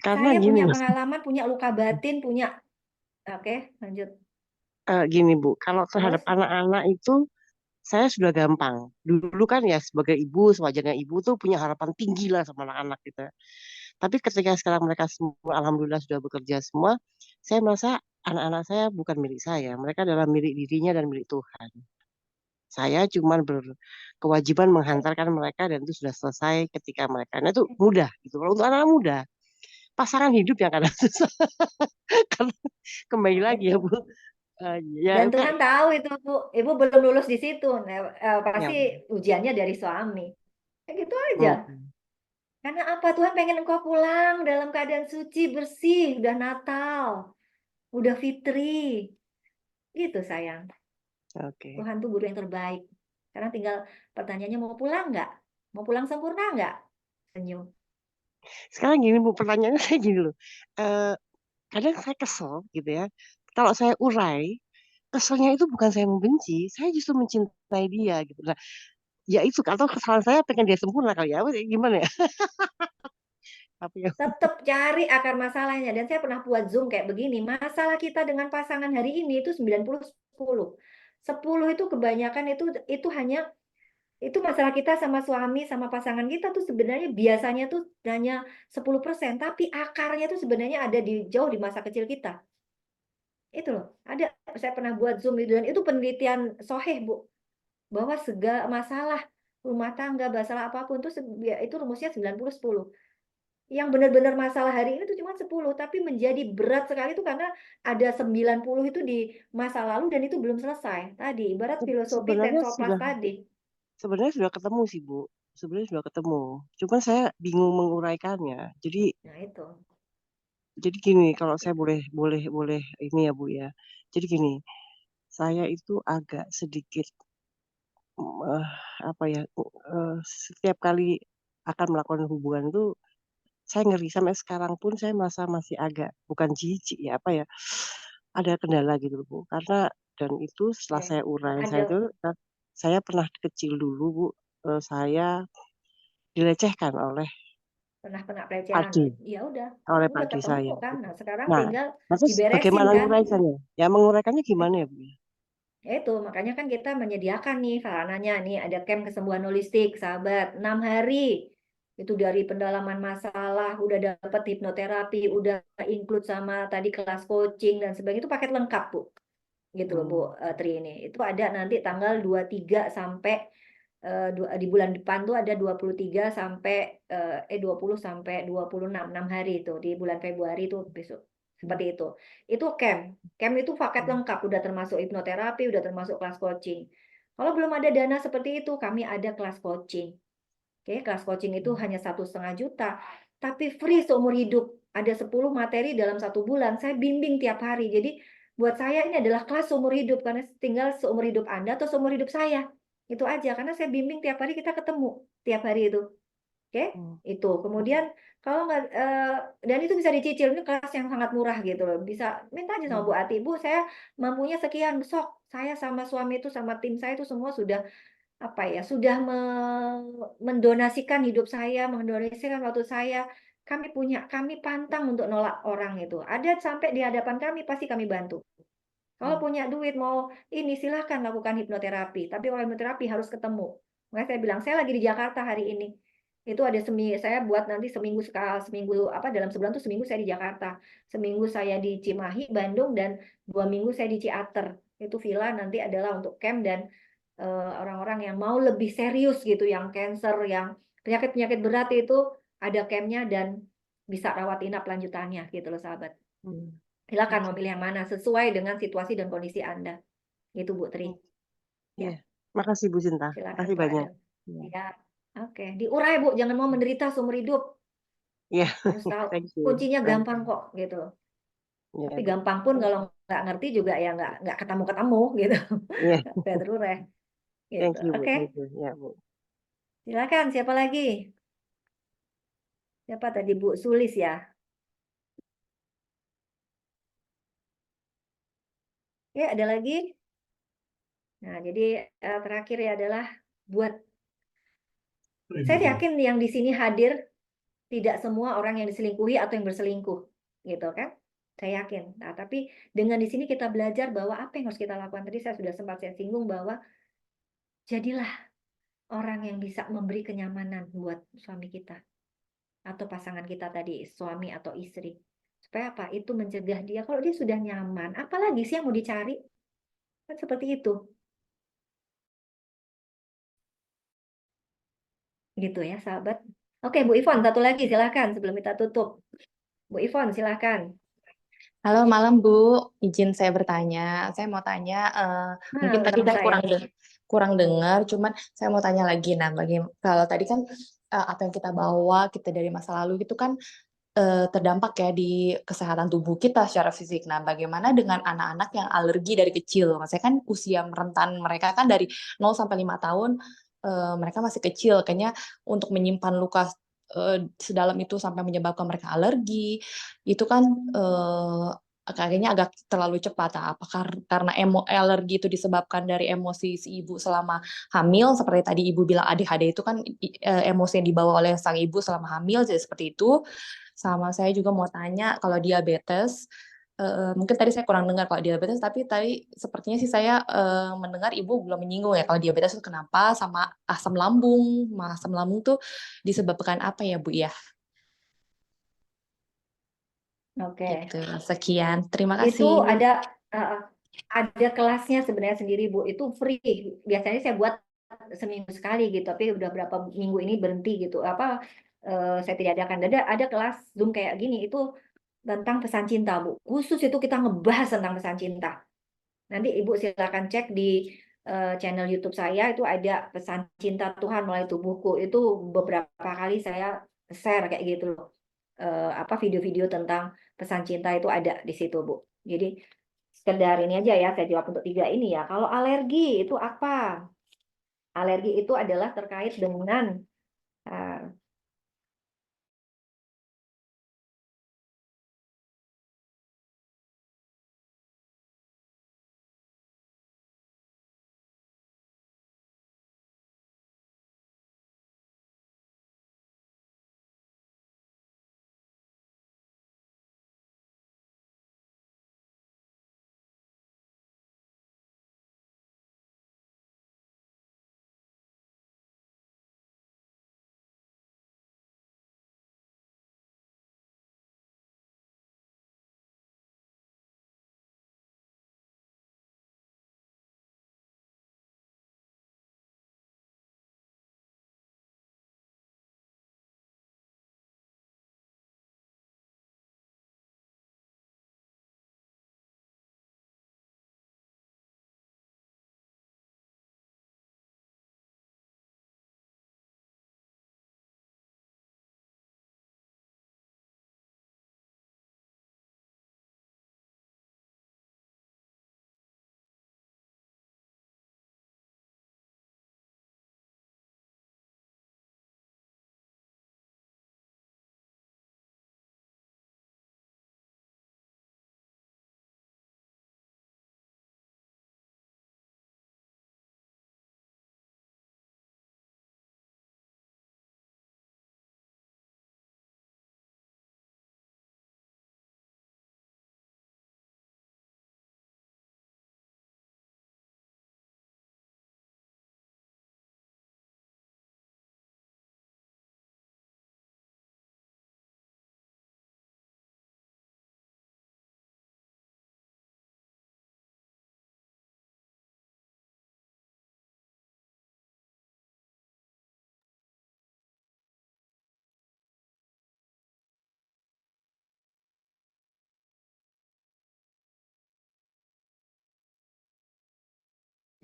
Karena Saya gini punya Mas, pengalaman, punya luka batin, punya oke, lanjut. gini Bu, kalau terhadap Terus anak-anak itu saya sudah gampang. Dulu kan ya sebagai ibu, sewajarnya ibu tuh punya harapan tinggi lah sama anak-anak gitu. Tapi ketika sekarang mereka semua alhamdulillah sudah bekerja semua, saya merasa anak-anak saya bukan milik saya. Mereka adalah milik dirinya dan milik Tuhan. Saya cuma berkewajiban menghantarkan mereka dan itu sudah selesai ketika mereka. Nah itu mudah gitu. Kalau untuk anak muda, pasangan hidup yang kadang susah. Karena kembali Nah, lagi ya itu. Bu. Ya Dan kayak Tuhan tahu itu, Bu. Ibu belum lulus di situ. Nah, ya. pasti ujiannya dari suami. Kayak gitu aja. Hmm. Karena apa? Tuhan pengen engkau pulang dalam keadaan suci, bersih. Udah Natal. Udah Fitri. Gitu sayang. Oke. Tuhan tuh guru yang terbaik. Sekarang tinggal pertanyaannya, mau pulang nggak? Mau pulang sempurna nggak? Senyum. Sekarang gini Bu, pertanyaannya saya gini loh. Eh, Kadang saya kesel gitu ya. Kalau saya urai, keselnya itu bukan saya membenci, saya justru mencintai dia gitu. Nah, ya itu atau kesalahan saya pengen dia sempurna kali ya. Apa, gimana ya? Apa ya? Tetap cari akar masalahnya. Dan saya pernah buat Zoom kayak begini. Masalah kita dengan pasangan hari ini itu 90-10. 10 itu kebanyakan itu hanya itu masalah kita sama suami sama pasangan kita tuh sebenarnya biasanya tuh hanya 10%, tapi akarnya tuh sebenarnya ada jauh di masa kecil kita. Itu loh. Ada saya pernah buat Zoom itu dan itu penelitian soheh, Bu, bahwa segala masalah rumah tangga, masalah apapun tuh itu rumusnya 90-10. Yang benar-benar masalah hari ini tuh cuma 10, tapi menjadi berat sekali itu karena ada 90 itu di masa lalu dan itu belum selesai. Tadi ibarat filosofi Sebenarnya Sensoplas tadi. sudah ketemu sih Bu. Sebenarnya sudah ketemu. Cuman saya bingung menguraikannya. Nah, itu. Jadi gini, kalau saya boleh ini ya Bu ya. Jadi gini, saya itu agak sedikit eh, apa ya, setiap kali akan melakukan hubungan itu saya ngeri sampai sekarang pun saya merasa masih agak bukan jijik ya apa ya, ada kendala gitu loh Bu. Karena dan itu setelah Oke. saya urai saya Ada itu saya pernah kecil dulu Bu, saya dilecehkan oleh pernah kena pelecehan. padi, Ya udah, oleh udah padi ketemu saya. kan. Nah, sekarang Nah, tinggal terus diberesin bagaimana kan. menguraikannya? Ya menguraikannya gimana ya Bu? Ya itu, makanya kan kita menyediakan nih sarananya nih ada camp kesembuhan holistik, sahabat, 6 hari. Itu dari pendalaman masalah, udah dapet hipnoterapi, udah include sama tadi kelas coaching dan sebagainya itu paket lengkap, Bu. Gitu loh Bu, Tri ini. Itu ada nanti tanggal 23 sampai di bulan depan tuh ada 23 sampai 20 sampai 26 6 hari itu di bulan Februari itu besok. Seperti itu. Itu camp. Camp itu paket lengkap, udah termasuk hipnoterapi, udah termasuk kelas coaching. Kalau belum ada dana seperti itu, kami ada kelas coaching. Oke, kelas coaching itu hanya 1,5 juta, tapi free seumur hidup. Ada 10 materi dalam 1 bulan. Saya bimbing tiap hari. Jadi buat saya ini adalah kelas seumur hidup karena tinggal seumur hidup Anda atau seumur hidup saya. Itu aja karena saya bimbing tiap hari kita ketemu tiap hari itu. Oke, itu. Kemudian kalau nggak dan itu bisa dicicil ini kelas yang sangat murah gitu loh. Bisa minta aja sama Bu Ati, Bu, saya mampunya sekian, besok saya sama suami itu sama tim saya itu semua sudah apa ya, sudah mendonasikan hidup saya, mendonasikan waktu saya. Kami pantang untuk nolak orang itu. Ada sampai di hadapan kami pasti kami bantu. Kalau punya duit mau ini silahkan lakukan hipnoterapi. Tapi kalau hipnoterapi harus ketemu. Makanya saya bilang saya lagi di Jakarta hari ini. Itu ada saya buat nanti seminggu sekali, seminggu apa dalam sebulan tuh seminggu saya di Jakarta. Seminggu saya di Cimahi, Bandung dan 2 minggu saya di Ciater. Itu villa nanti adalah untuk camp dan orang-orang yang mau lebih serius gitu, yang cancer, yang penyakit-penyakit berat itu ada campnya dan bisa rawat inap lanjutannya gitu loh sahabat. Silakan mau pilih yang mana sesuai dengan situasi dan kondisi Anda. Gitu Bu Tri. Ya, Iya. Makasih Bu Sinta. silakan Makasih kalau banyak. ada. Ya. Oke, diurai Bu, jangan mau menderita seumur hidup. Iya. Harus tahu Thank you. kuncinya gampang kok gitu. Iya, Tapi Bu. gampang pun kalau nggak ngerti juga ya nggak ketemu gitu. Iya. Saya terurai. Gitu. Thank you, Bu. Oke, Thank you. Ya, Bu. silakan siapa lagi? Siapa tadi Bu Sulis ya? Ya, ada lagi. Nah, jadi terakhir ya adalah buat saya yakin yang di sini hadir tidak semua orang yang diselingkuhi atau yang berselingkuh, gitu kan? Saya yakin. Nah, tapi dengan di sini kita belajar bahwa apa yang harus kita lakukan. Tadi saya sudah sempat singgung bahwa jadilah orang yang bisa memberi kenyamanan buat suami kita atau pasangan kita tadi, suami atau istri. Supaya apa? Itu mencegah dia kalau dia sudah nyaman, apalagi sih yang mau dicari? Kan seperti itu. Gitu ya, sahabat. Oke, Bu Ivon, satu lagi silakan sebelum kita tutup. Bu Ivon, silakan. Halo, malam Bu. Izin saya bertanya. Saya mau tanya, mungkin tadi Malam saya sayang. kurang dengar, cuman saya mau tanya lagi. Nah, kalau tadi kan apa yang kita bawa, kita dari masa lalu itu kan terdampak ya di kesehatan tubuh kita secara fisik. Nah, bagaimana dengan anak-anak yang alergi dari kecil? Maksudnya kan usia rentan mereka kan dari 0 sampai 5 tahun, mereka masih kecil. Kayaknya untuk menyimpan luka sedalam itu sampai menyebabkan mereka alergi, itu kan kayaknya agak terlalu cepat. Nah, apakah karena alergi itu disebabkan dari emosi si ibu selama hamil, seperti tadi ibu bilang ADHD itu kan emosi yang dibawa oleh sang ibu selama hamil, jadi seperti itu. Sama saya juga mau tanya kalau diabetes, mungkin tadi saya kurang dengar kalau diabetes, tapi tadi sepertinya sih saya mendengar ibu belum menyinggung ya kalau diabetes itu kenapa, sama asam lambung. Asam lambung tuh disebabkan apa ya Bu ya? Oke. Gitu. Sekian. Terima Itu kasih. ada kelasnya sebenarnya sendiri, Bu. Itu free. Biasanya saya buat seminggu sekali gitu, tapi udah berapa minggu ini berhenti gitu. Saya tidak adakan. Ada kelas Zoom kayak gini, itu tentang pesan cinta, Bu. Khusus itu kita ngebahas tentang pesan cinta. Nanti Ibu silakan cek di channel YouTube saya, itu ada pesan cinta Tuhan melalui tubuhku. Itu beberapa kali saya share kayak gitu loh. Video-video tentang pesan cinta itu ada di situ, Bu. Jadi sekedar ini aja ya, saya jawab untuk 3 ini ya. Kalau alergi itu apa? Alergi itu adalah terkait dengan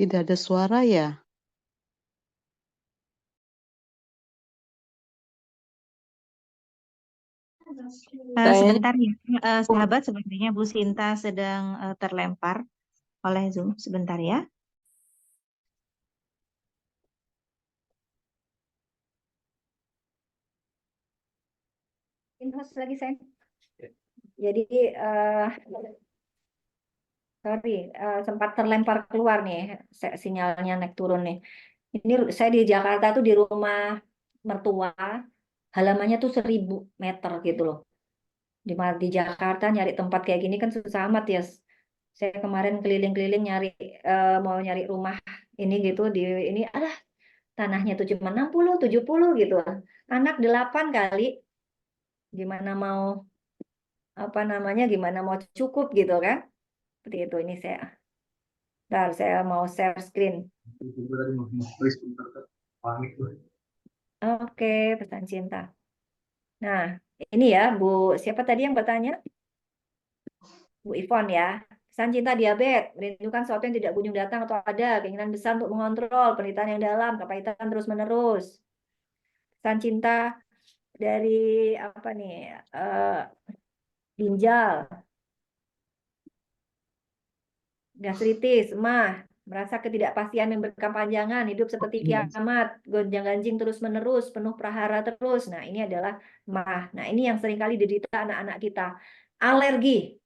Tidak ada suara ya? Sebentar ya, sahabat, sepertinya Bu Sinta sedang terlempar oleh Zoom. Sebentar ya. host lagi saya. Jadi sorry, sempat terlempar keluar nih, sinyalnya naik turun nih. Ini saya di Jakarta tuh di rumah mertua, halamannya tuh 1000 meter gitu loh. Di Jakarta nyari tempat kayak gini kan susah amat ya. Saya kemarin keliling-keliling nyari mau nyari rumah ini gitu di ini tanahnya tuh cuma 60, 70 gitu. Anak 8 kali. Gimana mau gimana mau cukup gitu kan? Seperti itu. Ini saya mau share screen. Oke, pesan cinta. Nah, ini ya, Bu, siapa tadi yang bertanya? Bu Ivon ya. Pesan cinta diabetes, merindukan sesuatu yang tidak kunjung datang atau ada, keinginan besar untuk mengontrol, penderitaan yang dalam, kepahitan terus-menerus. Pesan cinta dari apa nih? Ginjal, gastritis, emah, merasa ketidakpastian yang berkepanjangan, hidup seperti kiamat, gonjang-ganjing terus-menerus, penuh prahara terus. Nah, ini adalah emah. Nah, ini yang seringkali diderita anak-anak kita. Alergi.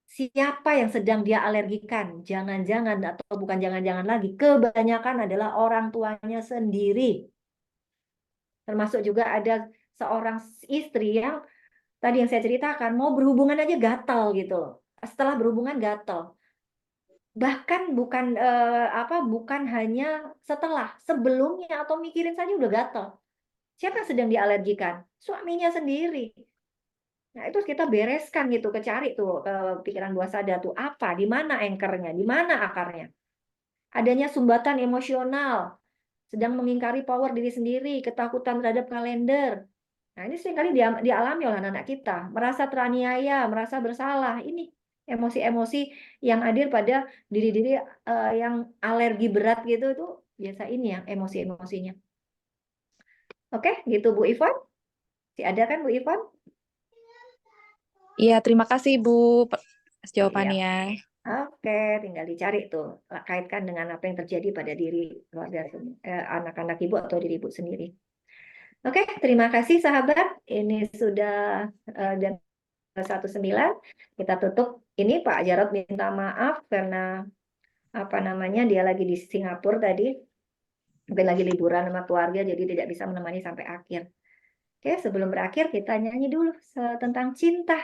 Siapa yang sedang dia alergikan? Jangan-jangan atau bukan jangan-jangan lagi, kebanyakan adalah orang tuanya sendiri. Termasuk juga ada seorang istri yang tadi yang saya ceritakan, mau berhubungan aja gatal gitu. Setelah berhubungan gatal. Bahkan bukan hanya setelah, sebelumnya atau mikirin saja udah gatal. Siapa yang sedang dialergikan? Suaminya sendiri. Nah, itu kita bereskan gitu, kecari tuh pikiran bawah sadar tuh apa, di mana anchor-nya, di mana akarnya. Adanya sumbatan emosional, sedang mengingkari power diri sendiri, ketakutan terhadap kalender. Nah, ini seringkali dialami oleh anak-anak kita, merasa teraniaya, merasa bersalah. Ini emosi-emosi yang hadir pada diri-diri yang alergi berat gitu itu biasa ini yang emosi-emosinya. Oke, gitu Bu Ivon. Masih ada kan Bu Ivon? Iya, terima kasih Bu atas Iya. jawabannya. Oke, tinggal dicari tuh, kaitkan dengan apa yang terjadi pada diri keluarga anak-anak ibu atau diri ibu sendiri. Oke, terima kasih sahabat. Ini sudah jam 19. Kita tutup. Ini Pak Jarod minta maaf karena dia lagi di Singapura tadi. Mungkin lagi liburan sama keluarga, jadi tidak bisa menemani sampai akhir. Oke, sebelum berakhir kita nyanyi dulu tentang cinta.